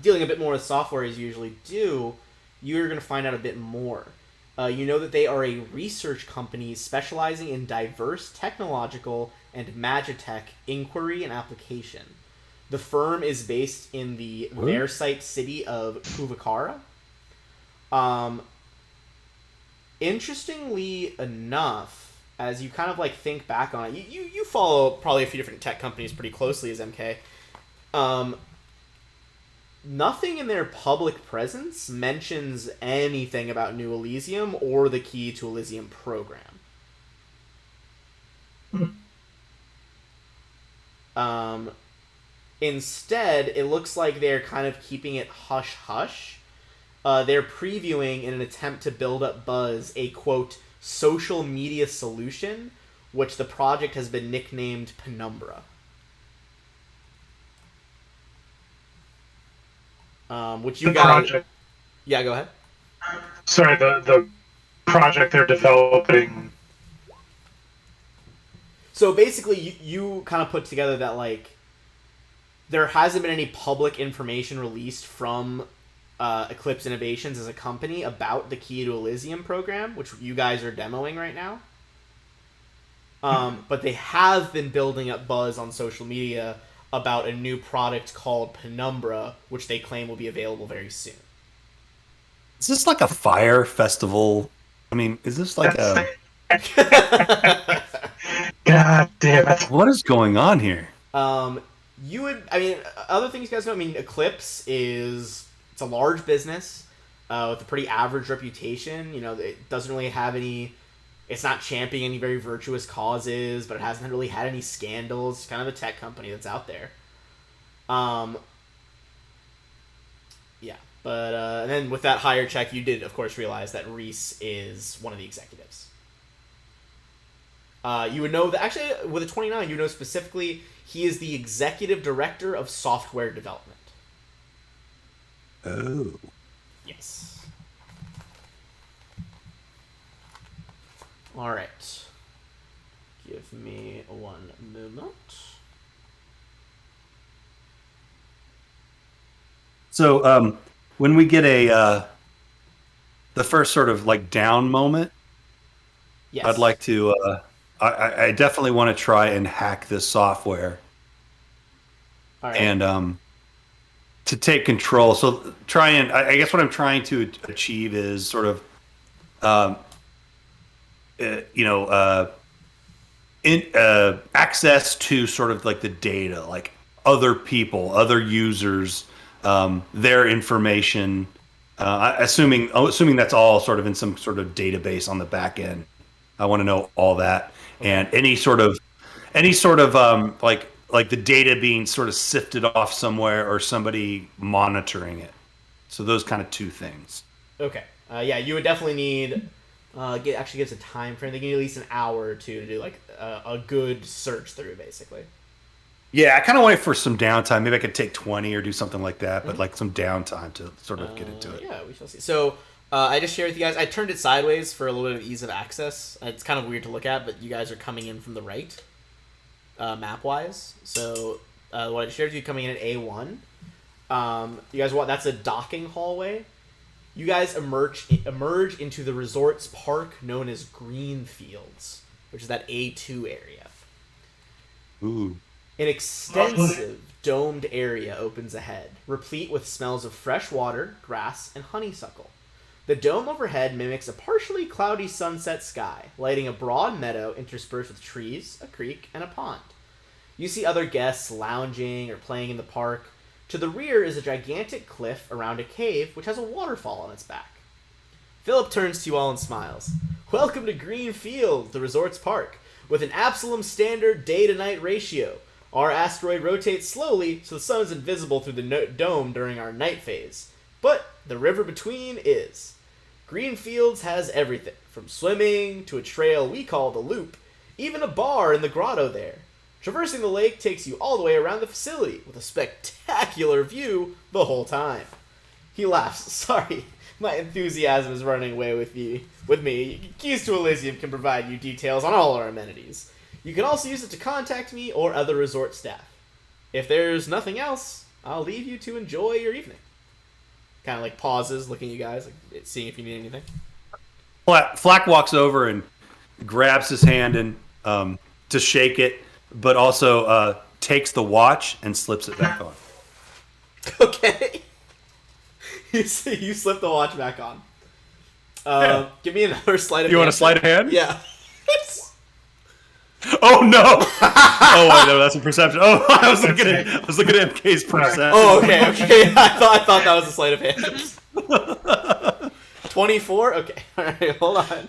dealing a bit more with software as you usually do, you're going to find out a bit more. You know that they are a research company specializing in diverse technological and magitech inquiry and application. The firm is based in the Versite city of Kuvakara. Interestingly enough, as you kind of like think back on it, you follow probably a few different tech companies pretty closely as MK. Nothing in their public presence mentions anything about New Elysium or the Key to Elysium program. Instead, it looks like they're kind of keeping it hush-hush. They're previewing, in an attempt to build up buzz, a, quote, social media solution, which the project has been nicknamed Penumbra. Which you guys... Project. Yeah, go ahead. Sorry, the project they're developing. So basically, you kind of put together that, like, there hasn't been any public information released from Eclipse Innovations as a company about the Key to Elysium program, which you guys are demoing right now. But they have been building up buzz on social media about a new product called Penumbra, which they claim will be available very soon. Is this like a fire festival? I mean, is this like a... God damn it. What is going on here? You would, I mean, other things you guys know, I mean, Eclipse it's a large business with a pretty average reputation. You know, it doesn't really have any, it's not championing any very virtuous causes, but it hasn't really had any scandals. It's kind of a tech company that's out there. Yeah, but and then with that higher check, you did, of course, realize that Reese is one of the executives. You would know that, actually, with a 29, you know specifically he is the executive director of software development. Oh. Yes. All right. Give me one moment. So when we get the first sort of like down moment, Yes. I'd like to. I definitely want to try and hack this software All right. and to take control. So try and I guess what I'm trying to achieve is sort of, you know, access to sort of like the data, like other people, other users, their information. Assuming that's all sort of in some sort of database on the back end. I want to know all that and any sort of like the data being sort of sifted off somewhere or somebody monitoring it. So those kind of two things. Okay. Yeah, you would definitely need. Actually gives a time frame. They give you at least an hour or two to do like a good search through, basically. Yeah, I kind of want it for some downtime. Maybe I could take 20 or do something like that, but like some downtime to sort of get into it. Yeah, we shall see. So I just shared with you guys. I turned it sideways for a little bit of ease of access. It's kind of weird to look at, but you guys are coming in from the right, map-wise. So what I shared with you coming in at A1. You guys want that's a docking hallway. You guys emerge into the resort's park known as Greenfields, which is that A2 area. Ooh. An extensive domed area opens ahead, replete with smells of fresh water, grass, and honeysuckle. The dome overhead mimics a partially cloudy sunset sky, lighting a broad meadow interspersed with trees, a creek, and a pond. You see other guests lounging or playing in the park. To the rear is a gigantic cliff around a cave which has a waterfall on its back. Philip turns to you all and smiles. Welcome to Greenfield, the resort's park, with an Absalom standard day-to-night ratio. Our asteroid rotates slowly, so the sun is invisible through the dome during our night phase. But the river between is. Greenfields has everything, from swimming to a trail we call the Loop, even a bar in the grotto there. Traversing the lake takes you all the way around the facility, with a spectacular view the whole time. He laughs. Sorry, my enthusiasm is running away with me. Keys to Elysium can provide you details on all our amenities. You can also use it to contact me or other resort staff. If there's nothing else, I'll leave you to enjoy your evening. Kind of like pauses, looking at you guys, like seeing if you need anything. Flack walks over and grabs his hand and to shake it, but also takes the watch and slips it back on. Okay. You slip the watch back on. Yeah. Give me another sleight of hand. You want a sleight of hand? Yeah. Oh no! Oh wait, no, that's a perception. Oh, I was looking at MK's perception. Oh, okay. I thought that was a sleight of hand. 24. Okay. All right. Hold on.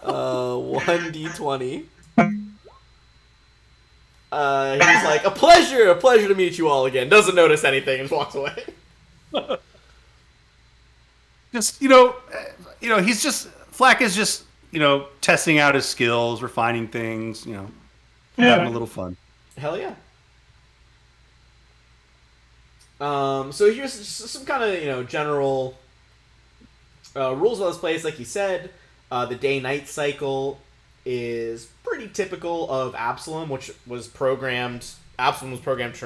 1d20. He's like, a pleasure to meet you all again. Doesn't notice anything and walks away. Just he's just Flack is just testing out his skills, refining things, having a little fun. Hell yeah. So here's some kind of general rules about this place. Like he said, the day-night cycle is pretty typical of Absalom, which was programmed. Absalom was programmed to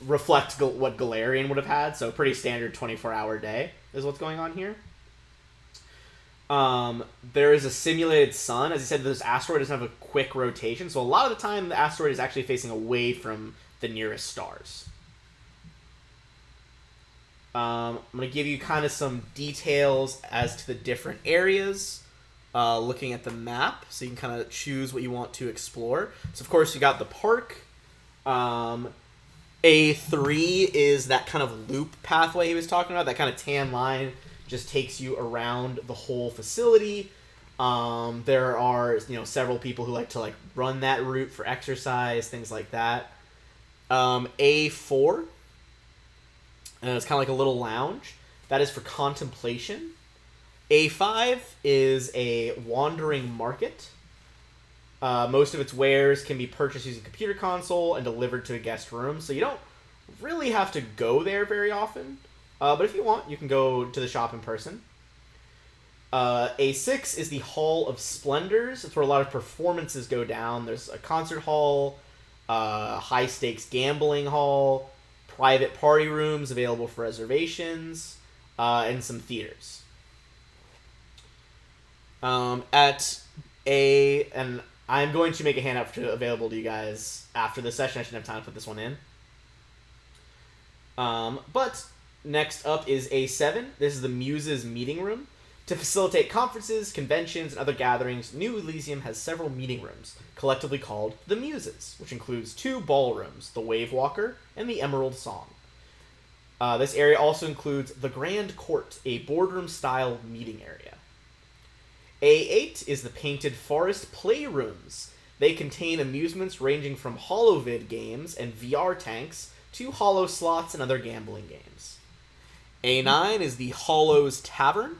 reflect what Galarian would have had. So pretty standard 24-hour day is what's going on here. There is a simulated sun. As I said, this asteroid doesn't have a quick rotation, so a lot of the time the asteroid is actually facing away from the nearest stars. I'm going to give you kind of some details as to the different areas, looking at the map, so you can kind of choose what you want to explore. So, of course, you got the park. A3 is that kind of loop pathway he was talking about, that kind of tan line just takes you around the whole facility. There are several people who like to run that route for exercise, things like that. A4, and it's kind of like a little lounge. That is for contemplation. A5 is a wandering market. Most of its wares can be purchased using a computer console and delivered to a guest room, so you don't really have to go there very often. But if you want, you can go to the shop in person. A6 is the Hall of Splendors. It's where a lot of performances go down. There's a concert hall, high-stakes gambling hall, private party rooms available for reservations, and some theaters. And I'm going to make a handout available to you guys after the session. I shouldn't have time to put this one in. But next up is A7. This is the Muses meeting room. To facilitate conferences, conventions, and other gatherings, New Elysium has several meeting rooms, collectively called the Muses, which includes 2 ballrooms, the Wave Walker and the Emerald Song. This area also includes the Grand Court, a boardroom-style meeting area. A8 is the Painted Forest Playrooms. They contain amusements ranging from HoloVid games and VR tanks to Holo slots and other gambling games. A9 is the Hollows Tavern.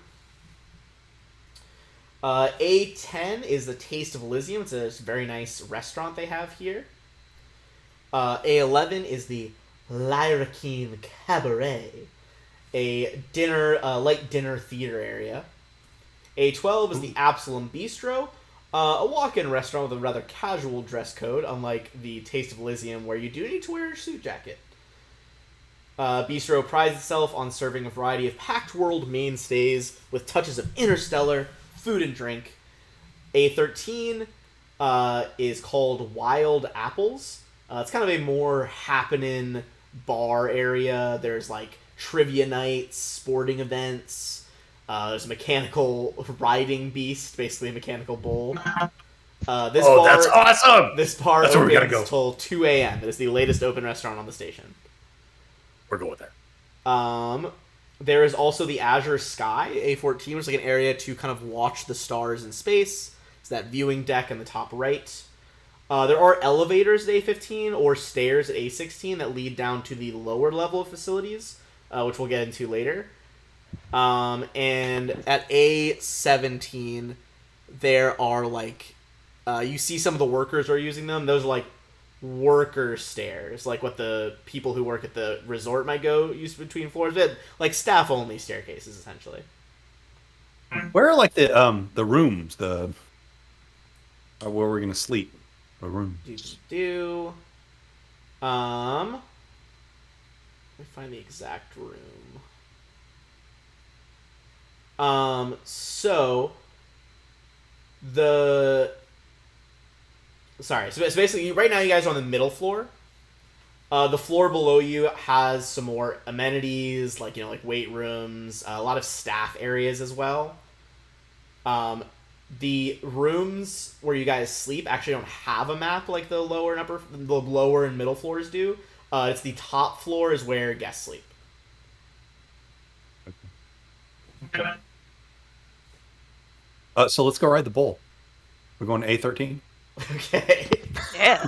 A10 is the Taste of Elysium. It's a very nice restaurant they have here. A11 is the Lyrakeen Cabaret, a light dinner theater area. A12 is the Absalom Bistro, a walk-in restaurant with a rather casual dress code, unlike the Taste of Elysium, where you do need to wear a suit jacket. Bistro prides itself on serving a variety of Packed World mainstays with touches of Interstellar, food and drink. A13 is called Wild Apples. It's kind of a more happening bar area. There's like trivia nights, sporting events. There's a mechanical riding beast, basically a mechanical bull. This bar, that's awesome! This bar That's where we gotta opens go. till 2 a.m. It is the latest open restaurant on the station. We're going there. There is also the Azure Sky, A14, which is like an area to kind of watch the stars in space. It's that viewing deck in the top right. There are elevators at A15 or stairs at A16 that lead down to the lower level of facilities, which we'll get into later. And at A17, there are like, you see some of the workers are using them. Those are like worker stairs, like what the people who work at the resort might go use between floors, but like staff only staircases essentially. Where are like the rooms, where we're gonna sleep? The rooms. Let me find the exact room. So basically, right now you guys are on the middle floor. The floor below you has some more amenities, like weight rooms, a lot of staff areas as well. The rooms where you guys sleep actually don't have a map like the lower and middle floors do. It's the top floor is where guests sleep. Okay. So let's go ride the bull. We're going to A13. Okay. Yeah.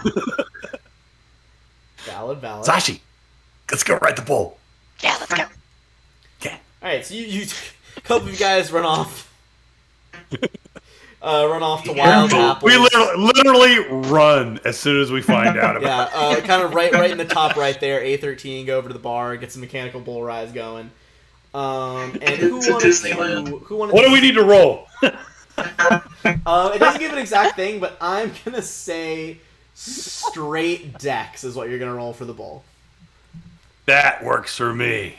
Valid. Zashi, let's go ride the bull. Yeah, let's go. Yeah. All right, so you a couple of you guys run off. Run off to Wild Apples. We literally run as soon as we find out about it. Yeah, kind of right in the top right there. A13, go over to the bar, get some mechanical bull rides going. And who It's a wanted Disneyland. What do we need to roll? It doesn't give an exact thing, but I'm gonna say straight dex is what you're gonna roll for the bull. That works for me.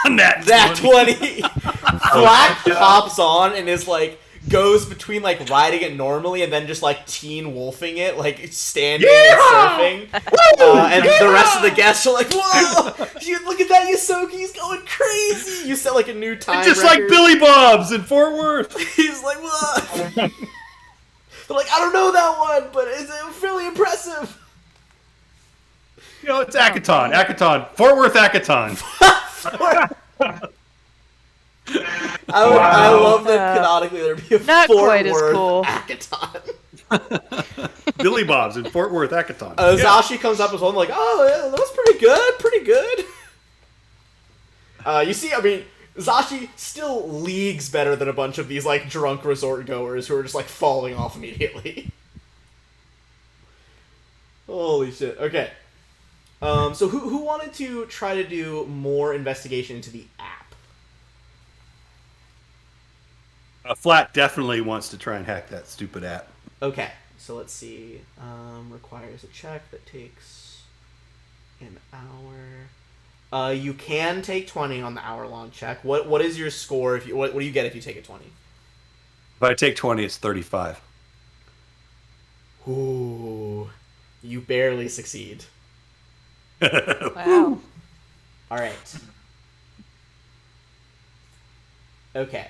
That 20. Flack hops on and is like goes between like riding it normally and then just like teen wolfing it, like standing and surfing. And the rest of the guests are like, "Whoa! Look at that Yosoki, he's going crazy!" You set like a new time just record. like Billy Bob's in Fort Worth. He's like, "Whoa!" They're like, "I don't know that one, but it's really impressive." It's Akaton. Fort Worth Akaton. I love that canonically there'd be a Not Fort quite as Worth cool. Akaton. Billy Bob's in Fort Worth Akaton. Zashi comes up as well. I'm like, "Oh, yeah, that was pretty good." You see, I mean, Zashi still leagues better than a bunch of these like drunk resort goers who are just like falling off immediately. Holy shit. Okay. So who wanted to try to do more investigation into the app? Flat definitely wants to try and hack that stupid app. Okay, so let's see. Requires a check that takes an hour. You can take 20 on the hour-long check. What is your score? If you what do you get if you take a 20? If I take 20, it's 35. Ooh, you barely succeed. Wow. All right. Okay.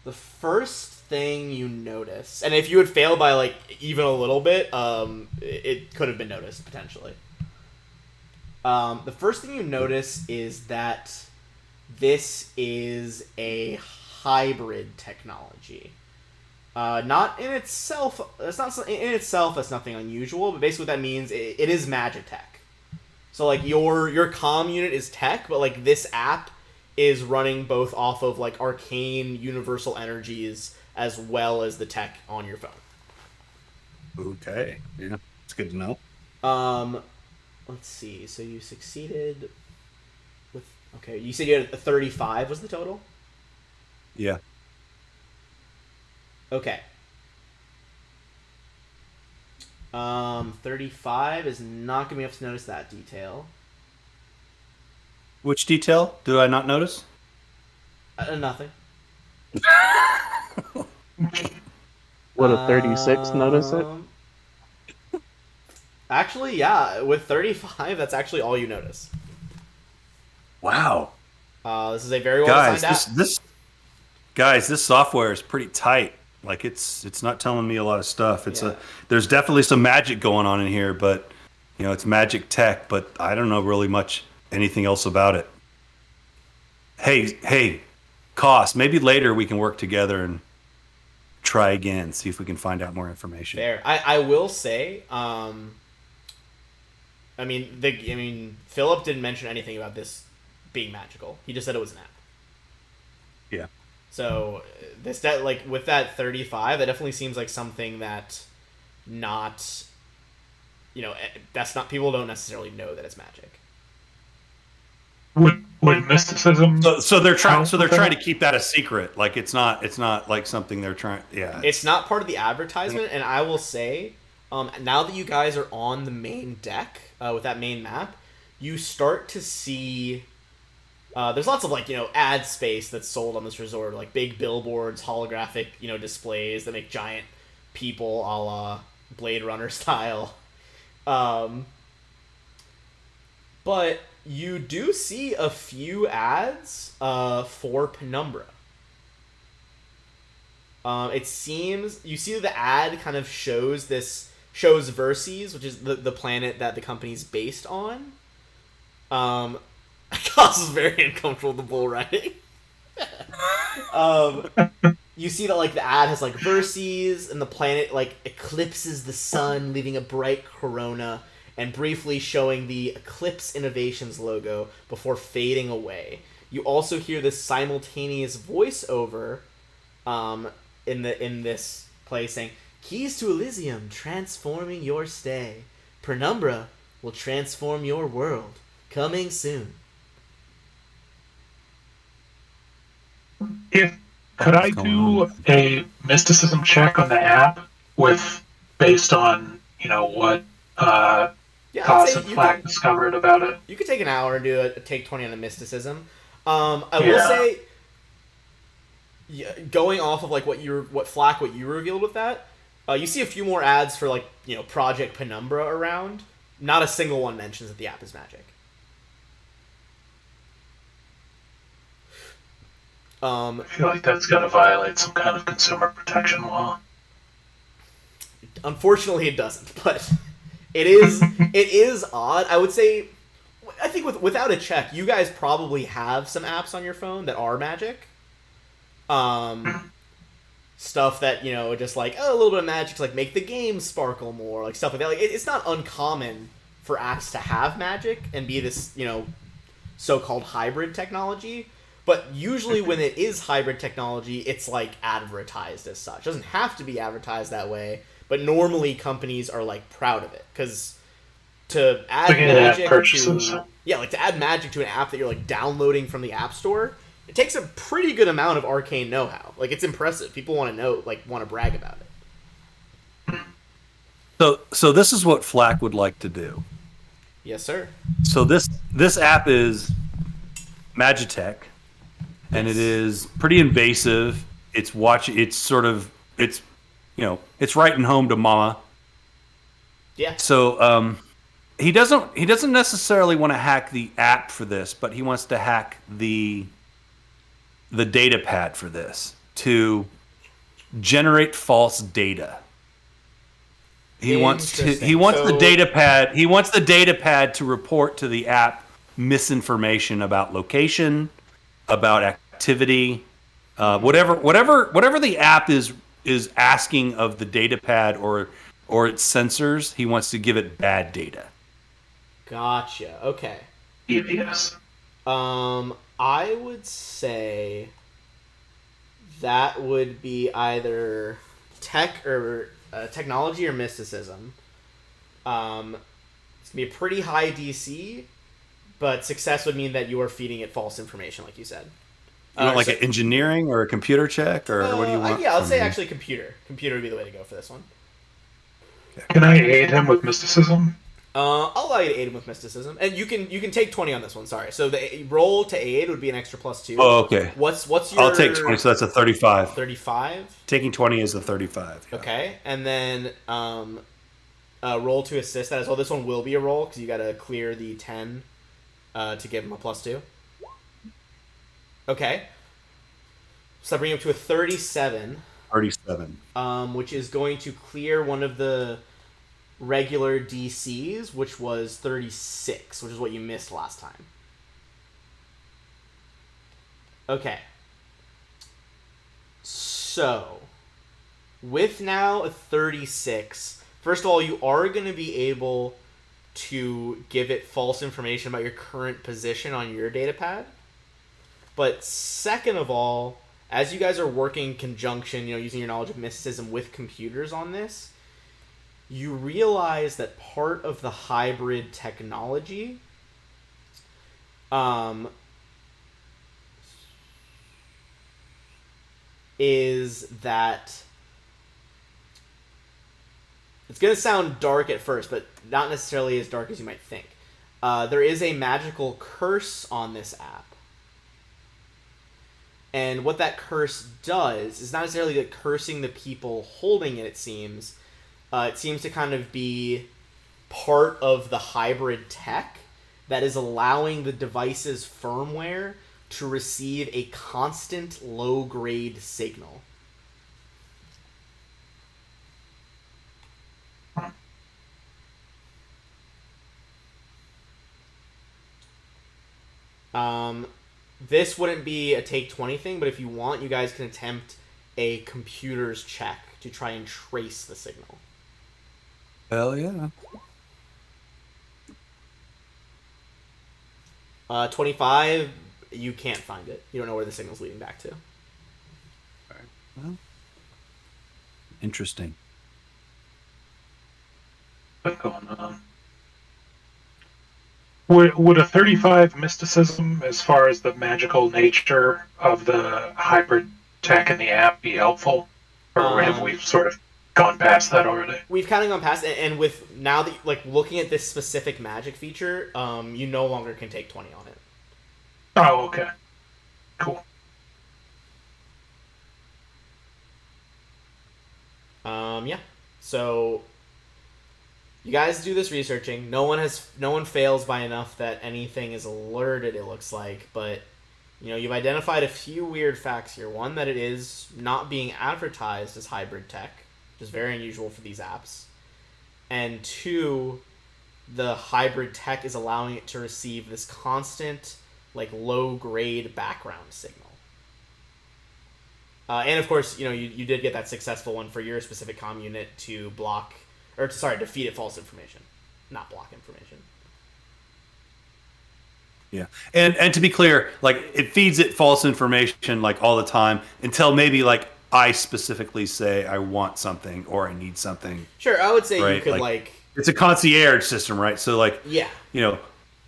The first thing you notice, and if you had failed by like even a little bit, it could have been noticed potentially. The first thing you notice is that this is a hybrid technology. Not in itself. It's not in itself. That's nothing unusual. But basically, what that means it is Magitech. So like your comm unit is tech, but like this app is running both off of like arcane universal energies as well as the tech on your phone. Okay. Yeah. It's good to know. Let's see. So you succeeded with okay. You said you had a 35 was the total? Yeah. Okay. 35 is not gonna be able to notice that detail. Which detail do I not notice? Nothing. Would a 36 notice it? Actually, yeah. With 35, that's actually all you notice. Wow. This is a very well designed app. This software is pretty tight. Like it's not telling me a lot of stuff. Yeah. There's definitely some magic going on in here, but it's magic tech, but I don't know really much anything else about it. Hey, Cost, maybe later we can work together and try again, see if we can find out more information. Fair. I will say, Philip didn't mention anything about this being magical. He just said it was an app. Yeah. So with that 35, that definitely seems like something that not, that's not, people don't necessarily know that it's magic. Would mysticism? So they're trying to keep that a secret. Like it's not like something they're trying. Yeah. It's not part of the advertisement, and I will say, now that you guys are on the main deck with that main map, you start to see. There's lots of ad space that's sold on this resort, like big billboards, holographic displays that make giant people, a la Blade Runner style. But you do see a few ads for Penumbra. It seems you see the ad kind of shows Verces, which is the planet that the company's based on. Cos is very uncomfortable with the bull riding. You see that the ad has Verces, and the planet eclipses the sun, leaving a bright corona, and briefly showing the Eclipse Innovations logo before fading away. You also hear this simultaneous voiceover in this play saying, "Keys to Elysium, transforming your stay. Penumbra will transform your world. Coming soon." Could I do a mysticism check on the app based on what Cos and Flack discovered about it? You could take an hour and do a take 20 on the mysticism. I will say, going off of what you revealed with that, you see a few more ads for Project Penumbra around. Not a single one mentions that the app is magic. I feel like that's going to violate some kind of consumer protection law. Unfortunately, it doesn't, but it is odd. I would say, I think without a check, you guys probably have some apps on your phone that are magic. Stuff that, just a little bit of magic to make the game sparkle more, stuff like that. It's not uncommon for apps to have magic and be this, so-called hybrid technology. But usually when it is hybrid technology, it's advertised as such. It doesn't have to be advertised that way, but normally companies are proud of it, because to add magic to an app that you're downloading from the App Store it takes a pretty good amount of arcane know-how. Like, it's impressive. People want to know, like, want to brag about it. So this is what Flack would like to do. Yes, sir. So this app is Magitech, and it is pretty invasive. It's writing home to mama. Yeah. So he doesn't necessarily want to hack the app for this, but he wants to hack the data pad for this to generate false data. He wants the data pad. He wants the data pad to report to the app misinformation about location, about activity, whatever the app is asking of the data pad or its sensors. He wants to give it bad data. Gotcha. Okay. Yes. I would say that would be either technology or mysticism. It's gonna be a pretty high DC, but success would mean that you are feeding it false information, like you said. You want an engineering or a computer check, or what do you want? Yeah, I'll say actually computer. Computer would be the way to go for this one. Can I aid him with mysticism? I'll allow you to aid him with mysticism, and you can take 20 on this one. Sorry, so the roll to aid would be an extra +2. Oh, okay. What's your? I'll take 20, so that's a 35. 35. Taking 20 is a 35. Yeah. Okay, and then roll to assist that as well. This one will be a roll because you got to clear the 10 to give him a +2. Okay, so that brings him to a 37. 37. Which is going to clear one of the regular DCs, which was 36, which is what you missed last time. Okay. So, with now a 36, first of all, you are going to be able to give it false information about your current position on your data pad. But second of all, as you guys are working in conjunction, using your knowledge of mysticism with computers on this, you realize that part of the hybrid technology is that it's going to sound dark at first, but not necessarily as dark as you might think. There is a magical curse on this app. And what that curse does is not necessarily like cursing the people holding it, it seems. It seems to kind of be part of the hybrid tech that is allowing the device's firmware to receive a constant low-grade signal. This wouldn't be a take 20 thing, but if you want, you guys can attempt a computer's check to try and trace the signal. Hell yeah. 25, you can't find it. You don't know where the signal's leading back to. Well, interesting. What's going on? Would a 35 mysticism, as far as the magical nature of the hybrid tech in the app, be helpful? Or have we sort of gone past that already? We've kind of gone past it, and with now that looking at this specific magic feature, you no longer can take 20 on it. Oh, okay. Cool. Yeah. So you guys do this researching. No one fails by enough that anything is alerted, it looks like, but you've identified a few weird facts here. One, that it is not being advertised as hybrid tech, which is very unusual for these apps. And two, the hybrid tech is allowing it to receive this constant, low-grade background signal. And of course, you did get that successful one for your specific comm unit to to feed it false information, not block information. Yeah, and to be clear, it feeds it false information all the time until maybe I specifically say I want something or I need something. Sure, I would say right? You could it's a concierge system, right? So yeah,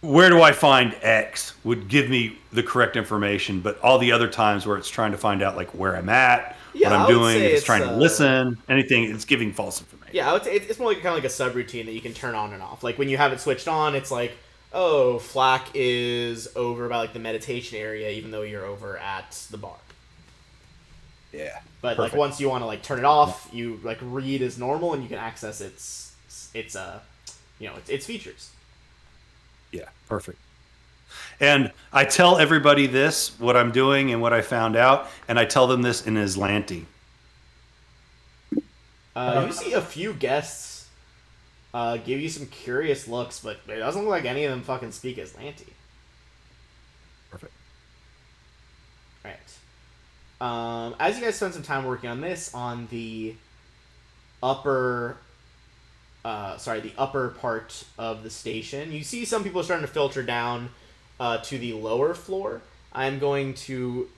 where do I find X would give me the correct information, but all the other times where it's trying to find out like where I'm at, Yeah, what I'm I would doing, say if it's it's, trying to listen, anything, it's giving false information. Yeah, I would say it's more like kind of like a subroutine that you can turn on and off. Like when you have it switched on, it's like, oh, Flack is over by like the meditation area, even though you're over at the bar. Yeah. But Perfect. like once you want to like turn it off, you like read as normal and you can access its its features. Yeah, perfect. And I tell everybody this, what I'm doing and what I found out, and I tell them this in Aslanti. You see a few guests give you some curious looks, but it doesn't look like any of them fucking speak Aslanti. Perfect. Right. As you guys spend some time working on this, on the upper part of the station, you see some people are starting to filter down to the lower floor. I'm going to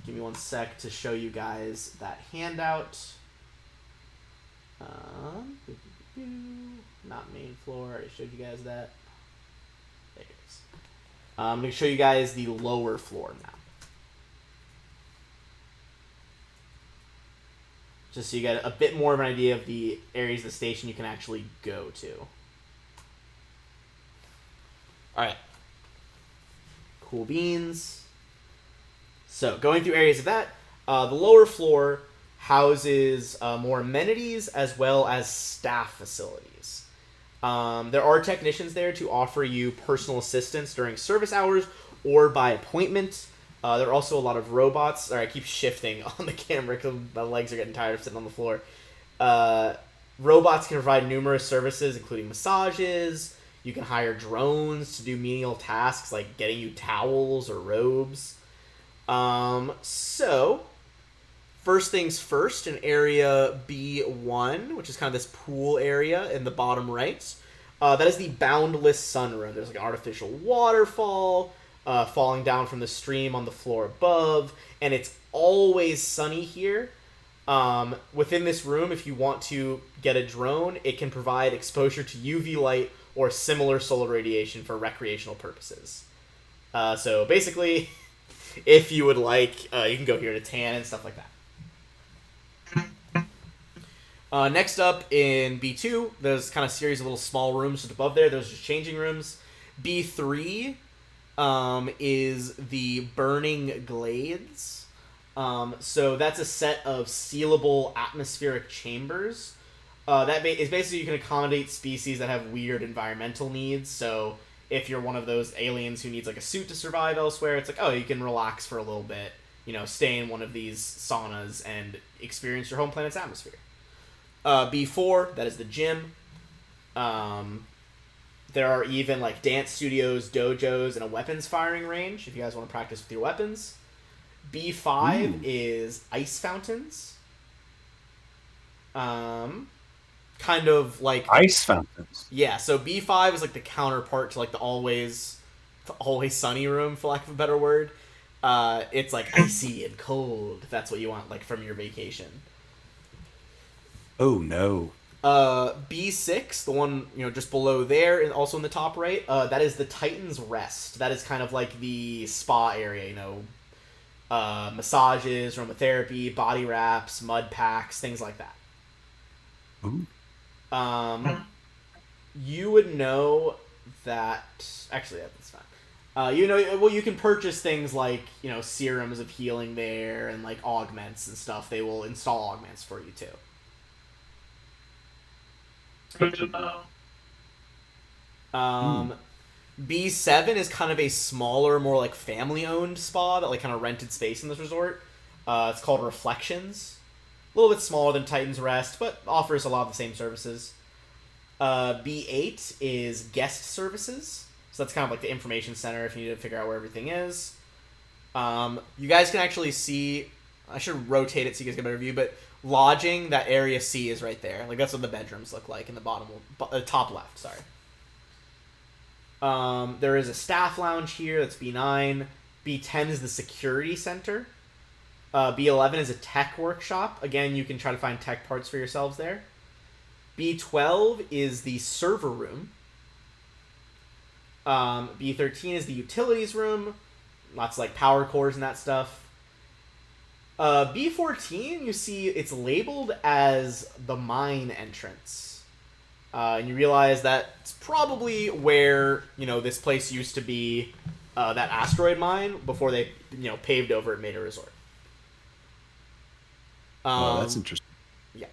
give me 1 sec to show you guys that handout. Not main floor. I already showed you guys that. There it is. I'm going to show you guys the lower floor now. Just so you get a bit more of an idea of the areas of the station you can actually go to. Alright. Cool beans. So, going through areas of that, the lower floor houses more amenities as well as staff facilities. There are technicians there to offer you personal assistance during service hours or by appointment. There are also a lot of robots. Sorry, I keep shifting on the camera because my legs are getting tired of sitting on the floor. Robots can provide numerous services, including massages. You can hire drones to do menial tasks like getting you towels or robes. So, first things first, in area B1, which is kind of this pool area in the bottom right, that is the Boundless Sunroom. There's like an artificial waterfall falling down from the stream on the floor above, and it's always sunny here. Within this room, if you want to get a drone, it can provide exposure to UV light or similar solar radiation for recreational purposes. So basically, if you would like, you can go here to tan and stuff like that. Next up in B2, there's kind of a series of little small rooms just above there. Those are just changing rooms. B3 is the Burning Glades. So that's a set of sealable atmospheric chambers. That is basically you can accommodate species that have weird environmental needs. So if you're one of those aliens who needs like a suit to survive elsewhere, it's like, oh, you can relax for a little bit, stay in one of these saunas and experience your home planet's atmosphere. B4, that is the gym. There are even like dance studios, dojos, and a weapons firing range if you guys want to practice with your weapons. B5 is ice fountains. Kind of like Ice fountains. Yeah, so B5 is like the counterpart to like the always sunny room, for lack of a better word. It's like icy and cold, if that's what you want, like from your vacation. Oh no. B6, the one just below there, and also in the top right, that is the Titan's Rest. That is kind of like the spa area, massages, aromatherapy, body wraps, mud packs, things like that. Ooh. You would know that. Actually, that's fine. You can purchase things like serums of healing there and like augments and stuff. They will install augments for you too. Good to know. B7 is kind of a smaller, more like family-owned spa that like kind of rented space in this resort. It's called Reflections. A little bit smaller than Titan's Rest, but offers a lot of the same services. B8 is guest services. So that's kind of like the information center if you need to figure out where everything is. You guys can actually see... I should rotate it so you guys get a better view, but lodging, that area C is right there. Like that's what the bedrooms look like in the top left, sorry. There is a staff lounge here, that's B9. B10 is the security center. B11 is a tech workshop. Again, you can try to find tech parts for yourselves there. B12 is the server room. B13 is the utilities room. Lots of like power cores and that stuff. B14, you see it's labeled as the mine entrance. And you realize that's probably where, this place used to be that asteroid mine before they, paved over it and made a resort. Oh, that's interesting. Yeah.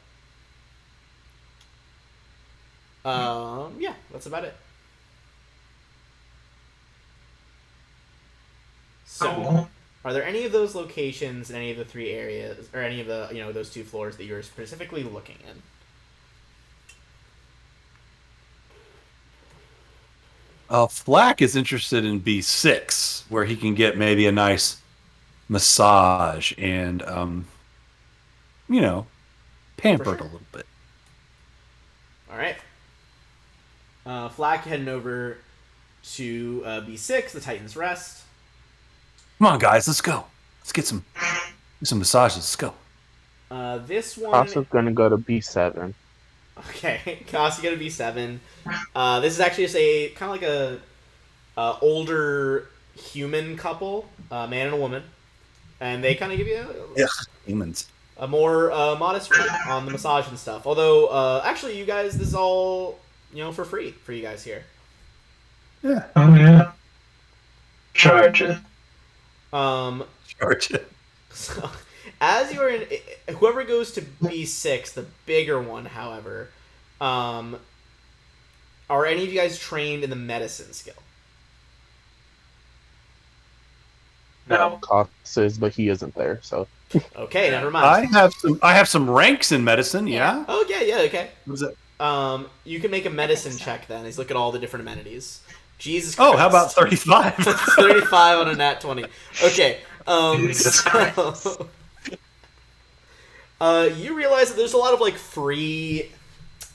Yeah, that's about it. So, Cool. are there any of those locations in any of the 3 areas, or any of the, those 2 floors that you're specifically looking in? Flack is interested in B6, where he can get maybe a nice massage and, pampered sure. a little bit. All right. Flack heading over to B6, the Titan's Rest. Come on, guys, let's go. Let's get some massages. Let's go. This one. Also gonna go to B7. Okay, Kasi gonna be 7. This is actually just a kind of like a older human couple, man and a woman, and they kind of give you Humans. a more modest rate on the massage and stuff. Although, actually, you guys, this is all for free for you guys here. Yeah. Oh yeah. Charge it. Charge it. So, as you're in, whoever goes to B6, the bigger one, however, are any of you guys trained in the medicine skill? No. Cox is, but he isn't there, so. Okay, never mind. I have some ranks in medicine. Yeah. Oh yeah, okay. What is it? You can make a medicine check then. He's look at all the different amenities. Jesus Christ. Oh, how about 35? 35 on a nat 20. Okay. Jesus So, you realize that there's a lot of like free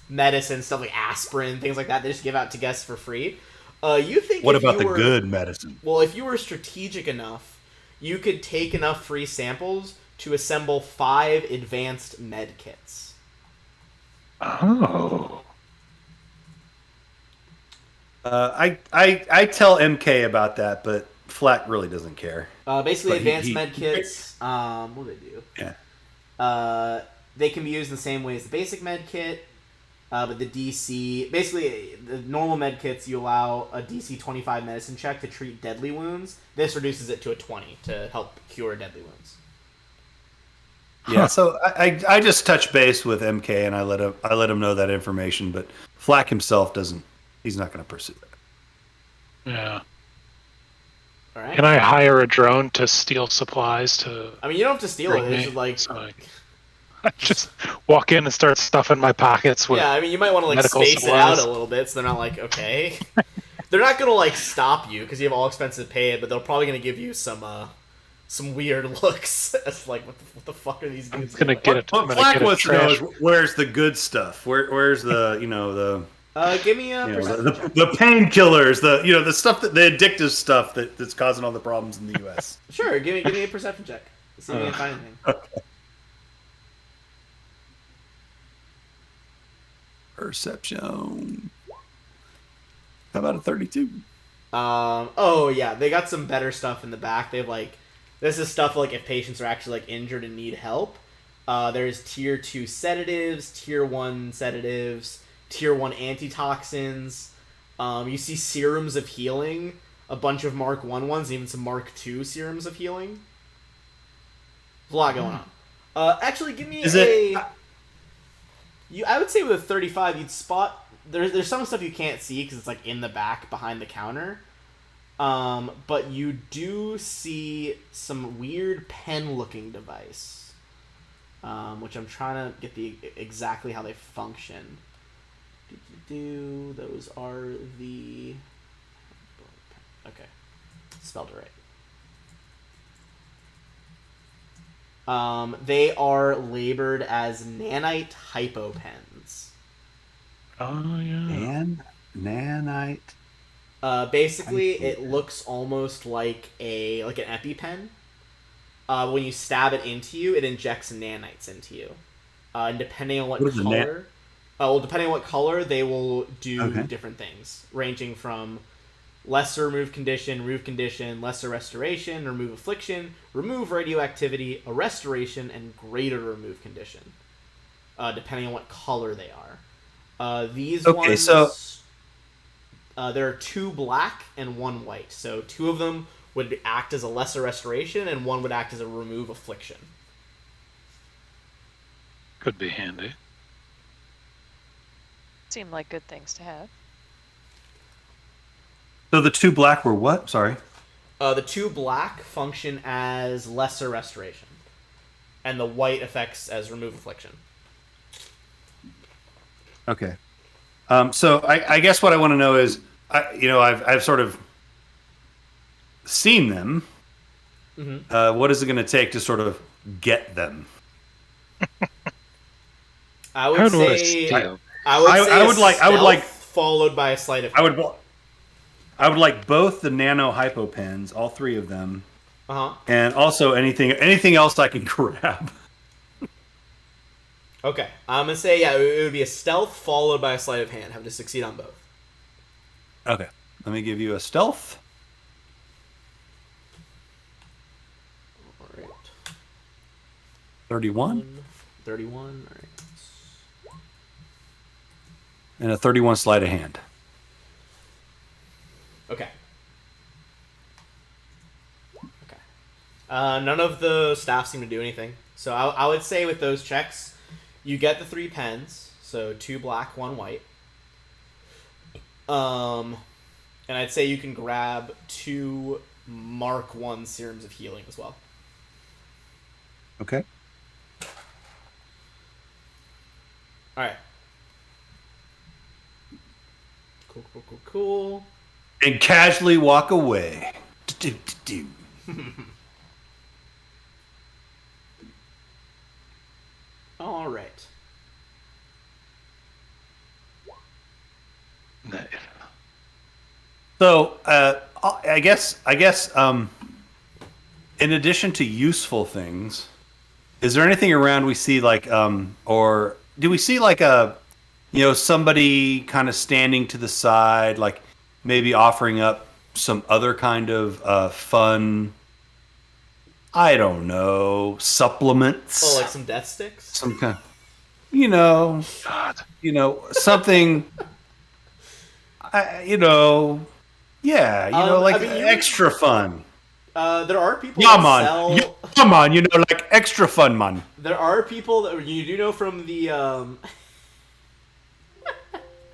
medicine stuff, like aspirin, things like that. They just give out to guests for free. You think? What if about you the were- good medicine? Well, if you were strategic enough, you could take enough free samples to assemble 5 advanced med kits. Oh. I tell MK about that, but Flack really doesn't care. Basically, But advanced he- med kits. What do they do? Yeah. They can be used in the same way as the basic med kit, but the DC... Basically, the normal med kits, you allow a DC 25 medicine check to treat deadly wounds. This reduces it to a 20 to help cure deadly wounds. Yeah, so I just touch base with MK and I let him know that information, but Flack himself doesn't. He's not going to pursue that. Yeah. All right? Can I hire a drone to steal supplies to I mean, you don't have to steal it. bring It's me? just like... So I just walk in and start stuffing my pockets with. Yeah, I mean, you might want to like medical space it out supplies. a little bit, so they're not like, okay. They're not gonna like stop you because you have all expenses paid, but they're probably gonna give you some weird looks. It's like, what the fuck are these dudes gonna doing? get it. I'm What gonna Flack get a wants to know trash. is where's the good stuff? Where's the Give me a perception check. the painkillers, the stuff the addictive stuff that's causing all the problems in the U.S. Sure, give me a perception check. See if you can find anything. Perception. How about a 32? Oh yeah, they got some better stuff in the back. They've like, this is stuff like if patients are actually like injured and need help. There's tier 2 sedatives, tier 1 sedatives, tier 1 antitoxins. You see serums of healing, a bunch of Mark 1 ones, even some Mark 2 serums of healing. There's a lot going on. Actually, give me I would say with a 35, you'd spot... There's some stuff you can't see because it's like in the back behind the counter. But you do see some weird pen-looking device. Which I'm trying to get exactly how they function. Those are the... Okay. Spelled it right. They are labored as nanite hypopens. Oh yeah. And nanite. Basically, it looks almost like an EpiPen. When you stab it into you, it injects nanites into you. And depending on what What is a color, depending on what color, they will do different things, ranging from lesser remove condition, lesser restoration, remove affliction, remove radioactivity, a restoration, and greater remove condition, depending on what color they are. These Okay, ones, so- there are 2 black and 1 white. So 2 of them would act as a lesser restoration, and 1 would act as a remove affliction. Could be handy. Seem like good things to have. So the 2 black were what? Sorry. The 2 black function as lesser restoration, and the white effects as remove affliction. Okay. So I guess what I want to know is, I've sort of seen them. Mm-hmm. What is it going to take to sort of get them? I would How do I say. steal? I would like followed by a sleight of I would like both the nano hypo pens, all 3 of them, and also anything else I can grab. Okay, I'm gonna say it would be a stealth followed by a sleight of hand. Have to succeed on both. Okay, let me give you a stealth. All right. 31 31. All right. and a 31 sleight of hand. Okay. None of the staff seem to do anything. So I would say with those checks, you get the 3 pens. So 2 black, 1 white. And I'd say you can grab 2 Mark 1 serums of healing as well. Okay. All right. Cool. And casually walk away. All right. Nice. So, I guess, in addition to useful things, is there anything around we see like, or do we see like somebody kind of standing to the side, like maybe offering up some other kind of fun, I don't know, supplements? Oh, like some death sticks? Some kind, God. something, extra fun. There are people Yeah, that man. sell... Yeah, come on, like extra fun, man. There are people that you do know from the...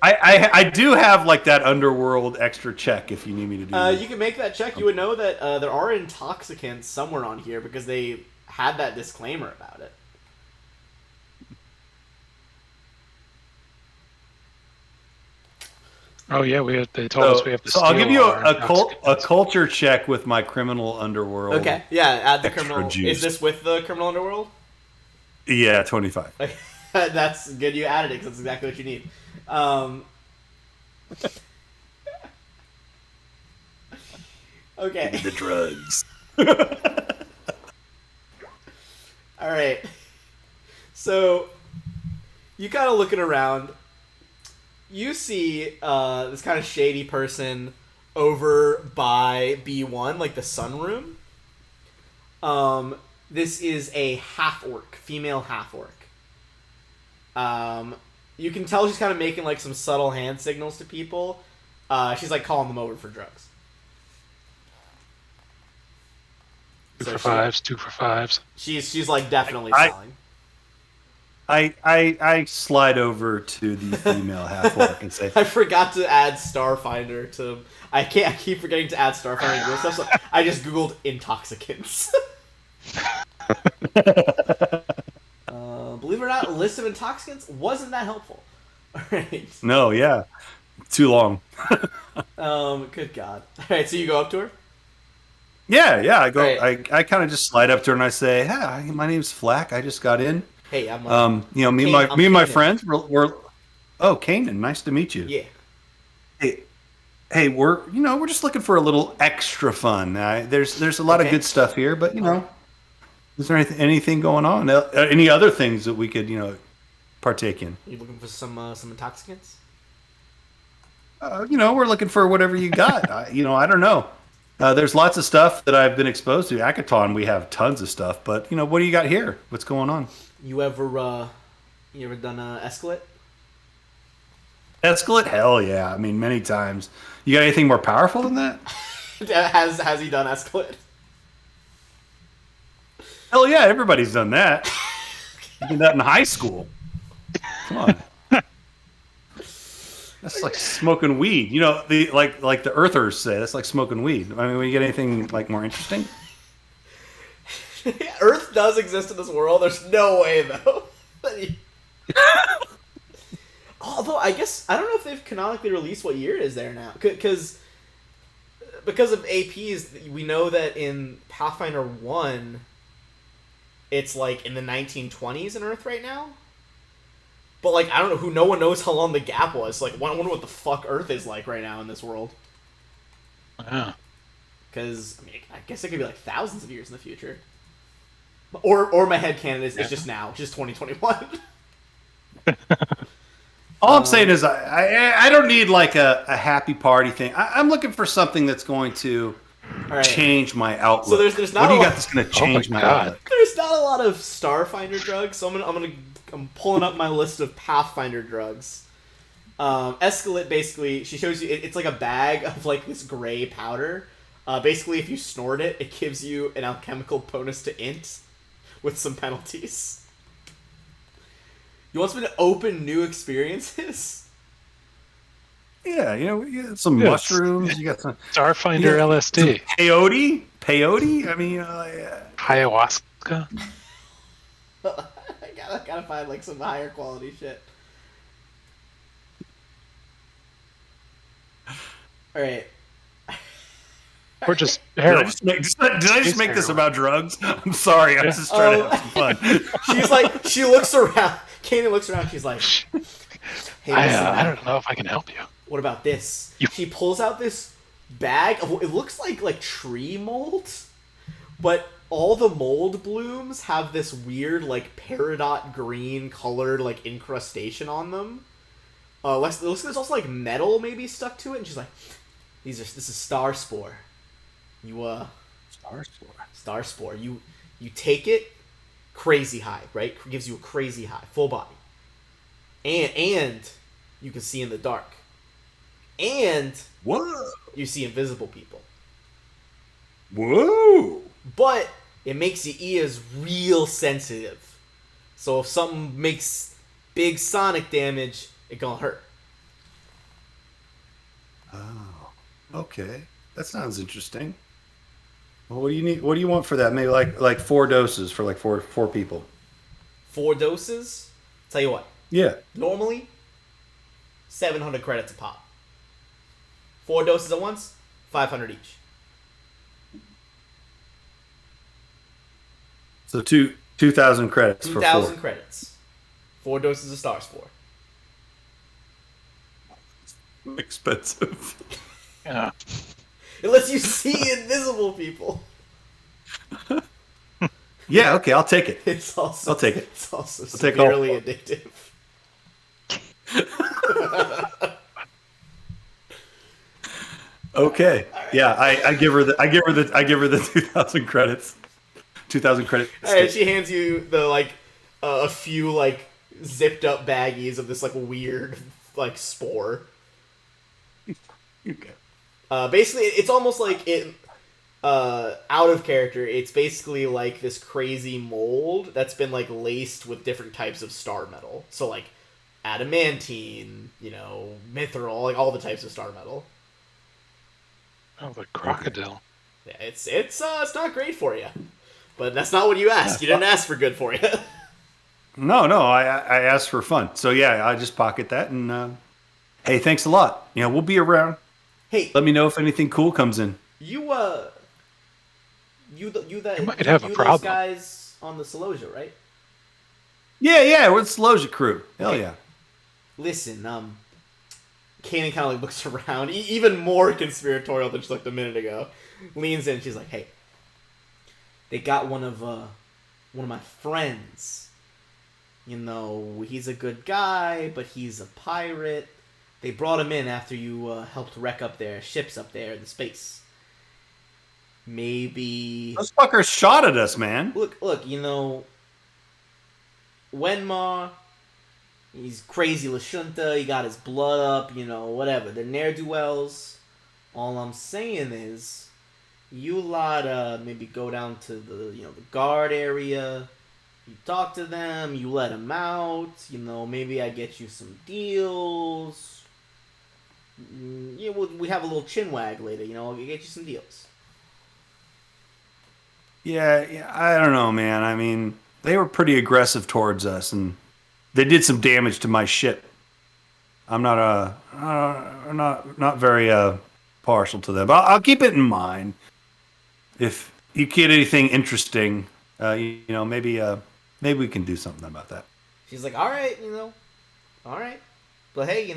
I do have like that underworld extra check if you need me to do that. You can make that check. You would know that there are intoxicants somewhere on here because they had that disclaimer about it. Oh yeah, they told us we have to. So steal I'll give you our a culture check with my criminal underworld. Okay, yeah, add the Extra criminal. juice. Is this with the criminal underworld? Yeah, 25. That's good. You added it because that's exactly what you need. Okay. The drugs. All right. So you kind of looking around. You see this kind of shady person over by B1, like the sunroom. This is a half-orc, female half-orc. You can tell she's kind of making like some subtle hand signals to people. She's like calling them over for drugs. 2 So for fives, 2 for fives. She's like definitely selling. I slide over to the female half orc and say, I forgot to add Starfinder to. I keep forgetting to add Starfinder to this stuff. So I just googled intoxicants. Believe it or not, a list of intoxicants wasn't that helpful. All right. no, yeah, too long. Good God. All right, so you go up to her. Yeah, I go. Right. I kind of just slide up to her and I say, "Hi, my name's Flack. I just got in. Hey, I'm. Me and I'm my Kanan. friends, we're oh, Kanan, nice to meet you. Yeah. Hey, we're just looking for a little extra fun. There's a lot of Okay. good stuff here, but is there anything going on? Any other things that we could partake in? You looking for some intoxicants? we're looking for whatever you got. I don't know. There's lots of stuff that I've been exposed to. Akaton, we have tons of stuff, but what do you got here? What's going on? You ever done Escalate? Escalate? Hell yeah! I mean, many times. You got anything more powerful than that? Has he done Escalate? Hell yeah! Everybody's done that. You did that in high school. Come on. That's like smoking weed. Like the Earthers say, that's like smoking weed. I mean, when you get anything like more interesting. Earth does exist in this world. There's no way though. Although I guess I don't know if they've canonically released what year it is there now, because of APs, we know that in Pathfinder 1, it's like in the 1920s in Earth right now. But like I don't know no one knows how long the gap was. Like I wonder what the fuck Earth is like right now in this world. Yeah. Because I mean I guess it could be like thousands of years in the future. Or my headcanon is just now, just 2021. All I'm saying is I don't need like a happy party thing. I'm looking for something that's going to change my outlook. So there's not what do you a got lot, that's going to change my outlook? There's not a lot of Starfinder drugs, so I'm pulling up my list of Pathfinder drugs. Escalate, basically, she shows you it's like a bag of like this gray powder. Basically, if you snort it, it gives you an alchemical bonus to int with some penalties. You want something to open new experiences? Yeah, you got some mushrooms. You got some Starfinder LSD. Peyote? Peyote? I mean, Ayahuasca. I gotta find like some higher quality shit. All right. Or just did heroin. I just make this about drugs? I'm sorry. I'm just trying to have some fun. She's like, she looks around. Kanan looks around. She's like, hey, I don't know if I can help you. What about this? She pulls out this bag of it looks like tree mold, but all the mold blooms have this weird like peridot green colored like incrustation on them. It looks like there's also like metal maybe stuck to it, and she's like, this is star spore. Star spore. You take it, crazy high, right? Gives you a crazy high, full body, and you can see in the dark, and you see invisible people. Whoa! But it makes your ears real sensitive, so if something makes big sonic damage, it gonna hurt. Oh, okay. That sounds interesting. Well, what do you need? What do you want for that? Maybe like 4 doses for like four people. 4 doses? Tell you what. Yeah. Normally, 700 credits a pop. 4 doses at once, 500 each. So 2,000 credits for 2,000 credits. 4 doses of Star Spore. Expensive. Yeah. It lets you see invisible people. Yeah, okay, I'll take it. It's also I'll take it. It's also take all severely 4. addictive. Okay. Yeah, I give her the 2,000 credits. 2,000 credits. Alright, she hands you the a few zipped up baggies of this weird spore. Okay. Basically, it's almost like it. Out of character, it's basically like this crazy mold that's been laced with different types of star metal. So adamantine, mithril, all the types of star metal. Oh, the crocodile. Yeah, it's not great for you, but that's not what you asked. You didn't ask for good for you. No, I asked for fun. So yeah, I just pocket that and hey, thanks a lot. We'll be around. Hey, let me know if anything cool comes in. You might have a problem. Those guys on the Celosia, right? Yeah, we're the Celosia crew. Hell yeah. Listen, Kanan kind of looks around, even more conspiratorial than just a minute ago. Leans in, she's like, "Hey, they got one of my friends. He's a good guy, but he's a pirate. They brought him in after you helped wreck up their ships up there in space. Maybe... Those fuckers shot at us, man. Look, Wenmar, he's crazy Lashunta, he got his blood up, whatever. They're ne'er-do-wells. All I'm saying is, you lot maybe go down to the guard area, you talk to them, you let them out, maybe I get you some deals. We have a little chinwag later, I'll get you some deals. Yeah, I don't know, man. I mean, they were pretty aggressive towards us, and they did some damage to my ship. I'm not very partial to them. But I'll keep it in mind. If you get anything interesting, maybe we can do something about that. She's like, all right. But hey,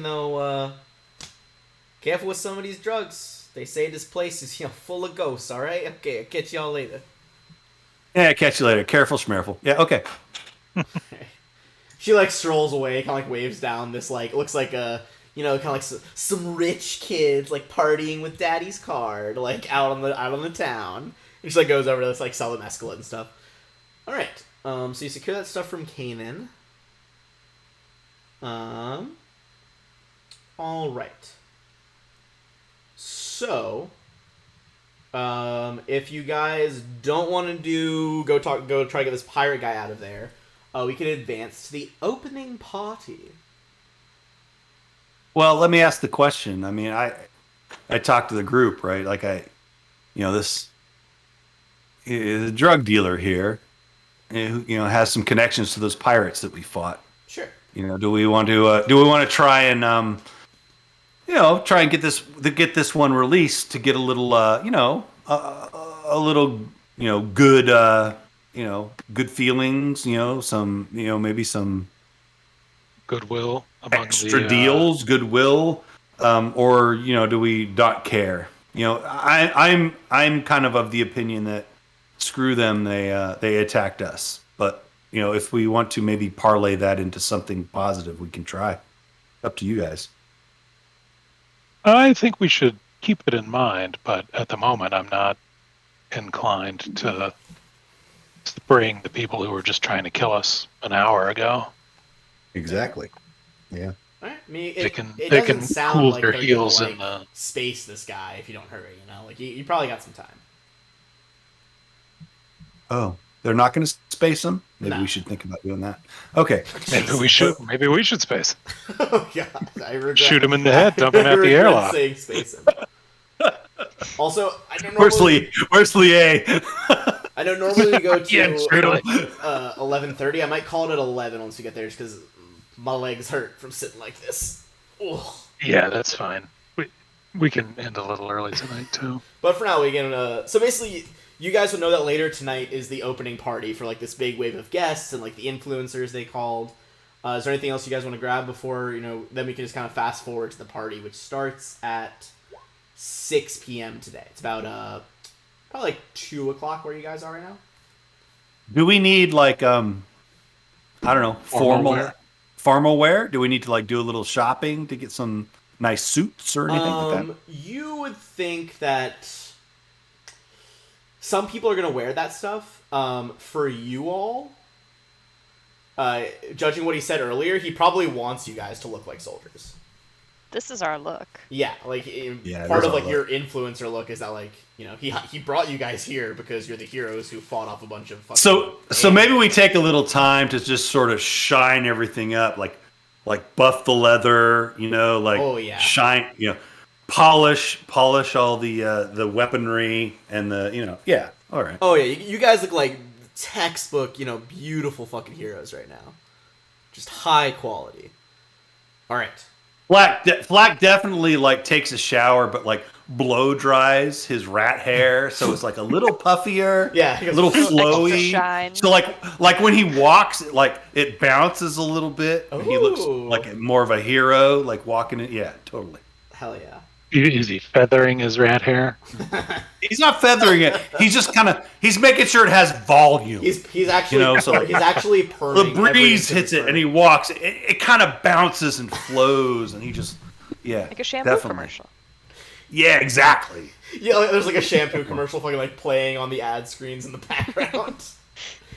careful with some of these drugs. They say this place is full of ghosts. All right. Okay, I'll catch y'all later. Yeah, catch you later. Careful, schmerful. Yeah, okay. She strolls away, kind of waves down this looks like a kind of some rich kids partying with daddy's card out on the town. And she goes over to sell them mescaline and stuff. All right. So you secure that stuff from Kanan. All right. So, if you guys don't want to go try to get this pirate guy out of there, we can advance to the opening party. Well, let me ask the question. I mean, I talked to the group, right? This is a drug dealer here, who has some connections to those pirates that we fought. Sure. Do we want to try and get this one released to get a little good good feelings, maybe some Goodwill among extra deals, goodwill, or do we not care? I'm kind of the opinion that screw them, they attacked us, but if we want to maybe parlay that into something positive, we can try. Up to you guys. I think we should keep it in mind, but at the moment I'm not inclined to spring the people who were just trying to kill us an hour ago. Exactly. Yeah. All right. I mean, They it can doesn't sound cool like their they're heels gonna, in the... space this guy if you don't hurry. You probably got some time. Oh, they're not going to space him? Maybe we should think about doing that. Okay. Maybe we should space. Oh god, I regret. Shoot him in the head, dump him I at the regret airlock. saying space him. Also, I don't know. Where's Lee? Where's Lee A? I know normally we go to Yeah, straight away. 11:30. I might call it at 11 once we get there, just because my legs hurt from sitting like this. Ugh. Yeah, that's fine. We can end a little early tonight too. But for now, we can. So basically, you guys would know that later tonight is the opening party for this big wave of guests and the influencers they called. Is there anything else you guys want to grab before Then we can just kind of fast forward to the party, which starts at 6 p.m. today. It's about probably 2 o'clock where you guys are right now. Do we need I don't know, formal wear? Do we need to do a little shopping to get some nice suits or anything like that? You would think that some people are going to wear that stuff. For you all, judging what he said earlier, he probably wants you guys to look like soldiers. This is our look. Yeah, part of your influencer look is that he brought you guys here because you're the heroes who fought off a bunch of fucking So maybe we take a little time to just sort of shine everything up, like buff the leather, oh yeah, shine, polish all the weaponry and yeah, all right. Oh yeah, you guys look like textbook, beautiful fucking heroes right now, just high quality. All right. Flack definitely takes a shower, but blow dries his rat hair, so it's a little puffier, yeah, a little flowy. Extra shine. So like when he walks, it bounces a little bit. And he looks like more of a hero, walking it. Yeah, totally. Hell yeah. Is he feathering his rat hair? He's not feathering it. He's just he's making sure it has volume. He's actually he's actually perming. The breeze hits it and he walks. It kind of bounces and flows, and he just Yeah, Like a shampoo definitely. commercial. Yeah, exactly. Yeah, like, there's like a shampoo commercial fucking like playing on the ad screens in the background.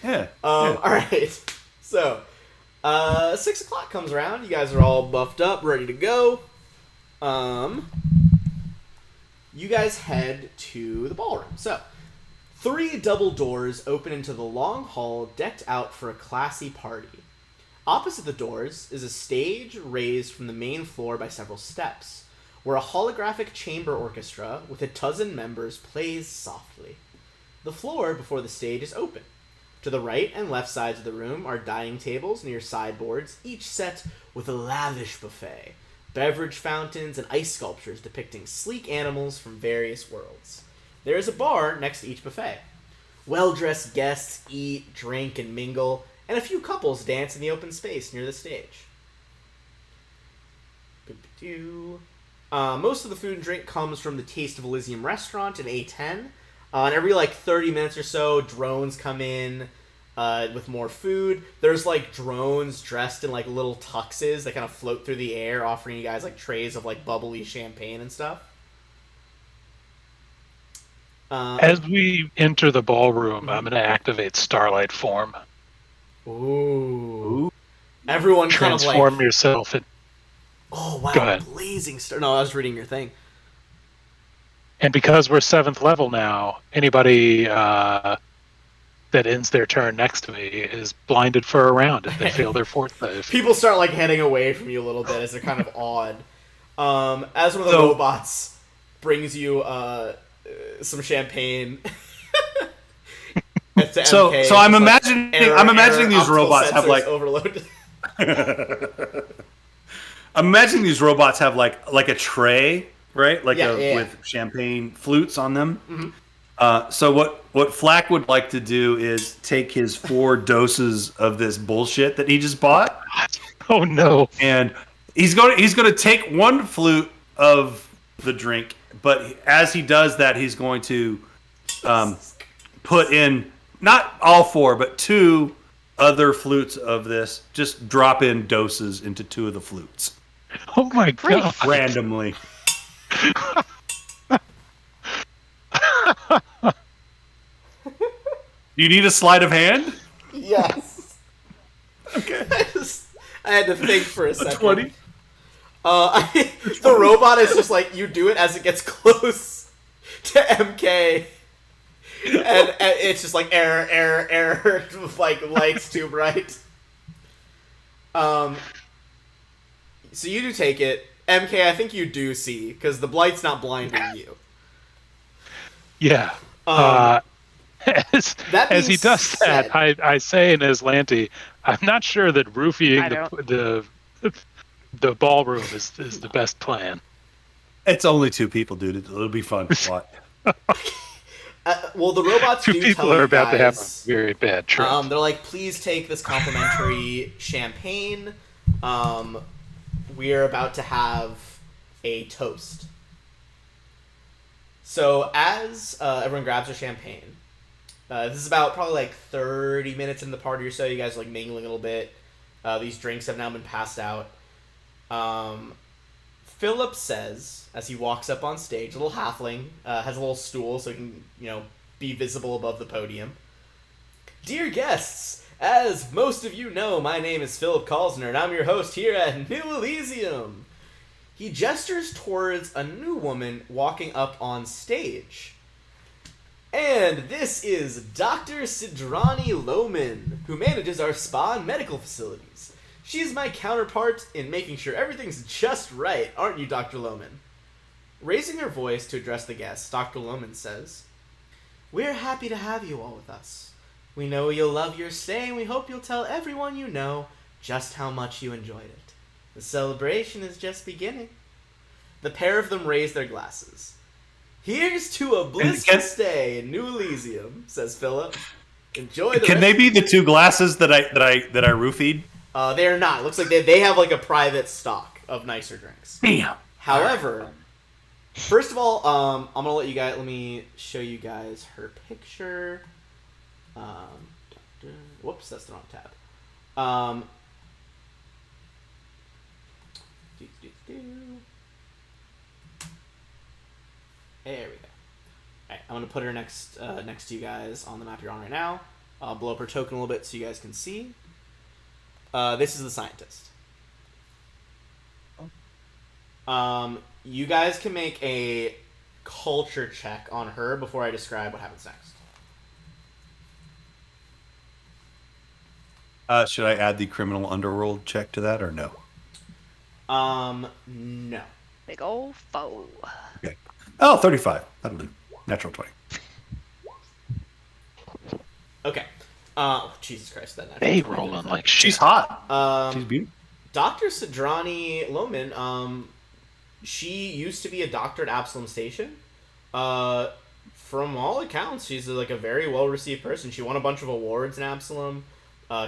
Yeah. All right. So, 6 o'clock comes around. You guys are all buffed up, ready to go. You guys head to the ballroom. So, 3 double doors open into the long hall, decked out for a classy party. Opposite the doors is a stage raised from the main floor by several steps, where a holographic chamber orchestra with a dozen members plays softly. The floor before the stage is open. To the right and left sides of the room are dining tables near sideboards, each set with a lavish buffet, beverage fountains, and ice sculptures depicting sleek animals from various worlds. There is a bar next to each buffet. Well-dressed guests eat, drink, and mingle, and a few couples dance in the open space near the stage. Most of the food and drink comes from the Taste of Elysium restaurant in A10. And every 30 minutes or so, drones come in with more food. There's drones dressed in little tuxes that kind of float through the air, offering you guys trays of bubbly champagne and stuff. As we enter the ballroom, I'm going to activate Starlight Form. Ooh. Everyone kind of Transform yourself. Oh, wow. Go ahead. Blazing star. No, I was reading your thing. And because we're 7th level now, anybody that ends their turn next to me is blinded for a round if they fail their 4th save. People start heading away from you a little bit as they're kind of awed. As one of the robots brings you some champagne. So I'm imagining these robots have overload. I'm imagining these robots have like a tray, right? With champagne flutes on them. Mm-hmm. So what Flack would like to do is take his 4 doses of this bullshit that he just bought. Oh no! And he's going to take 1 flute of the drink, but as he does that, he's going to put in not all 4, but 2 other flutes of this. Just drop in doses into 2 of the flutes. Oh my god! Randomly. You need a sleight of hand? Yes. Okay. I had to think for a second. 20? The robot is just you do it as it gets close to MK. And it's just error, lights too bright. So you do take it. MK, I think you do see, because the blight's not blinding you. Yeah. As he does that, I say in Aslanti, I'm not sure that roofying the ballroom is the best plan. It's only 2 people, dude. It'll be fun to watch. Well, the robots 2 do people tell are you about to have a guys, very bad trip. they're please take this complimentary champagne. We are about to have a toast. So as everyone grabs their champagne, this is about probably 30 minutes in the party or so. You guys are mingling a little bit. These drinks have now been passed out. Philip says, as he walks up on stage, a little halfling, has a little stool so he can, be visible above the podium. Dear guests, as most of you know, my name is Philip Kalsner, and I'm your host here at New Elysium. He gestures towards a new woman walking up on stage. And this is Dr. Sidrani Lohman, who manages our spa and medical facilities. She's my counterpart in making sure everything's just right, aren't you, Dr. Lohman? Raising her voice to address the guests, Dr. Lohman says, "We're happy to have you all with us. We know you'll love your stay, and we hope you'll tell everyone you know just how much you enjoyed it. The celebration is just beginning." The pair of them raise their glasses. "Here's to a blissful stay in New Elysium," says Philip. "Enjoy the Can they be the 2 glasses that I roofied? They are not. It looks like they have a private stock of nicer drinks. Damn. However, first of all, I'm gonna let me show you guys her picture. Whoops, that's the wrong tab. There we go. Alright, I'm gonna put her next to you guys on the map you're on right now. I'll blow up her token a little bit so you guys can see. This is the scientist. You guys can make a culture check on her before I describe what happens next. Should I add the criminal underworld check to that or no? No. Big old foe. Okay. Oh, 35. That'll do. Natural 20. Okay. Jesus Christ, that natural They 20 rolling didn't like She's shit. hot. She's beautiful. Dr. Sadrani Loman, she used to be a doctor at Absalom Station. From all accounts, she's like a very well-received person. She won a bunch of awards in Absalom.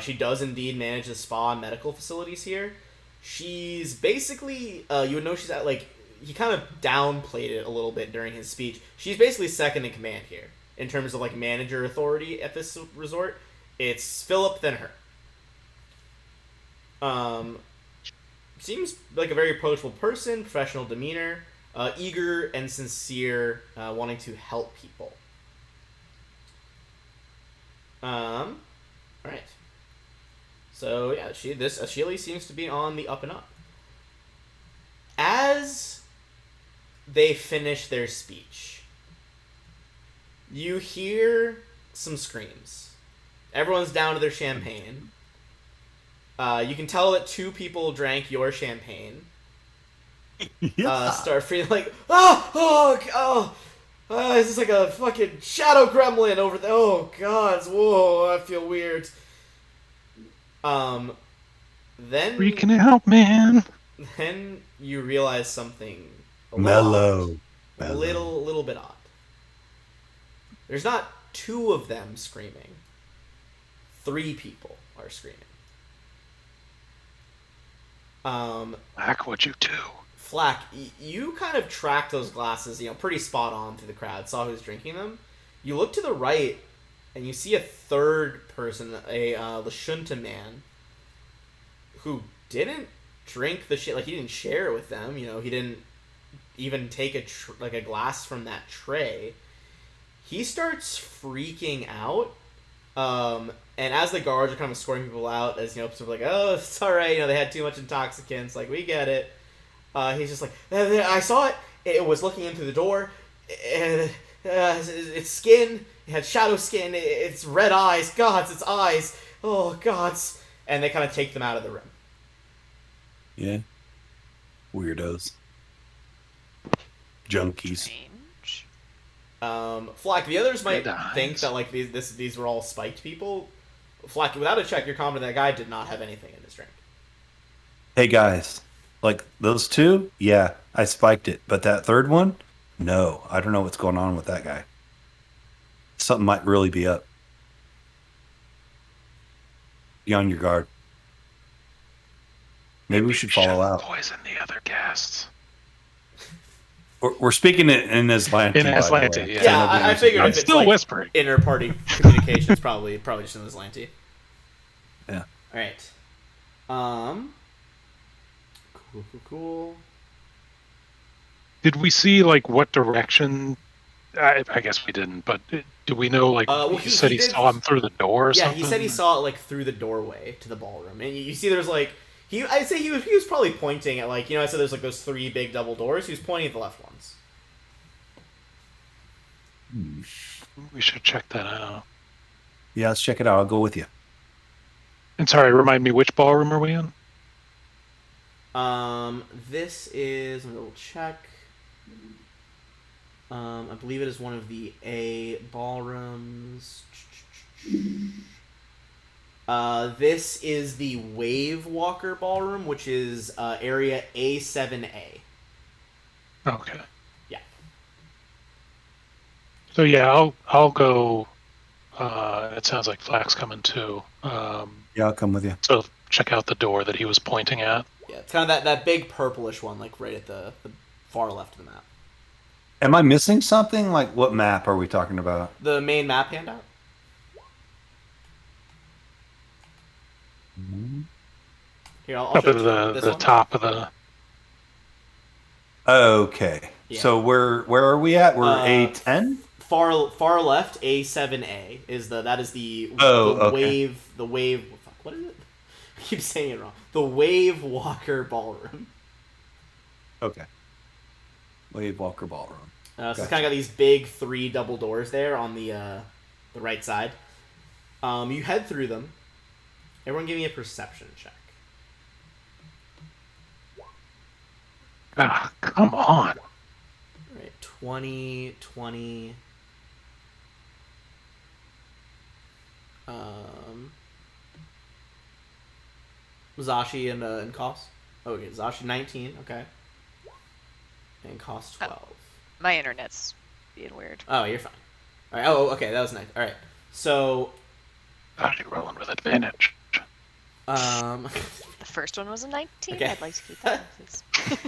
She does indeed manage the spa and medical facilities here. She's basically, you would know she's at, like, he kind of downplayed it a little bit during his speech. She's basically second in command here in terms of, like, manager authority at this resort. It's Philip, then her. Seems like a very approachable person, professional demeanor, eager and sincere, wanting to help people. Alright. So yeah, Sheely seems to be on the up and up. As they finish their speech, you hear some screams. Everyone's down to their champagne. You can tell that 2 people drank your champagne. Start feeling like, this is like a fucking shadow gremlin over there. Oh god, whoa, I feel weird. Then Freaking out, man. Then you realize something Mellow. a little bit odd. There's not 2 of them screaming. 3 people are screaming. Black, what'd you do? Flack, you kind of tracked those glasses, pretty spot on through the crowd. Saw who's drinking them. You look to the right, and you see a third person, a Lashunta man, who didn't drink the shit. Like, he didn't share it with them. He didn't even take a glass from that tray. He starts freaking out. And as the guards are kind of escorting people out, as sort of like, oh, it's all right. They had too much intoxicants. Like, we get it. He's just like, I saw it. It was looking in through the door. Its skin. It had shadow skin. It's red eyes. Gods, its eyes. Oh, gods. And they kind of take them out of the room. Yeah. Weirdos. Junkies. Strange. Flack, the others might Red eyes. think that like these were all spiked people. Flack, without a check, you're confident that guy did not have anything in his drink. Hey guys, like those 2, yeah, I spiked it, but that third one, no, I don't know what's going on with that guy. Something might really be up. Be on your guard. Maybe we should follow out. Poison the other guests. We're speaking in Aslanti. In by the Aslanti, way. yeah. Yeah, I figured I'm if it's still like whispering. inter-party communications, probably just in Aslanti. Yeah. All right. Cool. Did we see like what direction? I guess we didn't, but do we know like Well, he said he he did- saw him through the door or Yeah, something? he said he saw it like through the doorway to the ballroom, and you see there's like I'd say he was probably pointing at like I said there's like those 3 big double doors. He was pointing at the left ones. We should check that out. Yeah, let's check it out. I'll go with you. And sorry, remind me, which ballroom are we in? This is, let me double check. I believe it is one of the A ballrooms. This is the Wave Walker Ballroom, which is area A7A. Okay. Yeah. So yeah, I'll go. It sounds like Flack's coming too. Yeah, I'll come with you. So check out the door that he was pointing at. Yeah, it's kind of that big purplish one, like right at the far left of the map. Am I missing something? Like, what map are we talking about? The main map handout. Here, I'll Up show at it to you. This the one? top of the. Okay. Yeah. So where are we at? We're A10. Far left, A7A is the Okay. the wave. Fuck, what is it? I keep saying it wrong. The Wave Walker Ballroom. Okay. Wave Walker Ballroom. So it's Gotcha. kind of got these big 3 double doors there on the right side. You head through them. Everyone, give me a perception check. Ah, come on. All right, 20, 20. Zashi and Koss. Oh, okay, Zashi 19. Okay. And Koss 12. My internet's being weird. Oh, you're fine. All right. Oh, okay, that was nice. All right. So, Actually rolling with advantage. The first one was a 19. Okay. I'd like to keep that, please.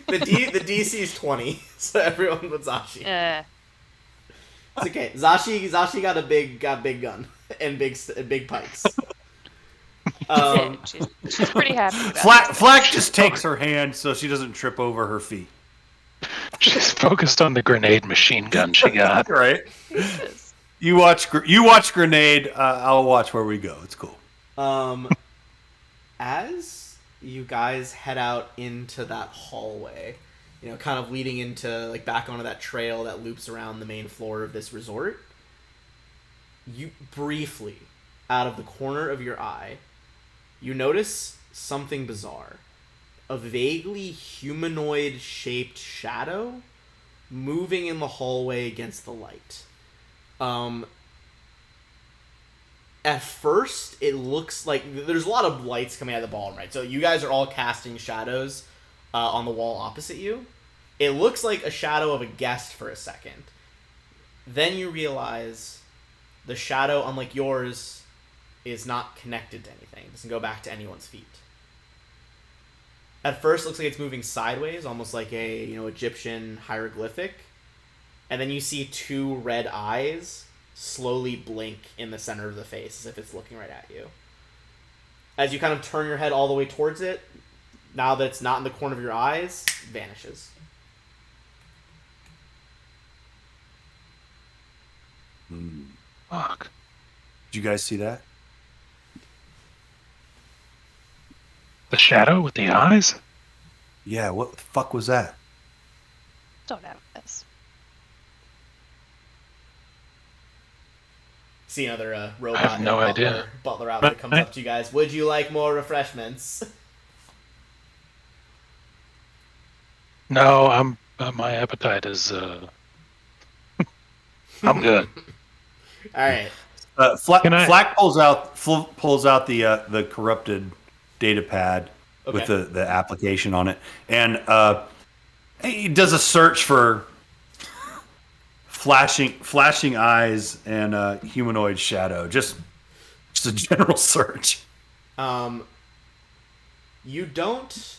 the DC is 20, so everyone but Zashi. It's okay. Zashi got a big gun and big pikes. She's pretty happy about it. Flack just takes her hand so she doesn't trip over her feet. She's focused on the grenade machine gun she got. Right. Jesus. You watch Grenade. I'll watch where we go. It's cool. As you guys head out into that hallway, kind of leading into like back onto that trail that loops around the main floor of this resort, you briefly, out of the corner of your eye, you notice something bizarre. A vaguely humanoid-shaped shadow moving in the hallway against the light. At first, it looks like there's a lot of lights coming out of the ballroom, right? So you guys are all casting shadows on the wall opposite you. It looks like a shadow of a guest for a second. Then you realize the shadow, unlike yours, is not connected to anything. It doesn't go back to anyone's feet. At first, it looks like it's moving sideways, almost like a Egyptian hieroglyphic. And then you see 2 red eyes slowly blink in the center of the face as if it's looking right at you. As you kind of turn your head all the way towards it, now that it's not in the corner of your eyes, it vanishes. Fuck. Did you guys see that? The shadow with the eyes? Yeah. What the fuck was that? Don't have this. See another I robot have no idea. butler outfit comes up to you guys. Would you like more refreshments? No, my appetite is I'm good. All right. Flack pulls out the corrupted data pad with Okay. the application on it, and he does a search for flashing eyes and humanoid shadow. Just a general search. You don't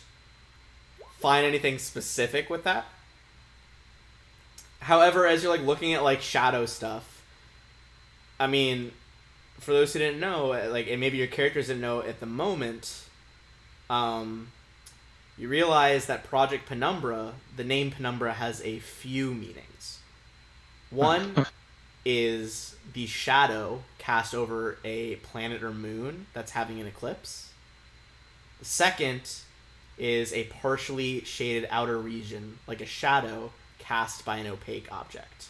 find anything specific with that. However, as you're looking at shadow stuff, I mean, for those who didn't know, and maybe your characters didn't know at the moment, you realize that Project Penumbra, the name Penumbra, has a few meanings. One is the shadow cast over a planet or moon that's having an eclipse. The second is a partially shaded outer region, like a shadow cast by an opaque object.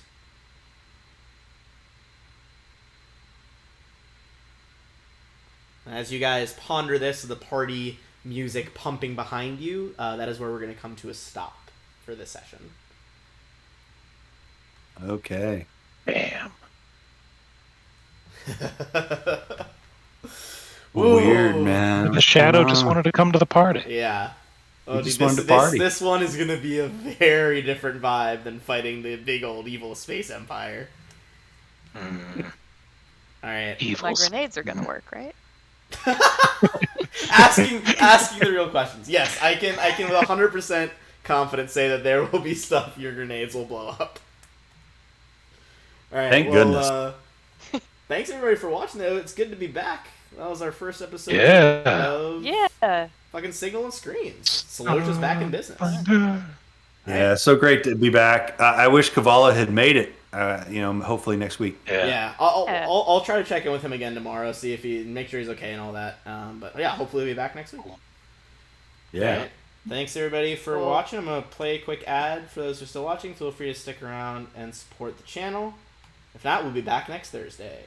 As you guys ponder this, the party music pumping behind you, that is where we're going to come to a stop for this session. Okay. Bam. Weird, man. The shadow just wanted to come to the party. Yeah. Oh, just dude, wanted to party. This one is going to be a very different vibe than fighting the big old evil space empire. Alright. My Evils. grenades are gonna work, right? asking the real questions. Yes, I can with 100% confidence say that there will be stuff your grenades will blow up. Alright, Thank goodness. Thanks everybody for watching though. It's good to be back. That was our first episode Yeah. of Yeah. fucking Signal and Screens. Soloja's back in business. Yeah, so great to be back. I wish Kavala had made it. Hopefully next week. Yeah, I'll try to check in with him again tomorrow, see if make sure he's okay and all that. But yeah, hopefully we'll be back next week. Yeah. Right. Thanks everybody for watching. I'm gonna play a quick ad for those who are still watching. Feel free to stick around and support the channel. If not, we'll be back next Thursday.